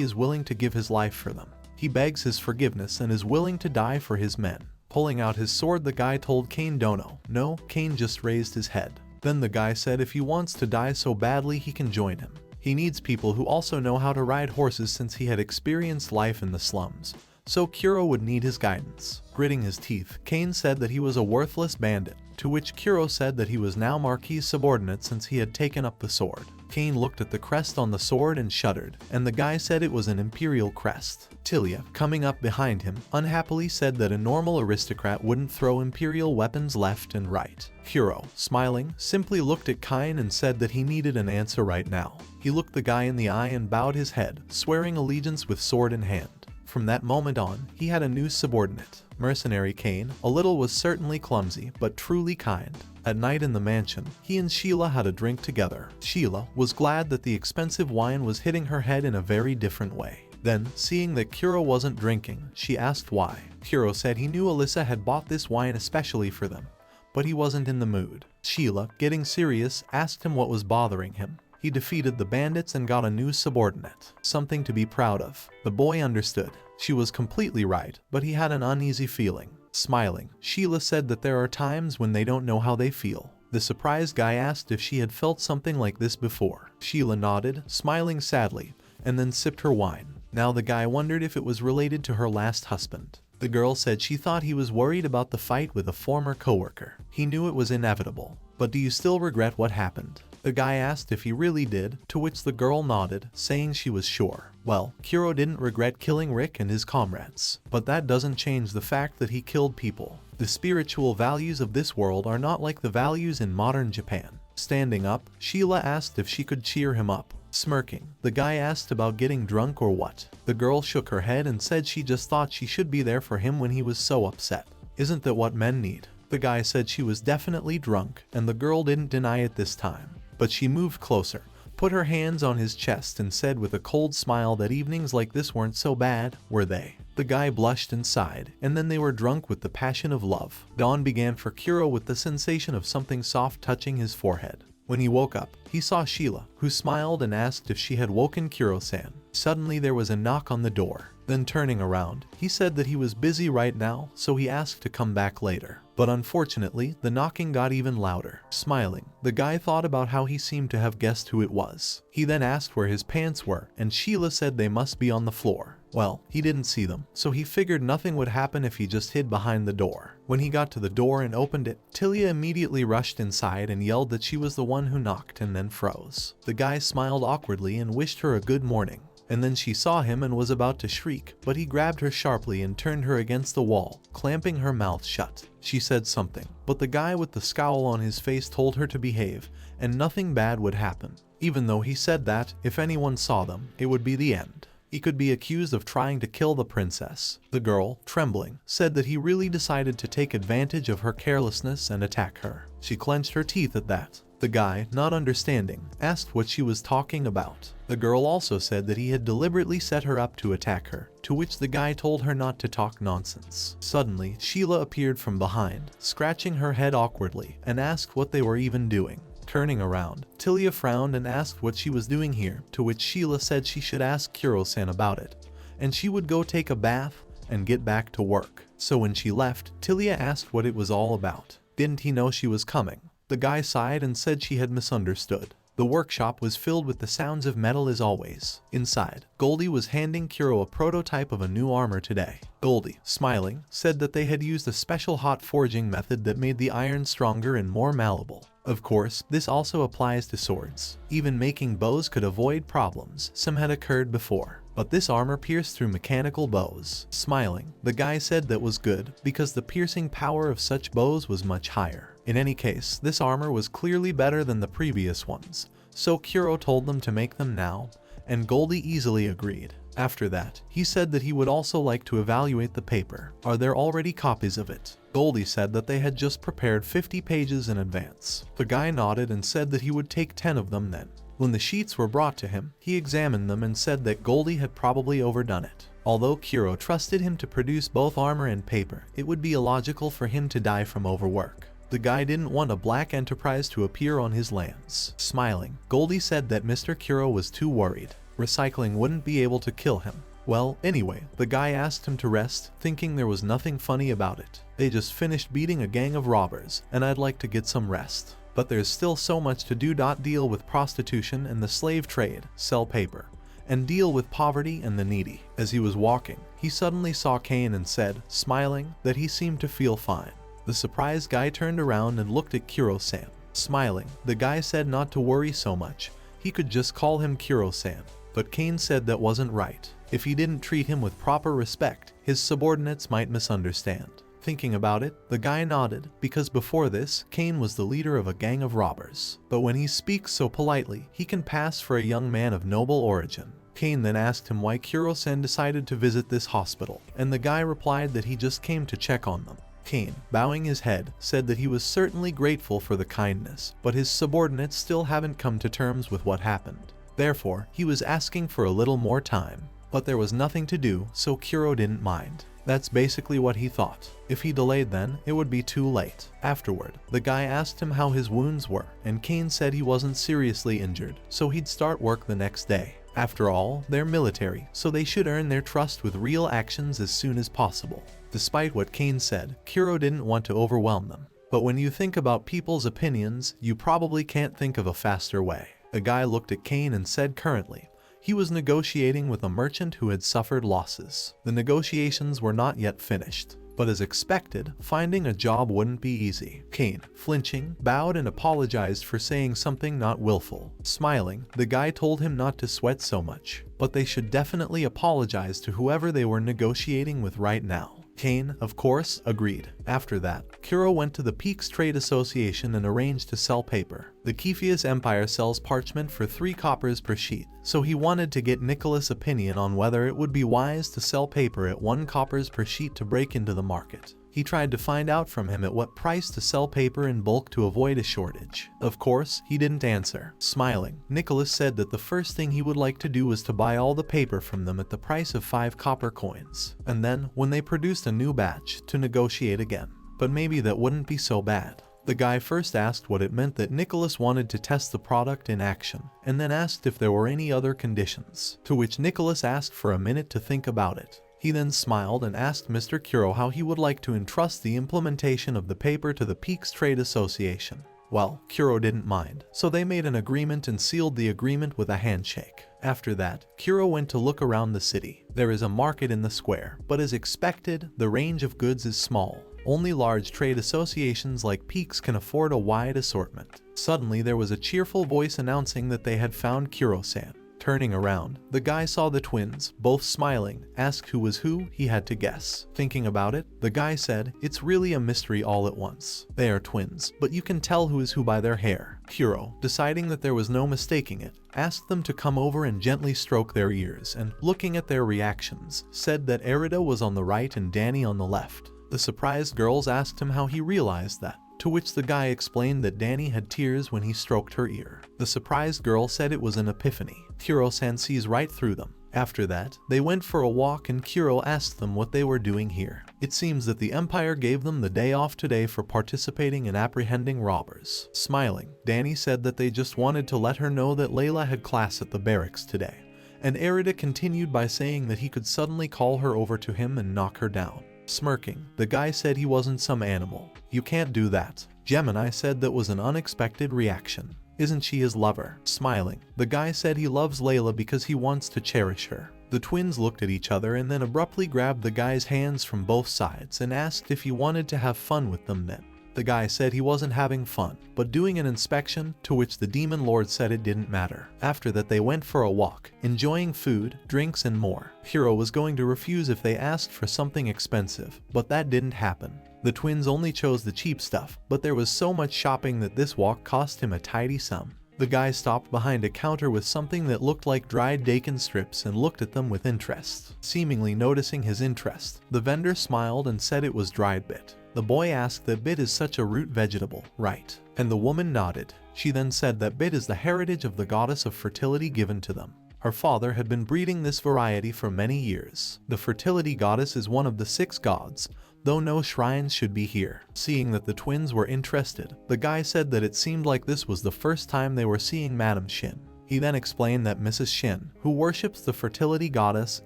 is willing to give his life for them. He begs his forgiveness and is willing to die for his men. Pulling out his sword, the guy told Kane "Dono." No, Kane just raised his head. Then the guy said if he wants to die so badly he can join him. He needs people who also know how to ride horses since he had experienced life in the slums. So Kuro would need his guidance. Gritting his teeth, Kane said that he was a worthless bandit, to which Kuro said that he was now Marquis' subordinate since he had taken up the sword. Kane looked at the crest on the sword and shuddered, and the guy said it was an imperial crest. Tilia, coming up behind him, unhappily said that a normal aristocrat wouldn't throw imperial weapons left and right. Kuro, smiling, simply looked at Kane and said that he needed an answer right now. He looked the guy in the eye and bowed his head, swearing allegiance with sword in hand. From that moment on, he had a new subordinate. Mercenary Kane, a little was certainly clumsy, but truly kind. At night in the mansion, he and Sheila had a drink together. Sheila was glad that the expensive wine was hitting her head in a very different way. Then, seeing that Kuro wasn't drinking, she asked why. Kuro said he knew Alyssa had bought this wine especially for them, but he wasn't in the mood. Sheila, getting serious, asked him what was bothering him. He defeated the bandits and got a new subordinate, something to be proud of. The boy understood. She was completely right, but he had an uneasy feeling. Smiling, Sheila said that there are times when they don't know how they feel. The surprised guy asked if she had felt something like this before. Sheila nodded, smiling sadly, and then sipped her wine. Now the guy wondered if it was related to her last husband. The girl said she thought he was worried about the fight with a former coworker. He knew it was inevitable. But do you still regret what happened? The guy asked if he really did, to which the girl nodded, saying she was sure. Well, Kuro didn't regret killing Rick and his comrades, but that doesn't change the fact that he killed people. The spiritual values of this world are not like the values in modern Japan. Standing up, Sheila asked if she could cheer him up. Smirking, the guy asked about getting drunk or what. The girl shook her head and said she just thought she should be there for him when he was so upset. Isn't that what men need? The guy said she was definitely drunk, and the girl didn't deny it this time. But she moved closer, put her hands on his chest and said with a cold smile that evenings like this weren't so bad, were they? The guy blushed and sighed, and then they were drunk with the passion of love. Dawn began for Kuro with the sensation of something soft touching his forehead. When he woke up, he saw Sheila, who smiled and asked if she had woken Kuro-san. Suddenly there was a knock on the door. Then turning around, he said that he was busy right now, so he asked to come back later. But unfortunately, the knocking got even louder. Smiling, the guy thought about how he seemed to have guessed who it was. He then asked where his pants were, and Sheila said they must be on the floor. Well, he didn't see them, so he figured nothing would happen if he just hid behind the door. When he got to the door and opened it, Tilia immediately rushed inside and yelled that she was the one who knocked and then froze. The guy smiled awkwardly and wished her a good morning. And then she saw him and was about to shriek, but he grabbed her sharply and turned her against the wall, clamping her mouth shut. She said something, but the guy with the scowl on his face told her to behave, and nothing bad would happen. Even though he said that, if anyone saw them, it would be the end. He could be accused of trying to kill the princess. The girl, trembling, said that he really decided to take advantage of her carelessness and attack her. She clenched her teeth at that. The guy, not understanding, asked what she was talking about. The girl also said that he had deliberately set her up to attack her, to which the guy told her not to talk nonsense. Suddenly, Sheila appeared from behind, scratching her head awkwardly, and asked what they were even doing. Turning around, Tilia frowned and asked what she was doing here, to which Sheila said she should ask Kuro-san about it, and she would go take a bath and get back to work. So when she left, Tilia asked what it was all about. Didn't he know she was coming? The guy sighed and said she had misunderstood. The workshop was filled with the sounds of metal as always. Inside, Goldie was handing Kuro a prototype of a new armor today. Goldie, smiling, said that they had used a special hot forging method that made the iron stronger and more malleable. Of course, this also applies to swords. Even making bows could avoid problems. Some had occurred before. But this armor pierced through mechanical bows. Smiling, the guy said that was good, because the piercing power of such bows was much higher. In any case, this armor was clearly better than the previous ones, so Kuro told them to make them now, and Goldie easily agreed. After that, he said that he would also like to evaluate the paper. Are there already copies of it? Goldie said that they had just prepared 50 pages in advance. The guy nodded and said that he would take 10 of them then. When the sheets were brought to him, he examined them and said that Goldie had probably overdone it. Although Kuro trusted him to produce both armor and paper, it would be illogical for him to die from overwork. The guy didn't want a black enterprise to appear on his lands. Smiling, Goldie said that Mr. Kuro was too worried. Recycling wouldn't be able to kill him. Well, anyway, the guy asked him to rest, thinking there was nothing funny about it. They just finished beating a gang of robbers, and I'd like to get some rest. But there's still so much to do. Deal with prostitution and the slave trade, sell paper, and deal with poverty and the needy. As he was walking, he suddenly saw Kane and said, smiling, that he seemed to feel fine. The surprised guy turned around and looked at Kuro-san. Smiling, the guy said not to worry so much. He could just call him Kuro-san. But Kane said that wasn't right. If he didn't treat him with proper respect, his subordinates might misunderstand. Thinking about it, the guy nodded, because before this, Kane was the leader of a gang of robbers. But when he speaks so politely, he can pass for a young man of noble origin. Kane then asked him why Kuro-san decided to visit this hospital, and the guy replied that he just came to check on them. Kane, bowing his head, said that he was certainly grateful for the kindness, but his subordinates still haven't come to terms with what happened. Therefore, he was asking for a little more time. But there was nothing to do, so Kuro didn't mind. That's basically what he thought. If he delayed then, it would be too late. Afterward, the guy asked him how his wounds were, and Kane said he wasn't seriously injured, so he'd start work the next day. After all, they're military, so they should earn their trust with real actions as soon as possible. Despite what Kane said, Kuro didn't want to overwhelm them. But when you think about people's opinions, you probably can't think of a faster way. The guy looked at Kane and said currently, he was negotiating with a merchant who had suffered losses. The negotiations were not yet finished. But as expected, finding a job wouldn't be easy. Kane, flinching, bowed and apologized for saying something not willful. Smiling, the guy told him not to sweat so much, but they should definitely apologize to whoever they were negotiating with right now. Kane, of course, agreed. After that, Kuro went to the Peaks Trade Association and arranged to sell paper. The Kephius Empire sells parchment for 3 coppers per sheet, so he wanted to get Nicholas' opinion on whether it would be wise to sell paper at 1 coppers per sheet to break into the market. He tried to find out from him at what price to sell paper in bulk to avoid a shortage. Of course, he didn't answer. Smiling, Nicholas said that the first thing he would like to do was to buy all the paper from them at the price of 5 copper coins, and then, when they produced a new batch, to negotiate again. But maybe that wouldn't be so bad. The guy first asked what it meant that Nicholas wanted to test the product in action, and then asked if there were any other conditions, to which Nicholas asked for a minute to think about it. He then smiled and asked Mr. Kuro how he would like to entrust the implementation of the paper to the Peaks Trade Association. Well, Kuro didn't mind, so they made an agreement and sealed the agreement with a handshake. After that, Kuro went to look around the city. There is a market in the square, but as expected, the range of goods is small. Only large trade associations like Peaks can afford a wide assortment. Suddenly, there was a cheerful voice announcing that they had found Kuro-san. Turning around, the guy saw the twins, both smiling, asked who was who. He had to guess. Thinking about it, the guy said, it's really a mystery all at once. They are twins, but you can tell who is who by their hair. Kuro, deciding that there was no mistaking it, asked them to come over and gently stroke their ears, and, looking at their reactions, said that Erida was on the right and Danny on the left. The surprised girls asked him how he realized that, to which the guy explained that Danny had tears when he stroked her ear. The surprised girl said it was an epiphany. Kuro-san sees right through them. After that, they went for a walk and Kuro asked them what they were doing here. It seems that the Empire gave them the day off today for participating in apprehending robbers. Smiling, Danny said that they just wanted to let her know that Layla had class at the barracks today. And Erida continued by saying that he could suddenly call her over to him and knock her down. Smirking, the guy said he wasn't some animal. You can't do that. Gemini said that was an unexpected reaction. Isn't she his lover? Smiling, the guy said he loves Layla because he wants to cherish her. The twins looked at each other and then abruptly grabbed the guy's hands from both sides and asked if he wanted to have fun with them then. The guy said he wasn't having fun, but doing an inspection, to which the demon lord said it didn't matter. After that they went for a walk, enjoying food, drinks and more. Kuro was going to refuse if they asked for something expensive, but that didn't happen. The twins only chose the cheap stuff, but there was so much shopping that this walk cost him a tidy sum. The guy stopped behind a counter with something that looked like dried daken strips and looked at them with interest. Seemingly noticing his interest, the vendor smiled and said it was dried bit. The boy asked that bit is such a root vegetable, right? And the woman nodded. She then said that bit is the heritage of the goddess of fertility given to them. Her father had been breeding this variety for many years. The fertility goddess is one of the 6 gods, though no shrines should be here. Seeing that the twins were interested, the guy said that it seemed like this was the first time they were seeing Madame Shin. He then explained that Mrs. Shin, who worships the fertility goddess,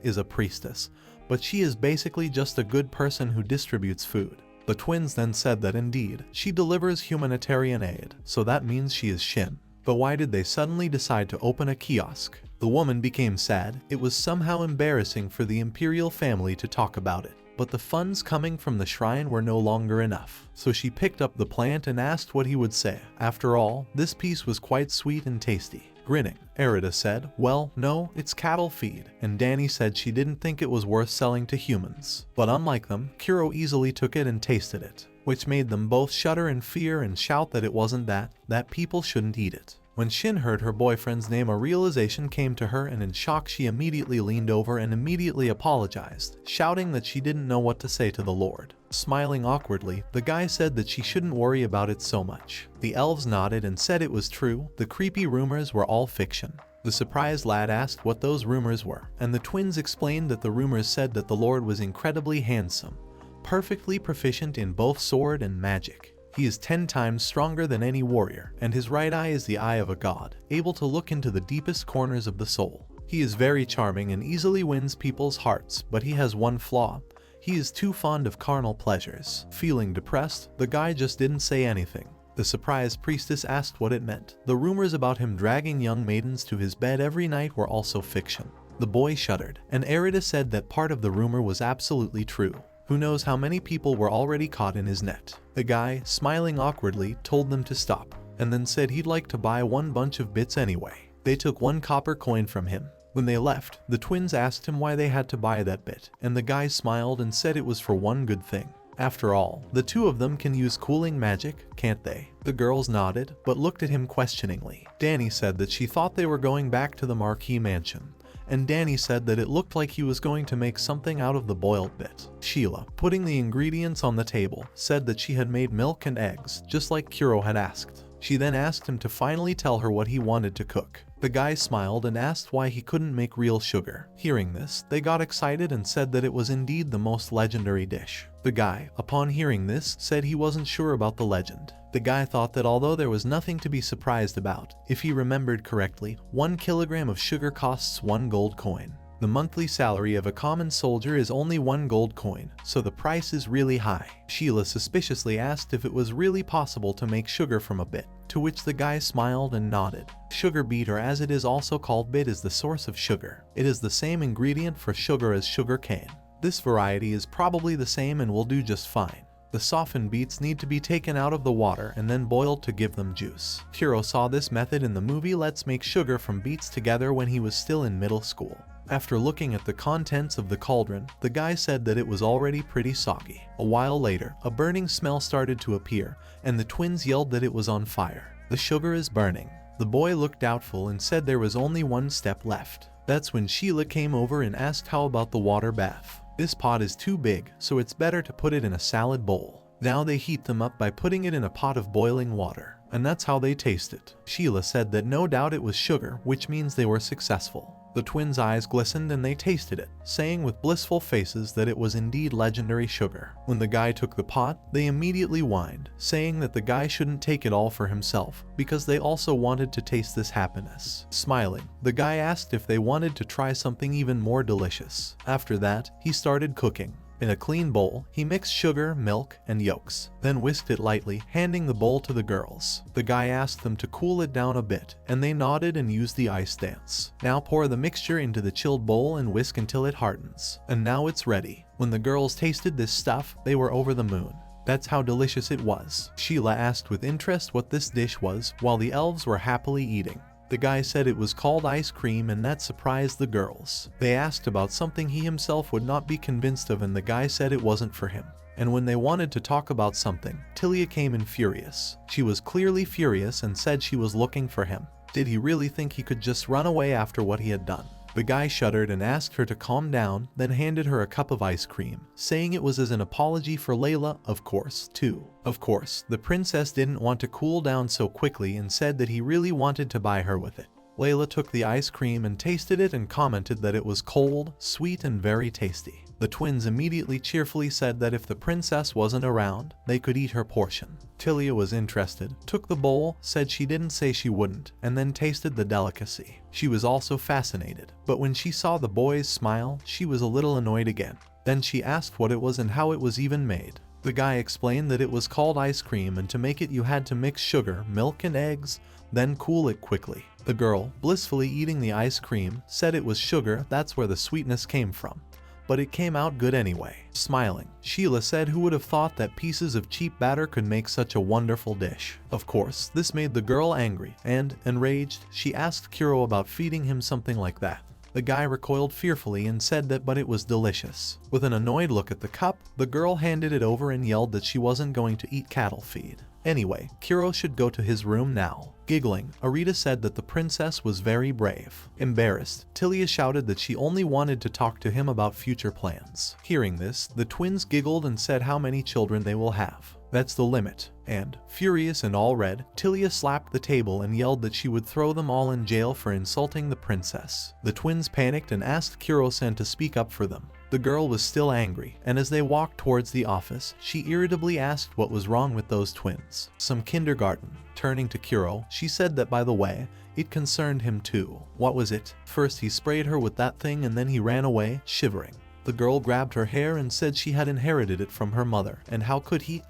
is a priestess, but she is basically just a good person who distributes food. The twins then said that indeed, she delivers humanitarian aid, so that means she is Shin. But why did they suddenly decide to open a kiosk? The woman became sad. It was somehow embarrassing for the imperial family to talk about it. But the funds coming from the shrine were no longer enough, so she picked up the plant and asked what he would say. After all, this piece was quite sweet and tasty. Grinning, Erida said, well, no, it's cattle feed, and Danny said she didn't think it was worth selling to humans. But unlike them, Kuro easily took it and tasted it, which made them both shudder in fear and shout that it wasn't that people shouldn't eat it. When Shin heard her boyfriend's name, a realization came to her, and in shock she immediately leaned over and immediately apologized, shouting that she didn't know what to say to the Lord. Smiling awkwardly, the guy said that she shouldn't worry about it so much. The elves nodded and said it was true, the creepy rumors were all fiction. The surprised lad asked what those rumors were, and the twins explained that the rumors said that the Lord was incredibly handsome, perfectly proficient in both sword and magic. He is 10 times stronger than any warrior, and his right eye is the eye of a god, able to look into the deepest corners of the soul. He is very charming and easily wins people's hearts, but he has one flaw. He is too fond of carnal pleasures. Feeling depressed, the guy just didn't say anything. The surprised priestess asked what it meant. The rumors about him dragging young maidens to his bed every night were also fiction. The boy shuddered, and Erida said that part of the rumor was absolutely true. Who knows how many people were already caught in his net. The guy, smiling awkwardly, told them to stop, and then said he'd like to buy one bunch of bits anyway. They took 1 copper coin from him. When they left, the twins asked him why they had to buy that bit, and the guy smiled and said it was for one good thing. After all, the 2 of them can use cooling magic, can't they? The girls nodded, but looked at him questioningly. Danny said that she thought they were going back to the Marquis mansion, and Danny said that it looked like he was going to make something out of the boiled bit. Sheila, putting the ingredients on the table, said that she had made milk and eggs, just like Kuro had asked. She then asked him to finally tell her what he wanted to cook. The guy smiled and asked why he couldn't make real sugar. Hearing this, they got excited and said that it was indeed the most legendary dish. The guy, upon hearing this, said he wasn't sure about the legend. The guy thought that although there was nothing to be surprised about, if he remembered correctly, 1 kilogram of sugar costs 1 gold coin. The monthly salary of a common soldier is only 1 gold coin, so the price is really high. Sheila suspiciously asked if it was really possible to make sugar from a bit, to which the guy smiled and nodded. Sugar beet, or as it is also called bit, is the source of sugar. It is the same ingredient for sugar as sugar cane. This variety is probably the same and will do just fine. The softened beets need to be taken out of the water and then boiled to give them juice. Kuro saw this method in the movie Let's Make Sugar from Beets Together when he was still in middle school. After looking at the contents of the cauldron, the guy said that it was already pretty soggy. A while later, a burning smell started to appear, and the twins yelled that it was on fire. The sugar is burning. The boy looked doubtful and said there was only 1 step left. That's when Sheila came over and asked how about the water bath. This pot is too big, so it's better to put it in a salad bowl. Now they heat them up by putting it in a pot of boiling water, and that's how they taste it. Sheila said that no doubt it was sugar, which means they were successful. The twins' eyes glistened and they tasted it, saying with blissful faces that it was indeed legendary sugar. When the guy took the pot, they immediately whined, saying that the guy shouldn't take it all for himself, because they also wanted to taste this happiness. Smiling, the guy asked if they wanted to try something even more delicious. After that, he started cooking. In a clean bowl, he mixed sugar, milk, and yolks, then whisked it lightly, handing the bowl to the girls. The guy asked them to cool it down a bit, and they nodded and used the ice dance. Now pour the mixture into the chilled bowl and whisk until it hardens. And now it's ready. When the girls tasted this stuff, they were over the moon. That's how delicious it was. Sheila asked with interest what this dish was, while the elves were happily eating. The guy said it was called ice cream, and that surprised the girls. They asked about something he himself would not be convinced of, and the guy said it wasn't for him. And when they wanted to talk about something, Tilia came in furious. She was clearly furious and said she was looking for him. Did he really think he could just run away after what he had done? The guy shuddered and asked her to calm down, then handed her a cup of ice cream, saying it was as an apology for Layla, of course, too. Of course, the princess didn't want to cool down so quickly and said that he really wanted to buy her with it. Layla took the ice cream and tasted it and commented that it was cold, sweet, and very tasty. The twins immediately cheerfully said that if the princess wasn't around, they could eat her portion. Tilia was interested, took the bowl, said she didn't say she wouldn't, and then tasted the delicacy. She was also fascinated, but when she saw the boys smile, she was a little annoyed again. Then she asked what it was and how it was even made. The guy explained that it was called ice cream, and to make it you had to mix sugar, milk, and eggs, then cool it quickly. The girl, blissfully eating the ice cream, said it was sugar, that's where the sweetness came from. But it came out good anyway. Smiling, Sheila said who would have thought that pieces of cheap batter could make such a wonderful dish. Of course, this made the girl angry, and, enraged, she asked Kuro about feeding him something like that. The guy recoiled fearfully and said that but it was delicious. With an annoyed look at the cup, the girl handed it over and yelled that she wasn't going to eat cattle feed. Anyway, Kuro should go to his room now. Giggling, Arita said that the princess was very brave. Embarrassed, Tilia shouted that she only wanted to talk to him about future plans. Hearing this, the twins giggled and said how many children they will have. That's the limit. And, furious and all red, Tilia slapped the table and yelled that she would throw them all in jail for insulting the princess. The twins panicked and asked Kuro-san to speak up for them. The girl was still angry, and as they walked towards the office, she irritably asked what was wrong with those twins. Some kindergarten. Turning to Kuro, she said that by the way, it concerned him too. What was it? First he sprayed her with that thing and then he ran away, shivering. The girl grabbed her hair and said she had inherited it from her mother, and how could he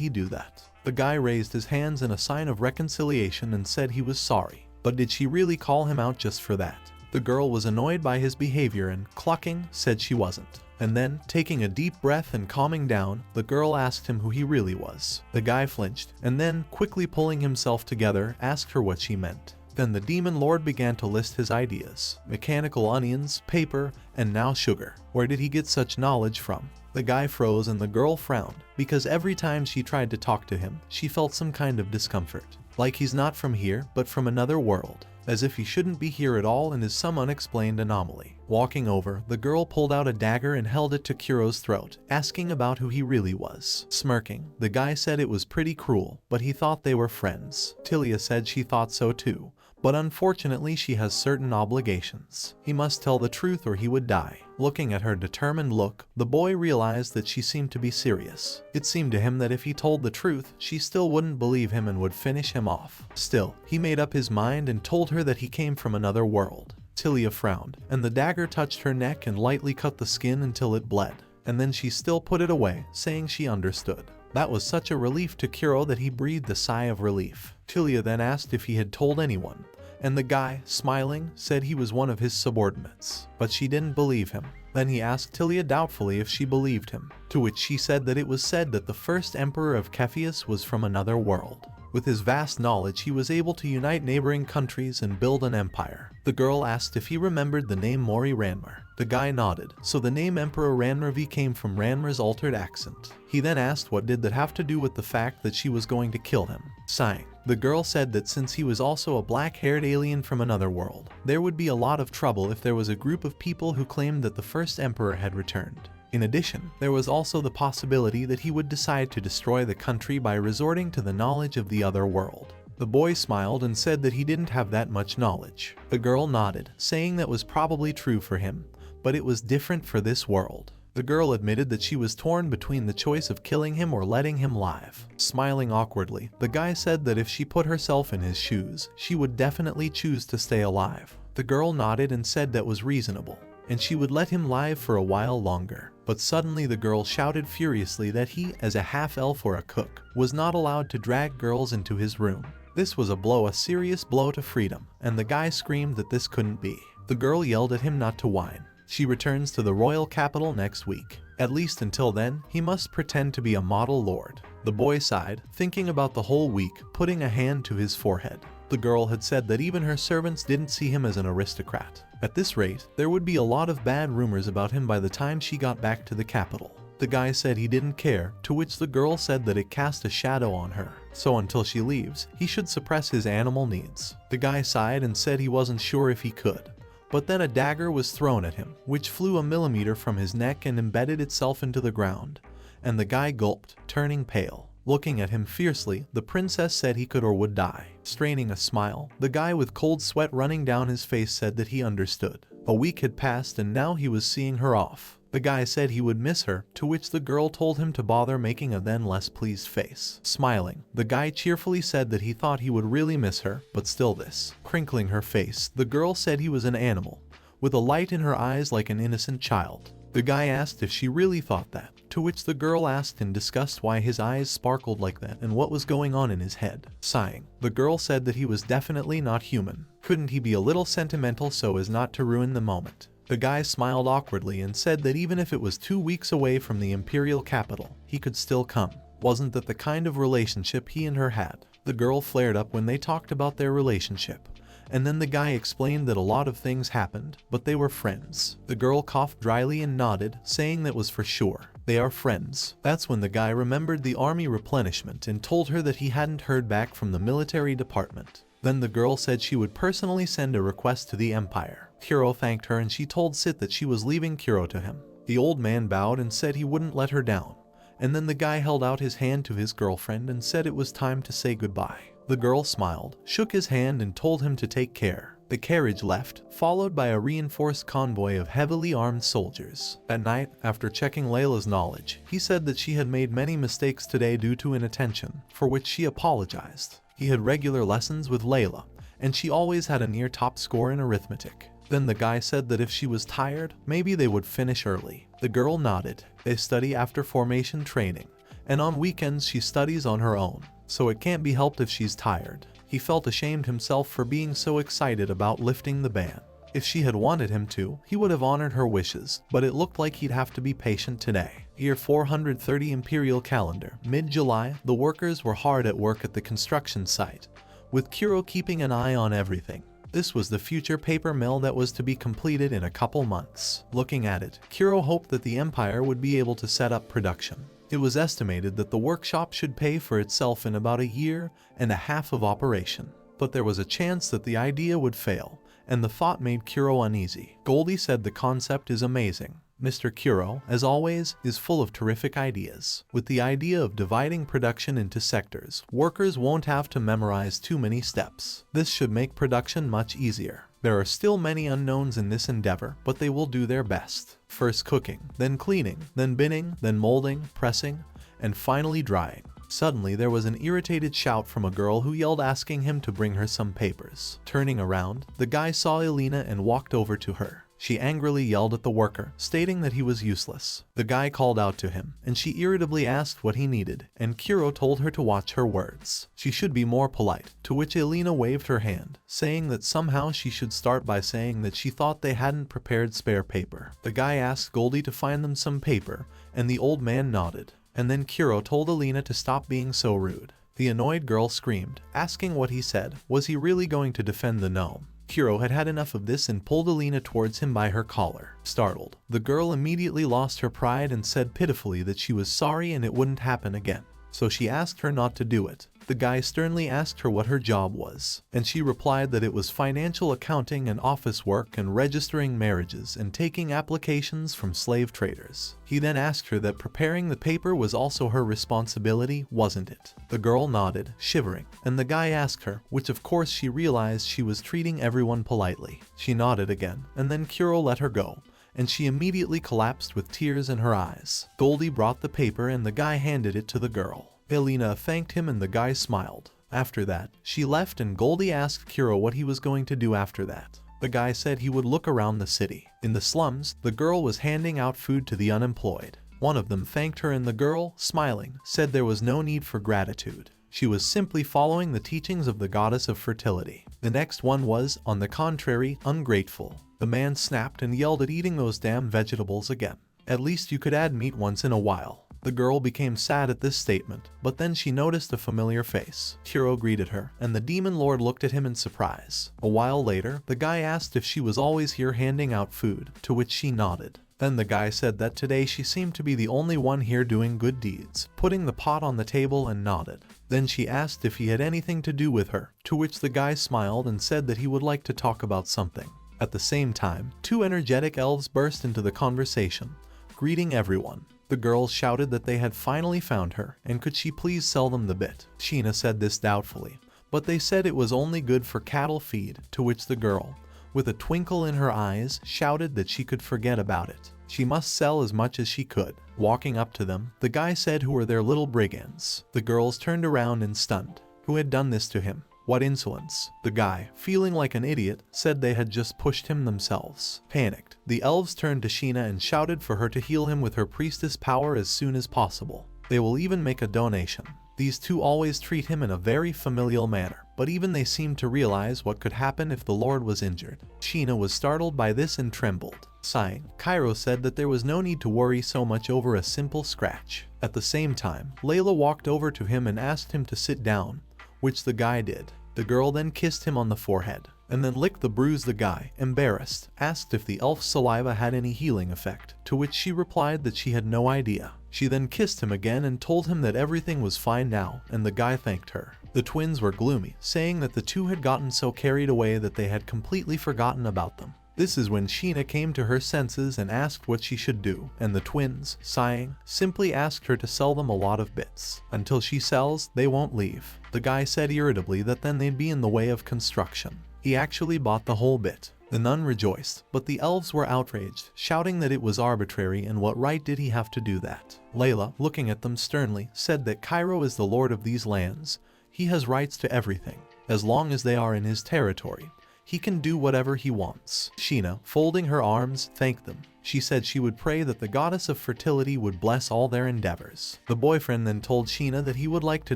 do that? The guy raised his hands in a sign of reconciliation and said he was sorry. But did she really call him out just for that? The girl was annoyed by his behavior and, clucking, said she wasn't. And then, taking a deep breath and calming down, the girl asked him who he really was. The guy flinched, and then, quickly pulling himself together, asked her what she meant. Then the demon lord began to list his ideas. Mechanical onions, paper, and now sugar. Where did he get such knowledge from? The guy froze and the girl frowned, because every time she tried to talk to him, she felt some kind of discomfort. Like he's not from here, but from another world. As if he shouldn't be here at all and is some unexplained anomaly. Walking over, the girl pulled out a dagger and held it to Kuro's throat, asking about who he really was. Smirking, the guy said it was pretty cruel, but he thought they were friends. Tilia said she thought so too, but unfortunately she has certain obligations. He must tell the truth or he would die. Looking at her determined look, the boy realized that she seemed to be serious. It seemed to him that if he told the truth, she still wouldn't believe him and would finish him off. Still, he made up his mind and told her that he came from another world. Tilia frowned, and the dagger touched her neck and lightly cut the skin until it bled. And then she still put it away, saying she understood. That was such a relief to Kuro that he breathed a sigh of relief. Tilia then asked if he had told anyone, and the guy, smiling, said he was one of his subordinates. But she didn't believe him. Then he asked Tilia doubtfully if she believed him, to which she said that it was said that the first emperor of Cepheus was from another world. With his vast knowledge, he was able to unite neighboring countries and build an empire. The girl asked if he remembered the name Mori Ranmer. The guy nodded, so the name Emperor Ranmervi came from Ranmer's altered accent. He then asked what did that have to do with the fact that she was going to kill him. Sighing, the girl said that since he was also a black-haired alien from another world, there would be a lot of trouble if there was a group of people who claimed that the first emperor had returned. In addition, there was also the possibility that he would decide to destroy the country by resorting to the knowledge of the other world. The boy smiled and said that he didn't have that much knowledge. The girl nodded, saying that was probably true for him, but it was different for this world. The girl admitted that she was torn between the choice of killing him or letting him live. Smiling awkwardly, the guy said that if she put herself in his shoes, she would definitely choose to stay alive. The girl nodded and said that was reasonable, and she would let him live for a while longer. But suddenly the girl shouted furiously that he, as a half-elf or a cook, was not allowed to drag girls into his room. This was a serious blow to freedom, and the guy screamed that this couldn't be. The girl yelled at him not to whine. She returns to the royal capital next week. At least until then, he must pretend to be a model lord. The boy sighed, thinking about the whole week, putting a hand to his forehead. The girl had said that even her servants didn't see him as an aristocrat. At this rate, there would be a lot of bad rumors about him by the time she got back to the capital. The guy said he didn't care, to which the girl said that it cast a shadow on her, so until she leaves, he should suppress his animal needs. The guy sighed and said he wasn't sure if he could. But then a dagger was thrown at him, which flew a millimeter from his neck and embedded itself into the ground, and the guy gulped, turning pale. Looking at him fiercely, the princess said he could or would die. Straining a smile, the guy with cold sweat running down his face said that he understood. A week had passed and now he was seeing her off. The guy said he would miss her, to which the girl told him to bother, making a then less pleased face. Smiling, the guy cheerfully said that he thought he would really miss her, but still this. Crinkling her face, the girl said he was an animal, with a light in her eyes like an innocent child. The guy asked if she really thought that, to which the girl asked in disgust why his eyes sparkled like that and what was going on in his head. Sighing, the girl said that he was definitely not human. Couldn't he be a little sentimental so as not to ruin the moment? The guy smiled awkwardly and said that even if it was 2 weeks away from the imperial capital, he could still come. Wasn't that the kind of relationship he and her had? The girl flared up when they talked about their relationship, and then the guy explained that a lot of things happened, but they were friends. The girl coughed dryly and nodded, saying that was for sure. They are friends. That's when the guy remembered the army replenishment and told her that he hadn't heard back from the military department. Then the girl said she would personally send a request to the Empire. Kuro thanked her and she told Sit that she was leaving Kuro to him. The old man bowed and said he wouldn't let her down. And then the guy held out his hand to his girlfriend and said it was time to say goodbye. The girl smiled, shook his hand and told him to take care. The carriage left, followed by a reinforced convoy of heavily armed soldiers. At night, after checking Layla's knowledge, he said that she had made many mistakes today due to inattention, for which she apologized. He had regular lessons with Layla, and she always had a near top score in arithmetic. Then the guy said that if she was tired, maybe they would finish early. The girl nodded. They study after formation training, and on weekends she studies on her own, so it can't be helped if she's tired. He felt ashamed himself for being so excited about lifting the ban. If she had wanted him to, he would have honored her wishes, but it looked like he'd have to be patient today. Year 430 Imperial Calendar. Mid-July, the workers were hard at work at the construction site, with Kuro keeping an eye on everything. This was the future paper mill that was to be completed in a couple months. Looking at it, Kuro hoped that the Empire would be able to set up production. It was estimated that the workshop should pay for itself in about 1.5 years of operation. But there was a chance that the idea would fail, and the thought made Kuro uneasy. Goldie said the concept is amazing. Mr. Kuro, as always, is full of terrific ideas. With the idea of dividing production into sectors, workers won't have to memorize too many steps. This should make production much easier. There are still many unknowns in this endeavor, but they will do their best. First cooking, then cleaning, then binning, then molding, pressing, and finally drying. Suddenly there was an irritated shout from a girl who yelled asking him to bring her some papers. Turning around, the guy saw Elena and walked over to her. She angrily yelled at the worker, stating that he was useless. The guy called out to him, and she irritably asked what he needed, and Kuro told her to watch her words. She should be more polite, to which Elena waved her hand, saying that somehow she should start by saying that she thought they hadn't prepared spare paper. The guy asked Goldie to find them some paper, and the old man nodded. And then Kuro told Elena to stop being so rude. The annoyed girl screamed, asking what he said. Was he really going to defend the gnome? Kuro had had enough of this and pulled Elena towards him by her collar. Startled, the girl immediately lost her pride and said pitifully that she was sorry and it wouldn't happen again. so she asked her not to do it. The guy sternly asked her what her job was, and she replied that it was financial accounting and office work and registering marriages and taking applications from slave traders. He then asked her that preparing the paper was also her responsibility, wasn't it? The girl nodded, shivering, and the guy asked her, which of course she realized she was treating everyone politely. She nodded again, and then Kuro let her go, and she immediately collapsed with tears in her eyes. Goldie brought the paper and the guy handed it to the girl. Elena thanked him and the guy smiled. After that, she left and Goldie asked Kuro what he was going to do after that. The guy said he would look around the city. In the slums, the girl was handing out food to the unemployed. One of them thanked her and the girl, smiling, said there was no need for gratitude. She was simply following the teachings of the goddess of fertility. The next one was, on the contrary, ungrateful. The man snapped and yelled at eating those damn vegetables again. At least you could add meat once in a while. The girl became sad at this statement, but then she noticed a familiar face. Kuro greeted her, and the demon lord looked at him in surprise. A while later, the guy asked if she was always here handing out food, to which she nodded. Then the guy said that today she seemed to be the only one here doing good deeds, putting the pot on the table and nodded. Then she asked if he had anything to do with her, to which the guy smiled and said that he would like to talk about something. At the same time, two energetic elves burst into the conversation, greeting everyone. The girls shouted that they had finally found her, and could she please sell them the bit. Sheena said this doubtfully, but they said it was only good for cattle feed, to which the girl, with a twinkle in her eyes, shouted that she could forget about it. She must sell as much as she could. Walking up to them, the guy said who were their little brigands. The girls turned around and stunned. Who had done this to him? What insolence. The guy, feeling like an idiot, said they had just pushed him themselves. Panicked, the elves turned to Sheena and shouted for her to heal him with her priestess power as soon as possible. They will even make a donation. These two always treat him in a very familial manner, but even they seemed to realize what could happen if the Lord was injured. Sheena was startled by this and trembled. Sighing, Cairo said that there was no need to worry so much over a simple scratch. At the same time, Layla walked over to him and asked him to sit down, which the guy did. The girl then kissed him on the forehead, and then licked the bruise. The guy, embarrassed, asked if the elf's saliva had any healing effect, to which she replied that she had no idea. She then kissed him again and told him that everything was fine now, and the guy thanked her. The twins were gloomy, saying that the two had gotten so carried away that they had completely forgotten about them. This is when Sheena came to her senses and asked what she should do, and the twins, sighing, simply asked her to sell them a lot of bits. Until she sells, they won't leave. The guy said irritably that then they'd be in the way of construction. He actually bought the whole bit. The nun rejoiced, but the elves were outraged, shouting that it was arbitrary and what right did he have to do that. Layla, looking at them sternly, said that Cairo is the lord of these lands. He has rights to everything, as long as they are in his territory. He can do whatever he wants. Sheena, folding her arms, thanked them. She said she would pray that the goddess of fertility would bless all their endeavors. The boyfriend then told Sheena that he would like to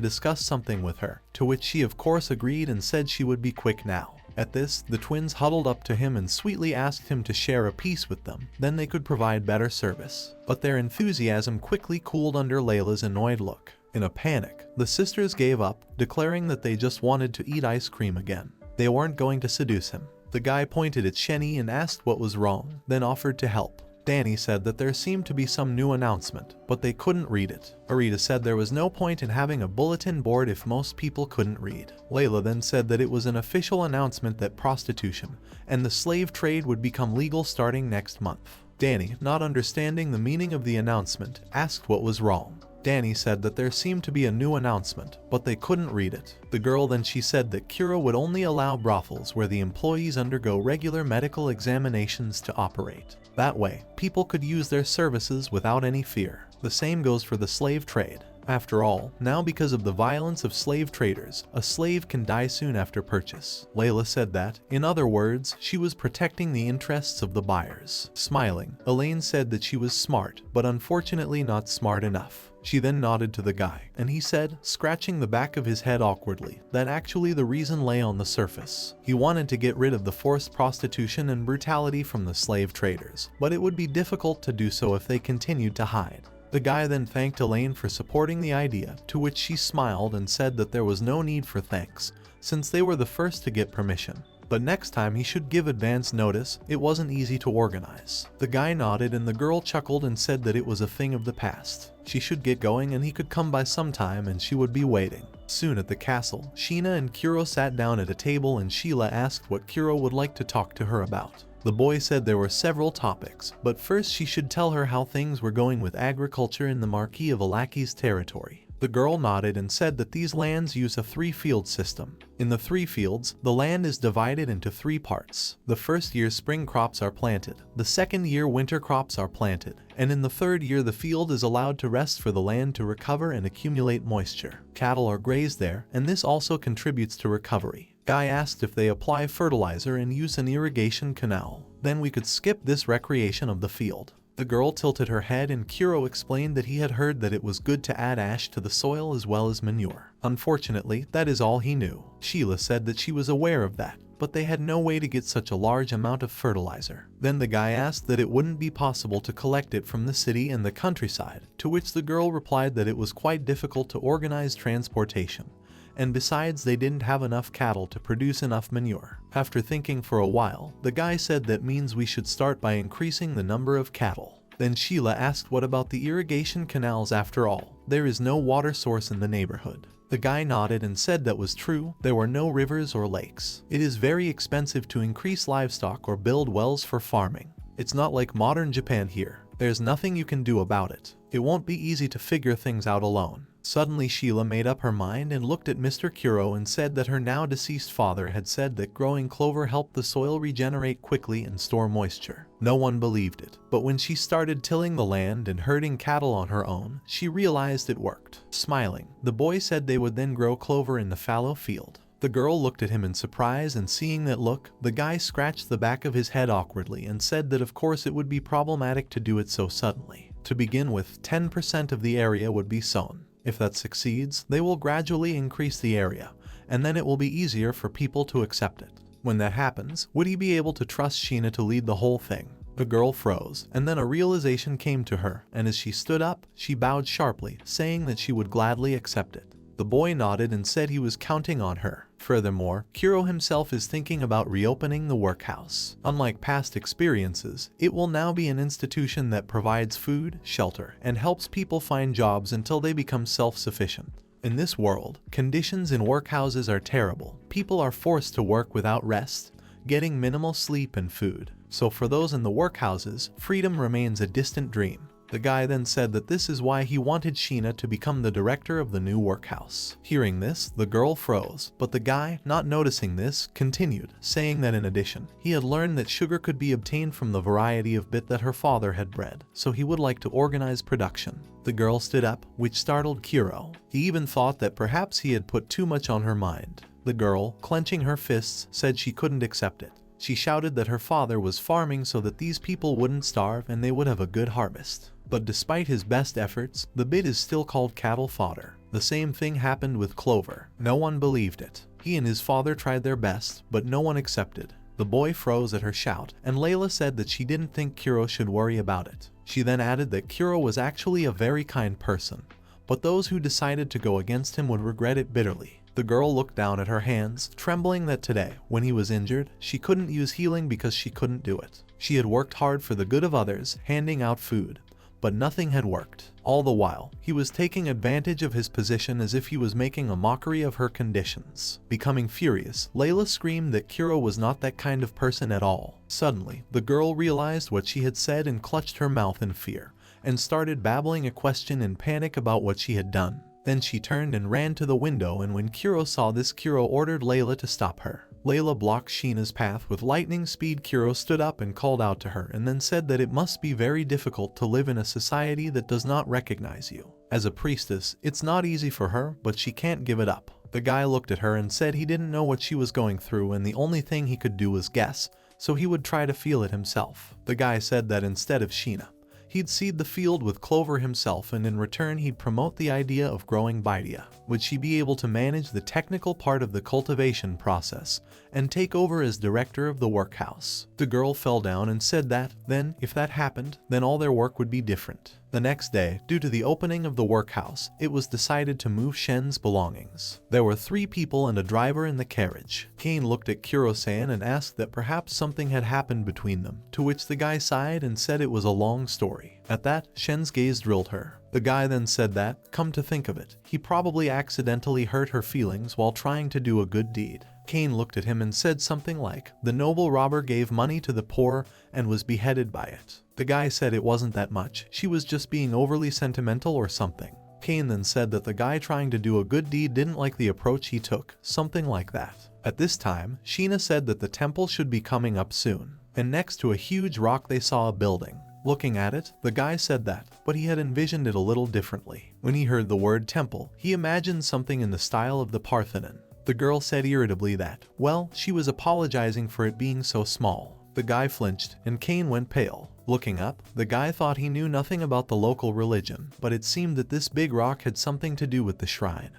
discuss something with her, to which she of course agreed and said she would be quick now. At this, the twins huddled up to him and sweetly asked him to share a piece with them, then they could provide better service. But their enthusiasm quickly cooled under Layla's annoyed look. In a panic, the sisters gave up, declaring that they just wanted to eat ice cream again. They weren't going to seduce him. The guy pointed at Shenny and asked what was wrong, then offered to help. Danny said that there seemed to be some new announcement, but they couldn't read it. Arita said there was no point in having a bulletin board if most people couldn't read. Layla then said that it was an official announcement that prostitution and the slave trade would become legal starting next month. Danny, not understanding the meaning of the announcement, asked what was wrong. Danny said that there seemed to be a new announcement, but they couldn't read it. The girl then she said that Kuro would only allow brothels where the employees undergo regular medical examinations to operate. That way, people could use their services without any fear. The same goes for the slave trade. After all, now because of the violence of slave traders, a slave can die soon after purchase. Layla said that, in other words, she was protecting the interests of the buyers. Smiling, Elaine said that she was smart, but unfortunately not smart enough. She then nodded to the guy, and he said, scratching the back of his head awkwardly, that actually the reason lay on the surface. He wanted to get rid of the forced prostitution and brutality from the slave traders, but it would be difficult to do so if they continued to hide. The guy then thanked Elaine for supporting the idea, to which she smiled and said that there was no need for thanks, since they were the first to get permission. But next time he should give advance notice. It wasn't easy to organize. The guy nodded and the girl chuckled and said that it was a thing of the past. She should get going and he could come by sometime and she would be waiting. Soon at the castle, Shina and Kuro sat down at a table and Sheila asked what Kuro would like to talk to her about. The boy said there were several topics, but first she should tell her how things were going with agriculture in the Marquis of Alaki's territory. The girl nodded and said that these lands use a 3-field system. In the 3 fields, the land is divided into 3 parts. The first year spring crops are planted, the second year winter crops are planted, and in the third year the field is allowed to rest for the land to recover and accumulate moisture. Cattle are grazed there, and this also contributes to recovery. Guy asked if they apply fertilizer and use an irrigation canal. Then we could skip this recreation of the field. The girl tilted her head and Kuro explained that he had heard that it was good to add ash to the soil as well as manure. Unfortunately, that is all he knew. Sheila said that she was aware of that, but they had no way to get such a large amount of fertilizer. Then the guy asked that it wouldn't be possible to collect it from the city and the countryside, to which the girl replied that it was quite difficult to organize transportation. And besides, they didn't have enough cattle to produce enough manure. After thinking for a while, the guy said that means we should start by increasing the number of cattle. Then Sheila asked what about the irrigation canals after all? There is no water source in the neighborhood. The guy nodded and said that was true, there were no rivers or lakes. It is very expensive to increase livestock or build wells for farming. It's not like modern Japan here. There's nothing you can do about it. It won't be easy to figure things out alone. Suddenly Sheila made up her mind and looked at Mr. Kuro and said that her now deceased father had said that growing clover helped the soil regenerate quickly and store moisture. No one believed it, but when she started tilling the land and herding cattle on her own, she realized it worked. Smiling, the boy said they would then grow clover in the fallow field. The girl looked at him in surprise, and seeing that look, the guy scratched the back of his head awkwardly and said that of course it would be problematic to do it so suddenly. To begin with, 10% of the area would be sown. If that succeeds, they will gradually increase the area, and then it will be easier for people to accept it. When that happens, would he be able to trust Sheena to lead the whole thing? The girl froze, and then a realization came to her, and as she stood up, she bowed sharply, saying that she would gladly accept it. The boy nodded and said he was counting on her. Furthermore, Kuro himself is thinking about reopening the workhouse. Unlike past experiences, it will now be an institution that provides food, shelter, and helps people find jobs until they become self-sufficient. In this world, conditions in workhouses are terrible. People are forced to work without rest, getting minimal sleep and food. So for those in the workhouses, freedom remains a distant dream. The guy then said that this is why he wanted Sheena to become the director of the new workhouse. Hearing this, the girl froze, but the guy, not noticing this, continued, saying that in addition, he had learned that sugar could be obtained from the variety of bit that her father had bred, so he would like to organize production. The girl stood up, which startled Kuro. He even thought that perhaps he had put too much on her mind. The girl, clenching her fists, said she couldn't accept it. She shouted that her father was farming so that these people wouldn't starve and they would have a good harvest. But despite his best efforts, the bit is still called cattle fodder. The same thing happened with clover. No one believed it. He and his father tried their best, but no one accepted. The boy froze at her shout, and Layla said that she didn't think Kuro should worry about it. She then added that Kuro was actually a very kind person, but those who decided to go against him would regret it bitterly. The girl looked down at her hands, trembling that today, when he was injured, she couldn't use healing because she couldn't do it. She had worked hard for the good of others, handing out food, but nothing had worked. All the while, he was taking advantage of his position as if he was making a mockery of her conditions. Becoming furious, Layla screamed that Kuro was not that kind of person at all. Suddenly, the girl realized what she had said and clutched her mouth in fear, and started babbling a question in panic about what she had done. Then she turned and ran to the window, and when Kuro saw this, Kuro ordered Layla to stop her. Layla blocked Sheena's path with lightning speed. Kuro stood up and called out to her and then said that it must be very difficult to live in a society that does not recognize you. As a priestess, it's not easy for her, but she can't give it up. The guy looked at her and said he didn't know what she was going through and the only thing he could do was guess, so he would try to feel it himself. The guy said that instead of Sheena, he'd seed the field with clover himself, and in return he'd promote the idea of growing baidia. Would she be able to manage the technical part of the cultivation process and take over as director of the workhouse? The girl fell down and said that, then, if that happened, then all their work would be different. The next day, due to the opening of the workhouse, it was decided to move Shen's belongings. There were 3 people and a driver in the carriage. Kane looked at Kuro-san and asked that perhaps something had happened between them, to which the guy sighed and said it was a long story. At that, Shen's gaze drilled her. The guy then said that, come to think of it, he probably accidentally hurt her feelings while trying to do a good deed. Kane looked at him and said something like, the noble robber gave money to the poor and was beheaded by it. The guy said it wasn't that much, she was just being overly sentimental or something. Kane then said that the guy trying to do a good deed didn't like the approach he took, something like that. At this time, Sheena said that the temple should be coming up soon, and next to a huge rock they saw a building. Looking at it, the guy said that, but he had envisioned it a little differently. When he heard the word temple, he imagined something in the style of the Parthenon. The girl said irritably that, well, she was apologizing for it being so small. The guy flinched, and Kane went pale. Looking up, the guy thought he knew nothing about the local religion, but it seemed that this big rock had something to do with the shrine.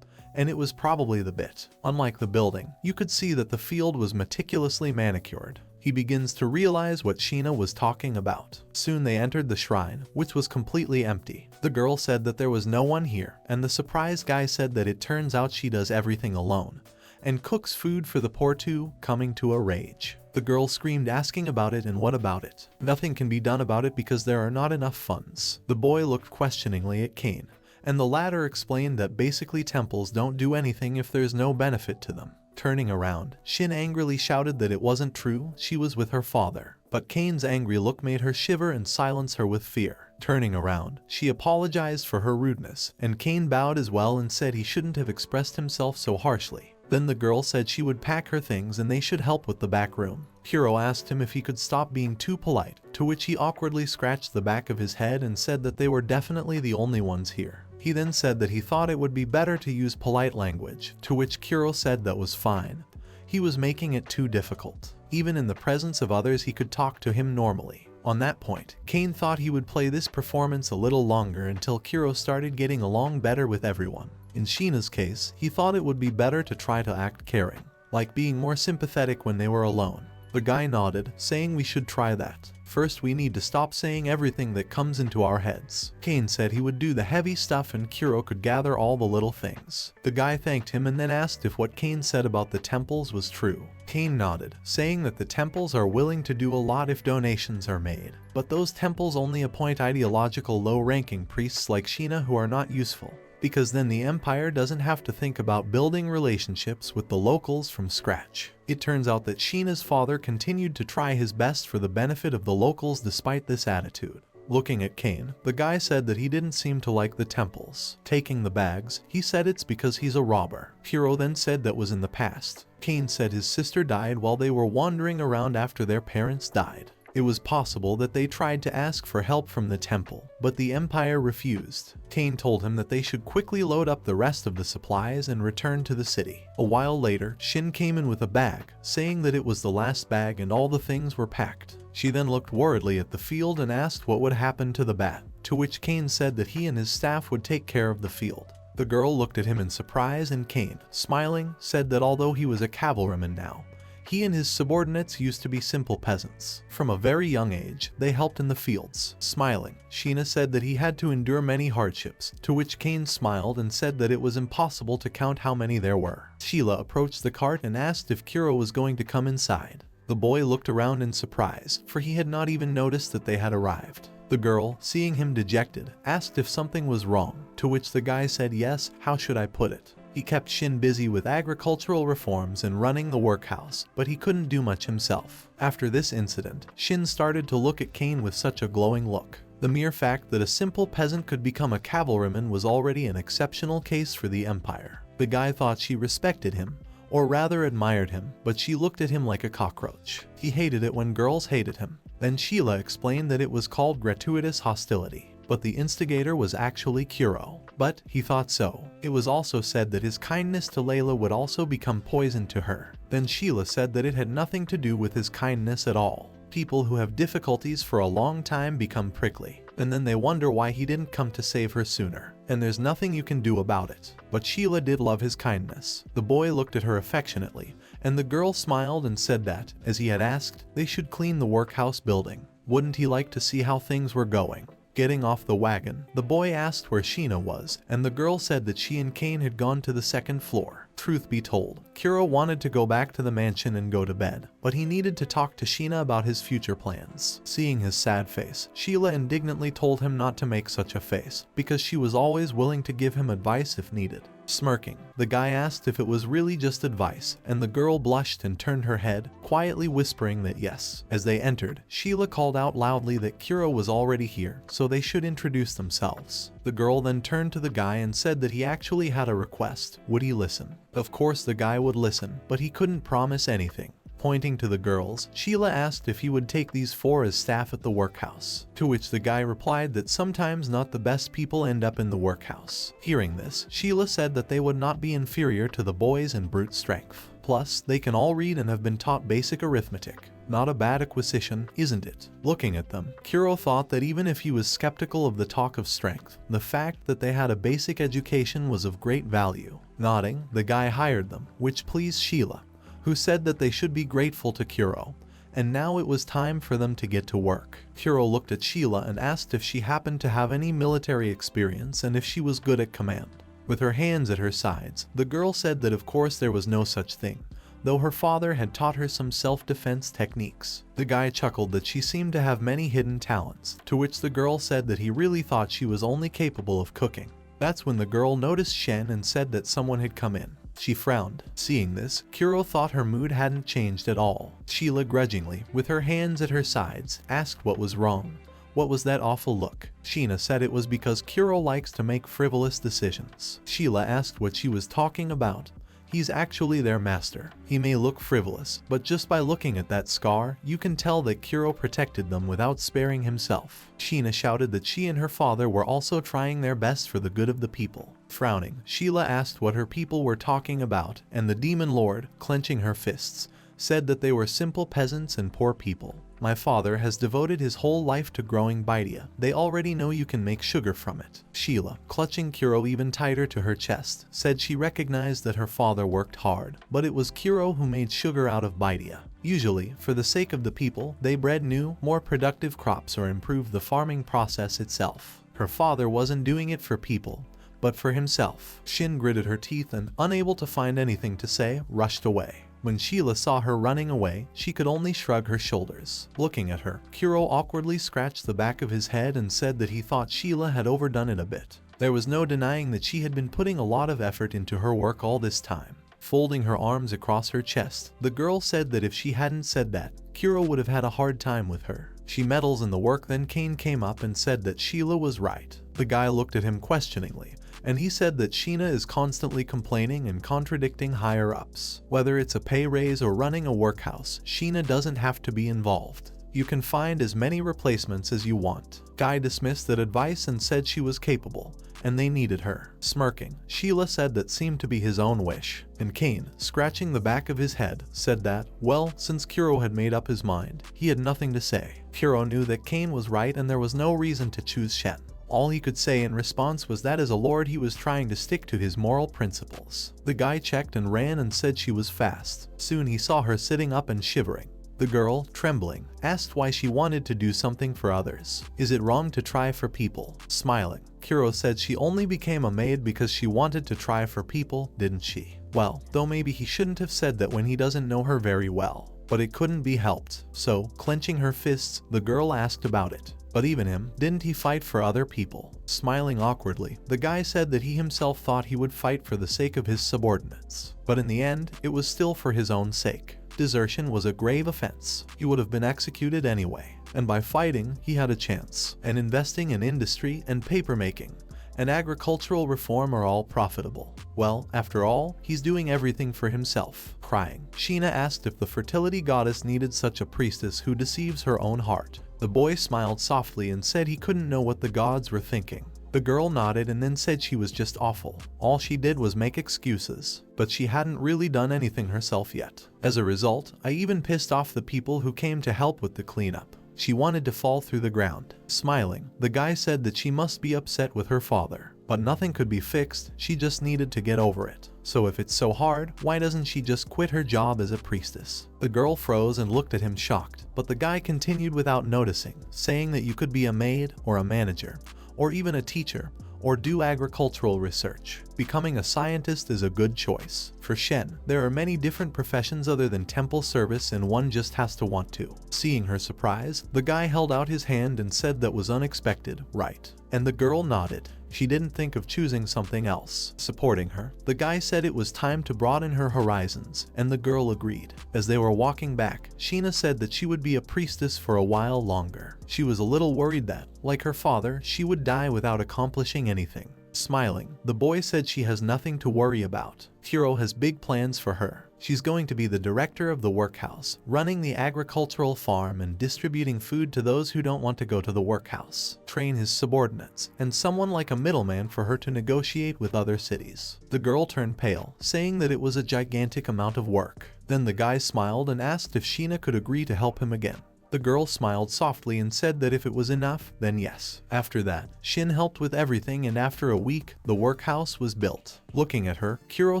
And it was probably the bit. Unlike the building, you could see that the field was meticulously manicured. He begins to realize what Sheena was talking about. Soon they entered the shrine, which was completely empty. The girl said that there was no one here, and the surprised guy said that it turns out she does everything alone, and cooks food for the poor too, coming to a rage. The girl screamed asking about it and what about it. Nothing can be done about it because there are not enough funds. The boy looked questioningly at Kane, and the latter explained that basically temples don't do anything if there's no benefit to them. Turning around, Shin angrily shouted that it wasn't true, she was with her father. But Kane's angry look made her shiver and silence her with fear. Turning around, she apologized for her rudeness, and Kane bowed as well and said he shouldn't have expressed himself so harshly. Then the girl said she would pack her things and they should help with the back room. Kuro asked him if he could stop being too polite, to which he awkwardly scratched the back of his head and said that they were definitely the only ones here. He then said that he thought it would be better to use polite language, to which Kuro said that was fine. He was making it too difficult. Even in the presence of others he could talk to him normally. On that point, Kane thought he would play this performance a little longer until Kuro started getting along better with everyone. In Sheena's case, he thought it would be better to try to act caring, like being more sympathetic when they were alone. The guy nodded, saying we should try that. First we need to stop saying everything that comes into our heads. Kane said he would do the heavy stuff and Kuro could gather all the little things. The guy thanked him and then asked if what Kane said about the temples was true. Kane nodded, saying that the temples are willing to do a lot if donations are made. But those temples only appoint ideological low-ranking priests like Sheena who are not useful, because then the Empire doesn't have to think about building relationships with the locals from scratch. It turns out that Sheena's father continued to try his best for the benefit of the locals despite this attitude. Looking at Kane, the guy said that he didn't seem to like the temples. Taking the bags, he said it's because he's a robber. Kuro then said that was in the past. Kane said his sister died while they were wandering around after their parents died. It was possible that they tried to ask for help from the temple, but the Empire refused. Kane told him that they should quickly load up the rest of the supplies and return to the city. A while later, Shin came in with a bag, saying that it was the last bag and all the things were packed. She then looked worriedly at the field and asked what would happen to the bat, to which Kane said that he and his staff would take care of the field. The girl looked at him in surprise and Kane, smiling, said that although he was a cavalryman now, he and his subordinates used to be simple peasants. From a very young age, they helped in the fields. Smiling, Sheena said that he had to endure many hardships, to which Kane smiled and said that it was impossible to count how many there were. Sheila approached the cart and asked if Kuro was going to come inside. The boy looked around in surprise, for he had not even noticed that they had arrived. The girl, seeing him dejected, asked if something was wrong, to which the guy said yes, how should I put it? He kept Shin busy with agricultural reforms and running the workhouse, but he couldn't do much himself. After this incident, Shin started to look at Kane with such a glowing look. The mere fact that a simple peasant could become a cavalryman was already an exceptional case for the Empire. The guy thought she respected him, or rather admired him, but she looked at him like a cockroach. He hated it when girls hated him. Then Sheila explained that it was called gratuitous hostility, but the instigator was actually Kuro. But he thought so. It was also said that his kindness to Layla would also become poison to her. Then Sheila said that it had nothing to do with his kindness at all. People who have difficulties for a long time become prickly, and then they wonder why he didn't come to save her sooner, and there's nothing you can do about it. But Sheila did love his kindness. The boy looked at her affectionately, and the girl smiled and said that, as he had asked, they should clean the workhouse building. Wouldn't he like to see how things were going? Getting off the wagon, the boy asked where Sheena was, and the girl said that she and Kane had gone to the second floor. Truth be told, Kuro wanted to go back to the mansion and go to bed, but he needed to talk to Sheena about his future plans. Seeing his sad face, Sheila indignantly told him not to make such a face, because she was always willing to give him advice if needed. Smirking, the guy asked if it was really just advice, and the girl blushed and turned her head, quietly whispering that yes. As they entered, Sheila called out loudly that Kuro was already here, so they should introduce themselves. The girl then turned to the guy and said that he actually had a request. Would he listen? Of course the guy would listen, but he couldn't promise anything. Pointing to the girls, Sheila asked if he would take these 4 as staff at the workhouse, to which the guy replied that sometimes not the best people end up in the workhouse. Hearing this, Sheila said that they would not be inferior to the boys in brute strength. Plus, they can all read and have been taught basic arithmetic. Not a bad acquisition, isn't it? Looking at them, Kuro thought that even if he was skeptical of the talk of strength, the fact that they had a basic education was of great value. Nodding, the guy hired them, which pleased Sheila, who said that they should be grateful to Kuro, and now it was time for them to get to work. Kuro looked at Sheila and asked if she happened to have any military experience and if she was good at command. With her hands at her sides, the girl said that of course there was no such thing, though her father had taught her some self-defense techniques. The guy chuckled that she seemed to have many hidden talents, to which the girl said that he really thought she was only capable of cooking. That's when the girl noticed Shen and said that someone had come in. She frowned. Seeing this, Kuro thought her mood hadn't changed at all. Sheila grudgingly, with her hands at her sides, asked what was wrong. What was that awful look? Sheena said it was because Kuro likes to make frivolous decisions. Sheila asked what she was talking about. He's actually their master. He may look frivolous, but just by looking at that scar, you can tell that Kuro protected them without sparing himself. Sheena shouted that she and her father were also trying their best for the good of the people. Frowning, Sheila asked what her people were talking about, and the demon lord, clenching her fists, said that they were simple peasants and poor people. My father has devoted his whole life to growing baidia. They already know you can make sugar from it. Sheila, clutching Kuro even tighter to her chest, said she recognized that her father worked hard, but it was Kuro who made sugar out of baidia. Usually, for the sake of the people, they bred new, more productive crops or improved the farming process itself. Her father wasn't doing it for people, but for himself. Shin gritted her teeth and, unable to find anything to say, rushed away. When Sheila saw her running away, she could only shrug her shoulders. Looking at her, Kuro awkwardly scratched the back of his head and said that he thought Sheila had overdone it a bit. There was no denying that she had been putting a lot of effort into her work all this time. Folding her arms across her chest, the girl said that if she hadn't said that, Kuro would have had a hard time with her. She meddles in the work. Then Kane came up and said that Sheila was right. The guy looked at him questioningly, and he said that Sheena is constantly complaining and contradicting higher-ups. Whether it's a pay raise or running a workhouse, Sheena doesn't have to be involved. You can find as many replacements as you want. Guy dismissed that advice and said she was capable, and they needed her. Smirking, Sheila said that seemed to be his own wish, and Kane, scratching the back of his head, said that, well, since Kuro had made up his mind, he had nothing to say. Kuro knew that Kane was right and there was no reason to choose Shen. All he could say in response was that as a lord he was trying to stick to his moral principles. The guy checked and ran and said she was fast. Soon he saw her sitting up and shivering. The girl, trembling, asked why she wanted to do something for others. Is it wrong to try for people? Smiling, Kuro said she only became a maid because she wanted to try for people, didn't she? Well, though maybe he shouldn't have said that when he doesn't know her very well. But it couldn't be helped. So, clenching her fists, the girl asked about it. But even him, didn't he fight for other people? Smiling awkwardly, the guy said that he himself thought he would fight for the sake of his subordinates. But in the end, it was still for his own sake. Desertion was a grave offense. He would have been executed anyway. And by fighting, he had a chance. And investing in industry and papermaking and agricultural reform are all profitable. Well, after all, he's doing everything for himself. Crying, Sheena asked if the fertility goddess needed such a priestess who deceives her own heart. The boy smiled softly and said he couldn't know what the gods were thinking. The girl nodded and then said she was just awful. All she did was make excuses, but she hadn't really done anything herself yet. As a result, I even pissed off the people who came to help with the cleanup. She wanted to fall through the ground. Smiling, the guy said that she must be upset with her father, but nothing could be fixed, she just needed to get over it. So if it's so hard, why doesn't she just quit her job as a priestess? The girl froze and looked at him shocked. but the guy continued without noticing, saying that you could be a maid or a manager, or even a teacher, or do agricultural research. Becoming a scientist is a good choice. For Shen, there are many different professions other than temple service and one just has to want to. Seeing her surprise, the guy held out his hand and said that was unexpected, right? And the girl nodded. She didn't think of choosing something else. Supporting her, the guy said it was time to broaden her horizons, and the girl agreed. As they were walking back, Sheena said that she would be a priestess for a while longer. She was a little worried that, like her father, she would die without accomplishing anything. Smiling, the boy said she has nothing to worry about. Kuro has big plans for her. She's going to be the director of the workhouse, running the agricultural farm and distributing food to those who don't want to go to the workhouse, train his subordinates, and someone like a middleman for her to negotiate with other cities. The girl turned pale, saying that it was a gigantic amount of work. Then the guy smiled and asked if Sheena could agree to help him again. The girl smiled softly and said that if it was enough, then yes. After that, Shin helped with everything and after a week, the workhouse was built. Looking at her, Kuro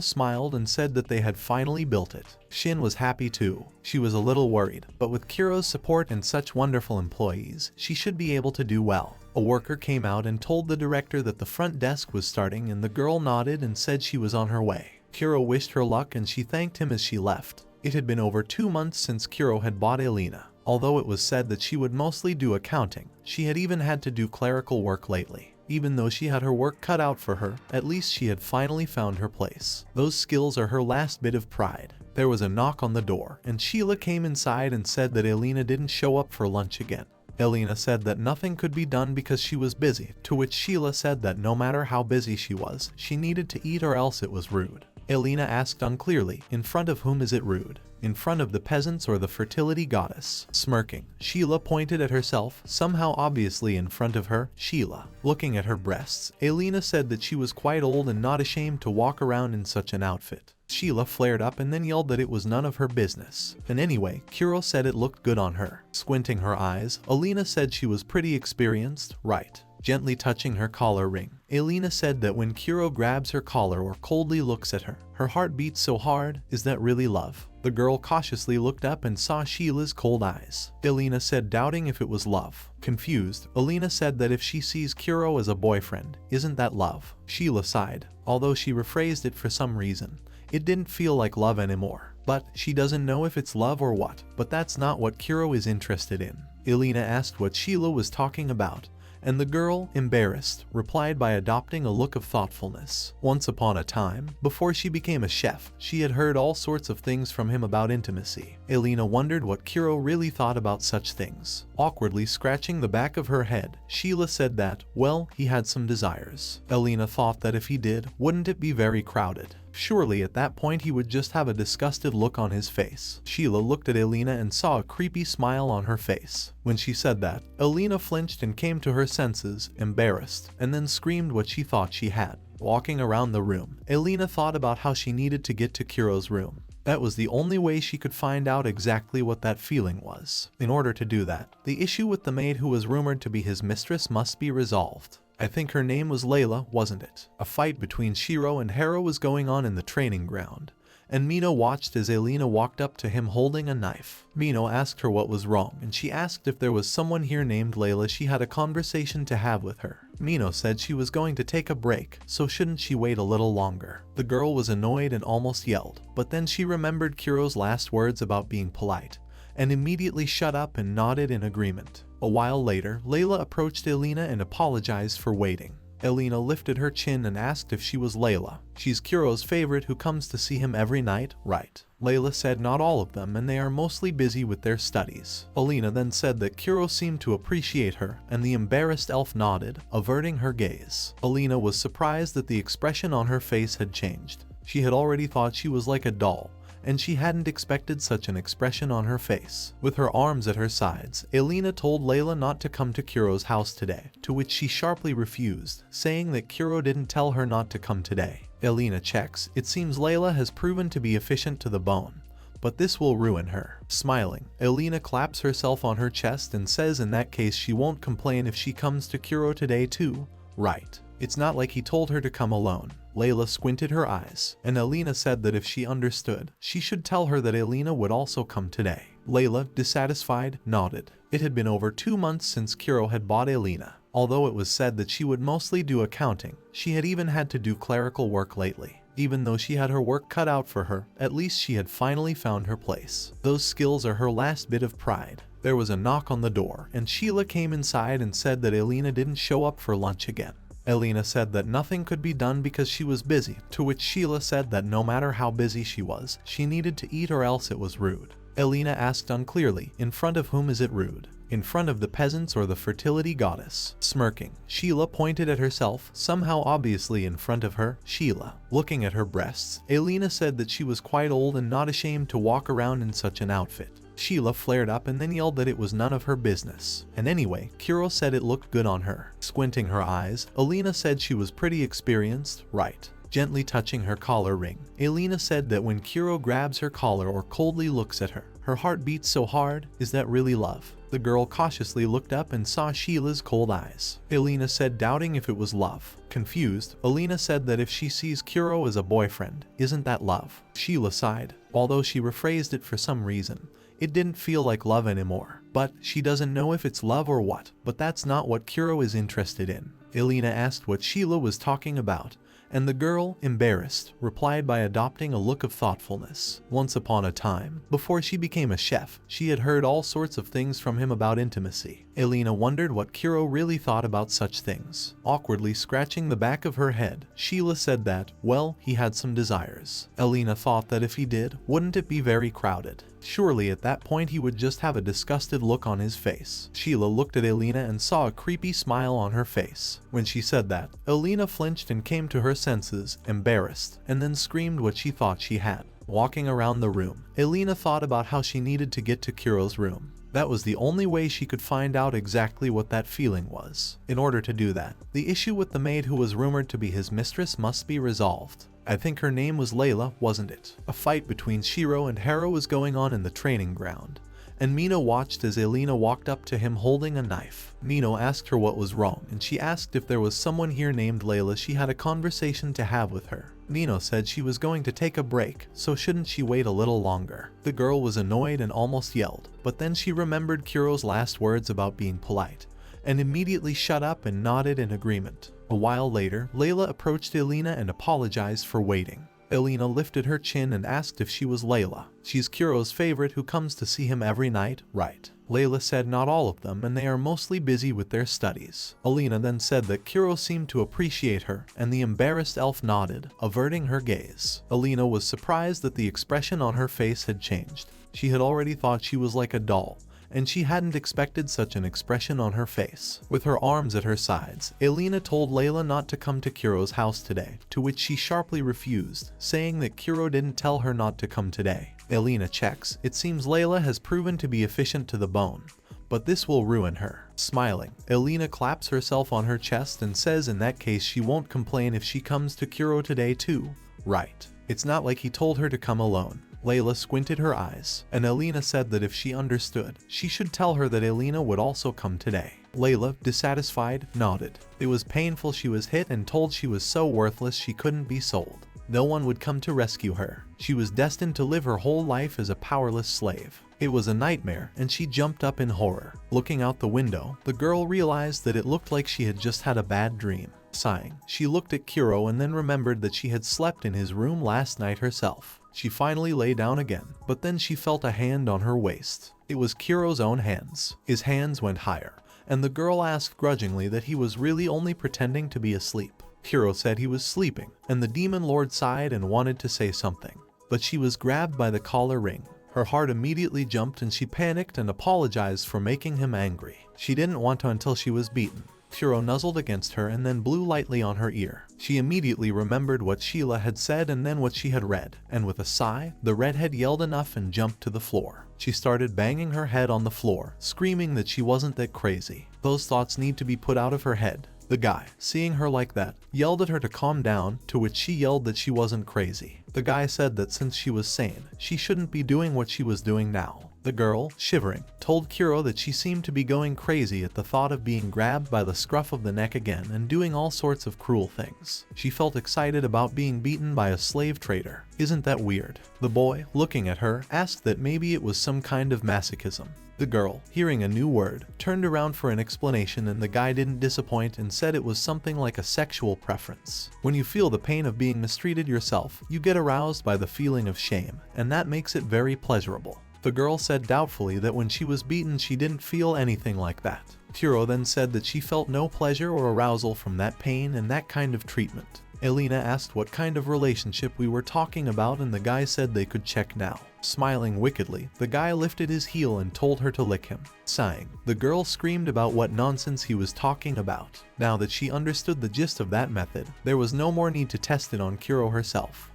smiled and said that they had finally built it. Shin was happy too. She was a little worried, but with Kuro's support and such wonderful employees, she should be able to do well. A worker came out and told the director that the front desk was starting and the girl nodded and said she was on her way. Kuro wished her luck and she thanked him as she left. It had been over 2 months since Kuro had bought Elena. Although it was said that she would mostly do accounting, she had even had to do clerical work lately. Even though she had her work cut out for her, at least she had finally found her place. Those skills are her last bit of pride. There was a knock on the door, and Sheila came inside and said that Elena didn't show up for lunch again. Elena said that nothing could be done because she was busy, to which Sheila said that no matter how busy she was, she needed to eat or else it was rude. Elena asked unclearly, in front of whom is it rude? In front of the peasants or the fertility goddess? Smirking, Sheila pointed at herself, somehow obviously in front of her, Sheila. Looking at her breasts, Elena said that she was quite old and not ashamed to walk around in such an outfit. Sheila flared up and then yelled that it was none of her business. And anyway, Kuro said it looked good on her. Squinting her eyes, Elena said she was pretty experienced, right? Gently touching her collar ring, Elena said that when Kuro grabs her collar or coldly looks at her, her heart beats so hard, is that really love? The girl cautiously looked up and saw Sheila's cold eyes. Elena said doubting if it was love. Confused, Elena said that if she sees Kuro as a boyfriend, isn't that love? Sheila sighed, although she rephrased it for some reason. It didn't feel like love anymore. But she doesn't know if it's love or what, but that's not what Kuro is interested in. Elena asked what Sheila was talking about, and the girl, embarrassed, replied by adopting a look of thoughtfulness. Once upon a time, before she became a chef, she had heard all sorts of things from him about intimacy. Elena wondered what Kuro really thought about such things. Awkwardly scratching the back of her head, Sheila said that, well, he had some desires. Elena thought that if he did, wouldn't it be very crowded? Surely at that point he would just have a disgusted look on his face. Sheila looked at Elena and saw a creepy smile on her face. When she said that, Elena flinched and came to her senses, embarrassed, and then screamed what she thought she had. Walking around the room, Elena thought about how she needed to get to Kuro's room. That was the only way she could find out exactly what that feeling was. In order to do that, the issue with the maid who was rumored to be his mistress must be resolved. I think her name was Layla, wasn't it? A fight between Shiro and Hera was going on in the training ground, and Mino watched as Elena walked up to him holding a knife. Mino asked her what was wrong, and she asked if there was someone here named Layla she had a conversation to have with her. Mino said she was going to take a break, so shouldn't she wait a little longer? The girl was annoyed and almost yelled, but then she remembered Kuro's last words about being polite, and immediately shut up and nodded in agreement. A while later, Layla approached Elena and apologized for waiting. Elena lifted her chin and asked if she was Layla. She's Kuro's favorite who comes to see him every night, right? Layla said not all of them and they are mostly busy with their studies. Elena then said that Kuro seemed to appreciate her and the embarrassed elf nodded, averting her gaze. Elena was surprised that the expression on her face had changed. She had already thought she was like a doll, and she hadn't expected such an expression on her face. With her arms at her sides, Elena told Layla not to come to Kuro's house today, to which she sharply refused, saying that Kuro didn't tell her not to come today. Elena checks. It seems Layla has proven to be efficient to the bone, but this will ruin her. Smiling, Elena claps herself on her chest and says in that case she won't complain if she comes to Kuro today too, right? It's not like he told her to come alone. Layla squinted her eyes, and Elena said that if she understood, she should tell her that Elena would also come today. Layla, dissatisfied, nodded. It had been over 2 months since Kuro had bought Elena. Although it was said that she would mostly do accounting, she had even had to do clerical work lately. Even though she had her work cut out for her, at least she had finally found her place. Those skills are her last bit of pride. There was a knock on the door, and Sheila came inside and said that Elena didn't show up for lunch again. Elena said that nothing could be done because she was busy, to which Sheila said that no matter how busy she was, she needed to eat or else it was rude. Elena asked unclearly, in front of whom is it rude? In front of the peasants or the fertility goddess? Smirking, Sheila pointed at herself, somehow obviously in front of her, Sheila. Looking at her breasts, Elena said that she was quite old and not ashamed to walk around in such an outfit. Sheila flared up and then yelled that it was none of her business. And anyway, Kuro said it looked good on her. Squinting her eyes, Elena said she was pretty experienced, right? Gently touching her collar ring, Elena said that when Kuro grabs her collar or coldly looks at her, her heart beats so hard. Is that really love? The girl cautiously looked up and saw Sheila's cold eyes. Elena said, doubting if it was love. Confused, Elena said that if she sees Kuro as a boyfriend, isn't that love? Sheila sighed. Although she rephrased it for some reason, it didn't feel like love anymore. But she doesn't know if it's love or what. But that's not what Kuro is interested in. Elena asked what Sheila was talking about, and the girl, embarrassed, replied by adopting a look of thoughtfulness. Once upon a time, before she became a chef, she had heard all sorts of things from him about intimacy. Elena wondered what Kuro really thought about such things. Awkwardly scratching the back of her head, Sheila said that, well, he had some desires. Elena thought that if he did, wouldn't it be very crowded? Surely at that point he would just have a disgusted look on his face. Sheila looked at Elena and saw a creepy smile on her face. When she said that, Elena flinched and came to her senses, embarrassed, and then screamed what she thought she had. Walking around the room, Elena thought about how she needed to get to Kuro's room. That was the only way she could find out exactly what that feeling was. In order to do that, the issue with the maid who was rumored to be his mistress must be resolved. I think her name was Layla, wasn't it? A fight between Shiro and Hero was going on in the training ground, and Mino watched as Elena walked up to him holding a knife. Mino asked her what was wrong, and she asked if there was someone here named Layla. She had a conversation to have with her. Mino said she was going to take a break, so shouldn't she wait a little longer? The girl was annoyed and almost yelled, but then she remembered Kuro's last words about being polite, and immediately shut up and nodded in agreement. A while later, Layla approached Elena and apologized for waiting. Elena lifted her chin and asked if she was Layla. She's Kuro's favorite who comes to see him every night, right? Layla said not all of them, and they are mostly busy with their studies. Elena then said that Kuro seemed to appreciate her, and the embarrassed elf nodded, averting her gaze. Elena was surprised that the expression on her face had changed. She had already thought she was like a doll, and she hadn't expected such an expression on her face. With her arms at her sides, Elena told Layla not to come to Kuro's house today, to which she sharply refused, saying that Kuro didn't tell her not to come today. Elena checks. It seems Layla has proven to be efficient to the bone, but this will ruin her. Smiling, Elena claps herself on her chest and says in that case she won't complain if she comes to Kuro today too, right? It's not like he told her to come alone. Layla squinted her eyes, and Elena said that if she understood, she should tell her that Elena would also come today. Layla, dissatisfied, nodded. It was painful. She was hit and told she was so worthless she couldn't be sold. No one would come to rescue her. She was destined to live her whole life as a powerless slave. It was a nightmare, and she jumped up in horror. Looking out the window, the girl realized that it looked like she had just had a bad dream. Sighing, she looked at Kuro and then remembered that she had slept in his room last night herself. She finally lay down again, but then she felt a hand on her waist. It was Kuro's own hands. His hands went higher, and the girl asked grudgingly that he was really only pretending to be asleep. Kuro said he was sleeping, and the demon lord sighed and wanted to say something, but she was grabbed by the collar ring. Her heart immediately jumped and she panicked and apologized for making him angry. She didn't want to until she was beaten. Kuro nuzzled against her and then blew lightly on her ear. She immediately remembered what Sheila had said and then what she had read, and with a sigh, the redhead yelled enough and jumped to the floor. She started banging her head on the floor, screaming that she wasn't that crazy. Those thoughts need to be put out of her head. The guy, seeing her like that, yelled at her to calm down, to which she yelled that she wasn't crazy. The guy said that since she was sane, she shouldn't be doing what she was doing now. The girl, shivering, told Kuro that she seemed to be going crazy at the thought of being grabbed by the scruff of the neck again and doing all sorts of cruel things. She felt excited about being beaten by a slave trader. Isn't that weird? The boy, looking at her, asked that maybe it was some kind of masochism. The girl, hearing a new word, turned around for an explanation, and the guy didn't disappoint and said it was something like a sexual preference. When you feel the pain of being mistreated yourself, you get aroused by the feeling of shame, and that makes it very pleasurable. The girl said doubtfully that when she was beaten she didn't feel anything like that. Kuro then said that she felt no pleasure or arousal from that pain and that kind of treatment. Elena asked what kind of relationship we were talking about, and the guy said they could check now. Smiling wickedly, the guy lifted his heel and told her to lick him. Sighing, the girl screamed about what nonsense he was talking about. Now that she understood the gist of that method, there was no more need to test it on Kuro herself.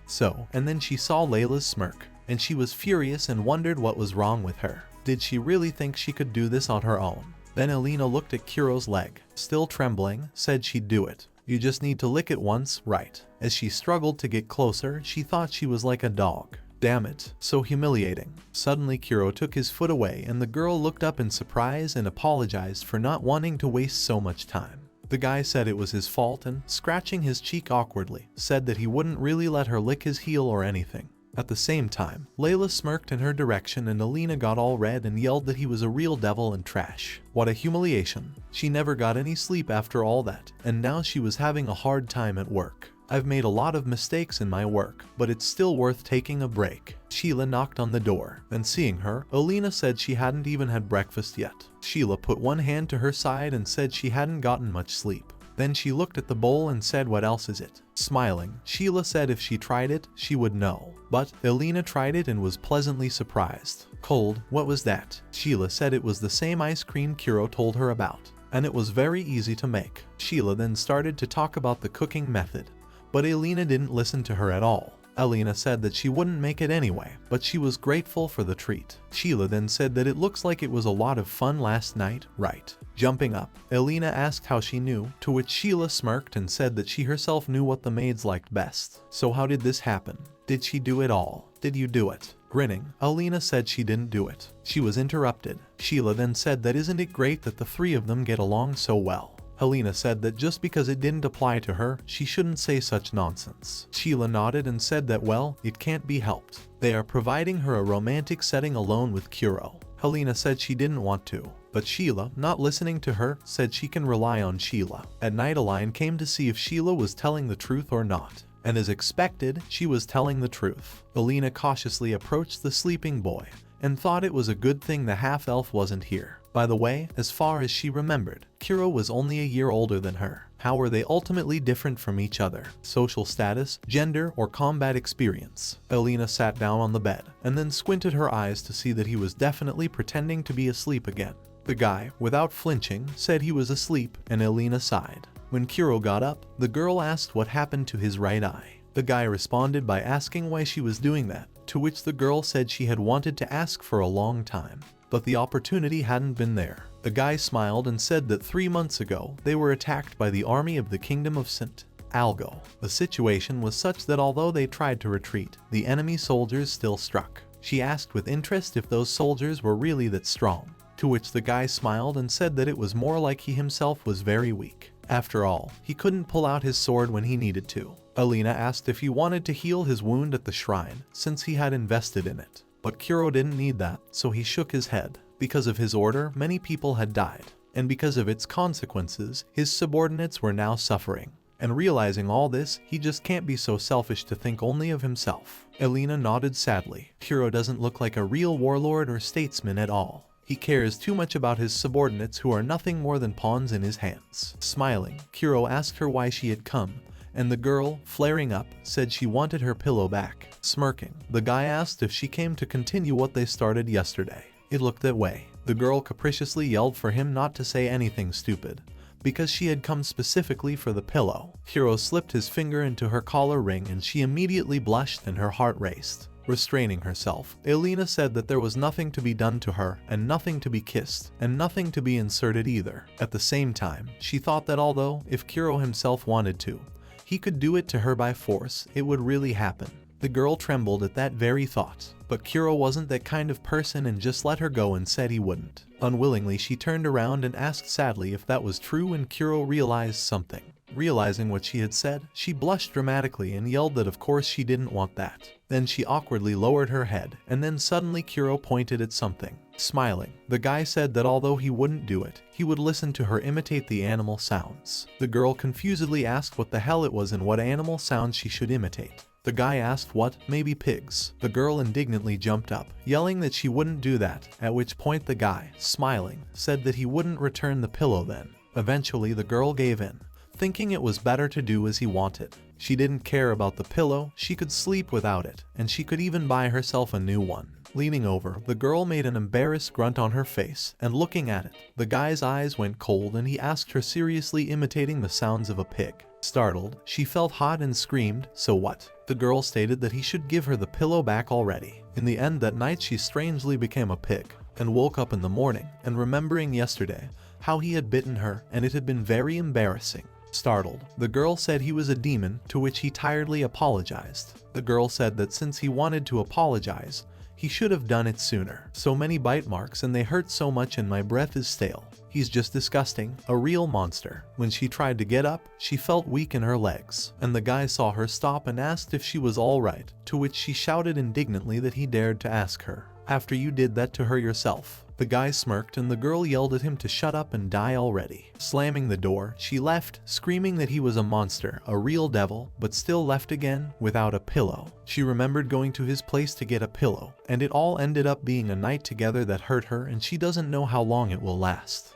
And then she saw Layla's smirk, and she was furious and wondered what was wrong with her. Did she really think she could do this on her own? Then Elena looked at Kuro's leg. Still trembling, said she'd do it. You just need to lick it once, right? As she struggled to get closer, she thought she was like a dog. Damn it, so humiliating. Suddenly Kuro took his foot away and the girl looked up in surprise and apologized for not wanting to waste so much time. The guy said it was his fault and, scratching his cheek awkwardly, said that he wouldn't really let her lick his heel or anything. At the same time, Layla smirked in her direction and Elena got all red and yelled that he was a real devil and trash. What a humiliation. She never got any sleep after all that, and now she was having a hard time at work. I've made a lot of mistakes in my work, but it's still worth taking a break. Sheila knocked on the door, and seeing her, Elena said she hadn't even had breakfast yet. Sheila put one hand to her side and said she hadn't gotten much sleep. Then she looked at the bowl and said, "What else is it?" Smiling, Sheila said if she tried it, she would know. But Elena tried it and was pleasantly surprised. Cold, what was that? Sheila said it was the same ice cream Kuro told her about, and it was very easy to make. Sheila then started to talk about the cooking method, but Elena didn't listen to her at all. Elena said that she wouldn't make it anyway, but she was grateful for the treat. Sheila then said that it looks like it was a lot of fun last night, right? Jumping up, Elena asked how she knew, to which Sheila smirked and said that she herself knew what the maids liked best. So how did this happen? Did she do it all? Did you do it? Grinning, Elena said she didn't do it. She was interrupted. Sheila then said that isn't it great that the three of them get along so well? Helena said that just because it didn't apply to her, she shouldn't say such nonsense. Sheila nodded and said that well, it can't be helped. They are providing her a romantic setting alone with Kuro. Helena said she didn't want to, but Sheila, not listening to her, said she can rely on Sheila. At night, Aline came to see if Sheila was telling the truth or not. And as expected, she was telling the truth. Elena cautiously approached the sleeping boy and thought it was a good thing the half-elf wasn't here. By the way, as far as she remembered, Kuro was only a year older than her. How were they ultimately different from each other? Social status, gender, or combat experience? Elena sat down on the bed and then squinted her eyes to see that he was definitely pretending to be asleep again. The guy, without flinching, said he was asleep, and Elena sighed. When Kuro got up, the girl asked what happened to his right eye. The guy responded by asking why she was doing that, to which the girl said she had wanted to ask for a long time, but the opportunity hadn't been there. The guy smiled and said that 3 months ago, they were attacked by the army of the Kingdom of St. Algo. The situation was such that although they tried to retreat, the enemy soldiers still struck. She asked with interest if those soldiers were really that strong, to which the guy smiled and said that it was more like he himself was very weak. After all, he couldn't pull out his sword when he needed to. Elena asked if he wanted to heal his wound at the shrine, since he had invested in it. But Kuro didn't need that, so he shook his head. Because of his order, many people had died, and because of its consequences, his subordinates were now suffering. And realizing all this, he just can't be so selfish to think only of himself. Elena nodded sadly. Kuro doesn't look like a real warlord or statesman at all. He cares too much about his subordinates who are nothing more than pawns in his hands. Smiling, Kuro asked her why she had come, and the girl, flaring up, said she wanted her pillow back. Smirking, the guy asked if she came to continue what they started yesterday. It looked that way. The girl capriciously yelled for him not to say anything stupid, because she had come specifically for the pillow. Kuro slipped his finger into her collar ring and she immediately blushed and her heart raced. Restraining herself, Elena said that there was nothing to be done to her, and nothing to be kissed, and nothing to be inserted either. At the same time, she thought that although, if Kuro himself wanted to, he could do it to her by force, it would really happen. The girl trembled at that very thought, but Kuro wasn't that kind of person and just let her go and said he wouldn't. Unwillingly, she turned around and asked sadly if that was true, and Kuro realized something. Realizing what she had said, she blushed dramatically and yelled that of course she didn't want that. Then she awkwardly lowered her head, and then suddenly Kuro pointed at something. Smiling, the guy said that although he wouldn't do it, he would listen to her imitate the animal sounds. The girl confusedly asked what the hell it was and what animal sounds she should imitate. The guy asked what, maybe pigs. The girl indignantly jumped up, yelling that she wouldn't do that, at which point the guy, smiling, said that he wouldn't return the pillow then. Eventually the girl gave in, thinking it was better to do as he wanted. She didn't care about the pillow, she could sleep without it, and she could even buy herself a new one. Leaning over, the girl made an embarrassed grunt on her face, and looking at it, the guy's eyes went cold and he asked her seriously, imitating the sounds of a pig. Startled, she felt hot and screamed, "So what?" The girl stated that he should give her the pillow back already. In the end that night she strangely became a pig, and woke up in the morning, and remembering yesterday, how he had bitten her, and it had been very embarrassing. Startled, the girl said he was a demon, to which he tiredly apologized. The girl said that since he wanted to apologize, he should have done it sooner. So many bite marks and they hurt so much and my breath is stale. He's just disgusting, a real monster. When she tried to get up, she felt weak in her legs, and the guy saw her stop and asked if she was alright, to which she shouted indignantly that he dared to ask her, after you did that to her yourself. The guy smirked and the girl yelled at him to shut up and die already. Slamming the door, she left, screaming that he was a monster, a real devil, but still left again, without a pillow. She remembered going to his place to get a pillow, and it all ended up being a night together that hurt her and she doesn't know how long it will last.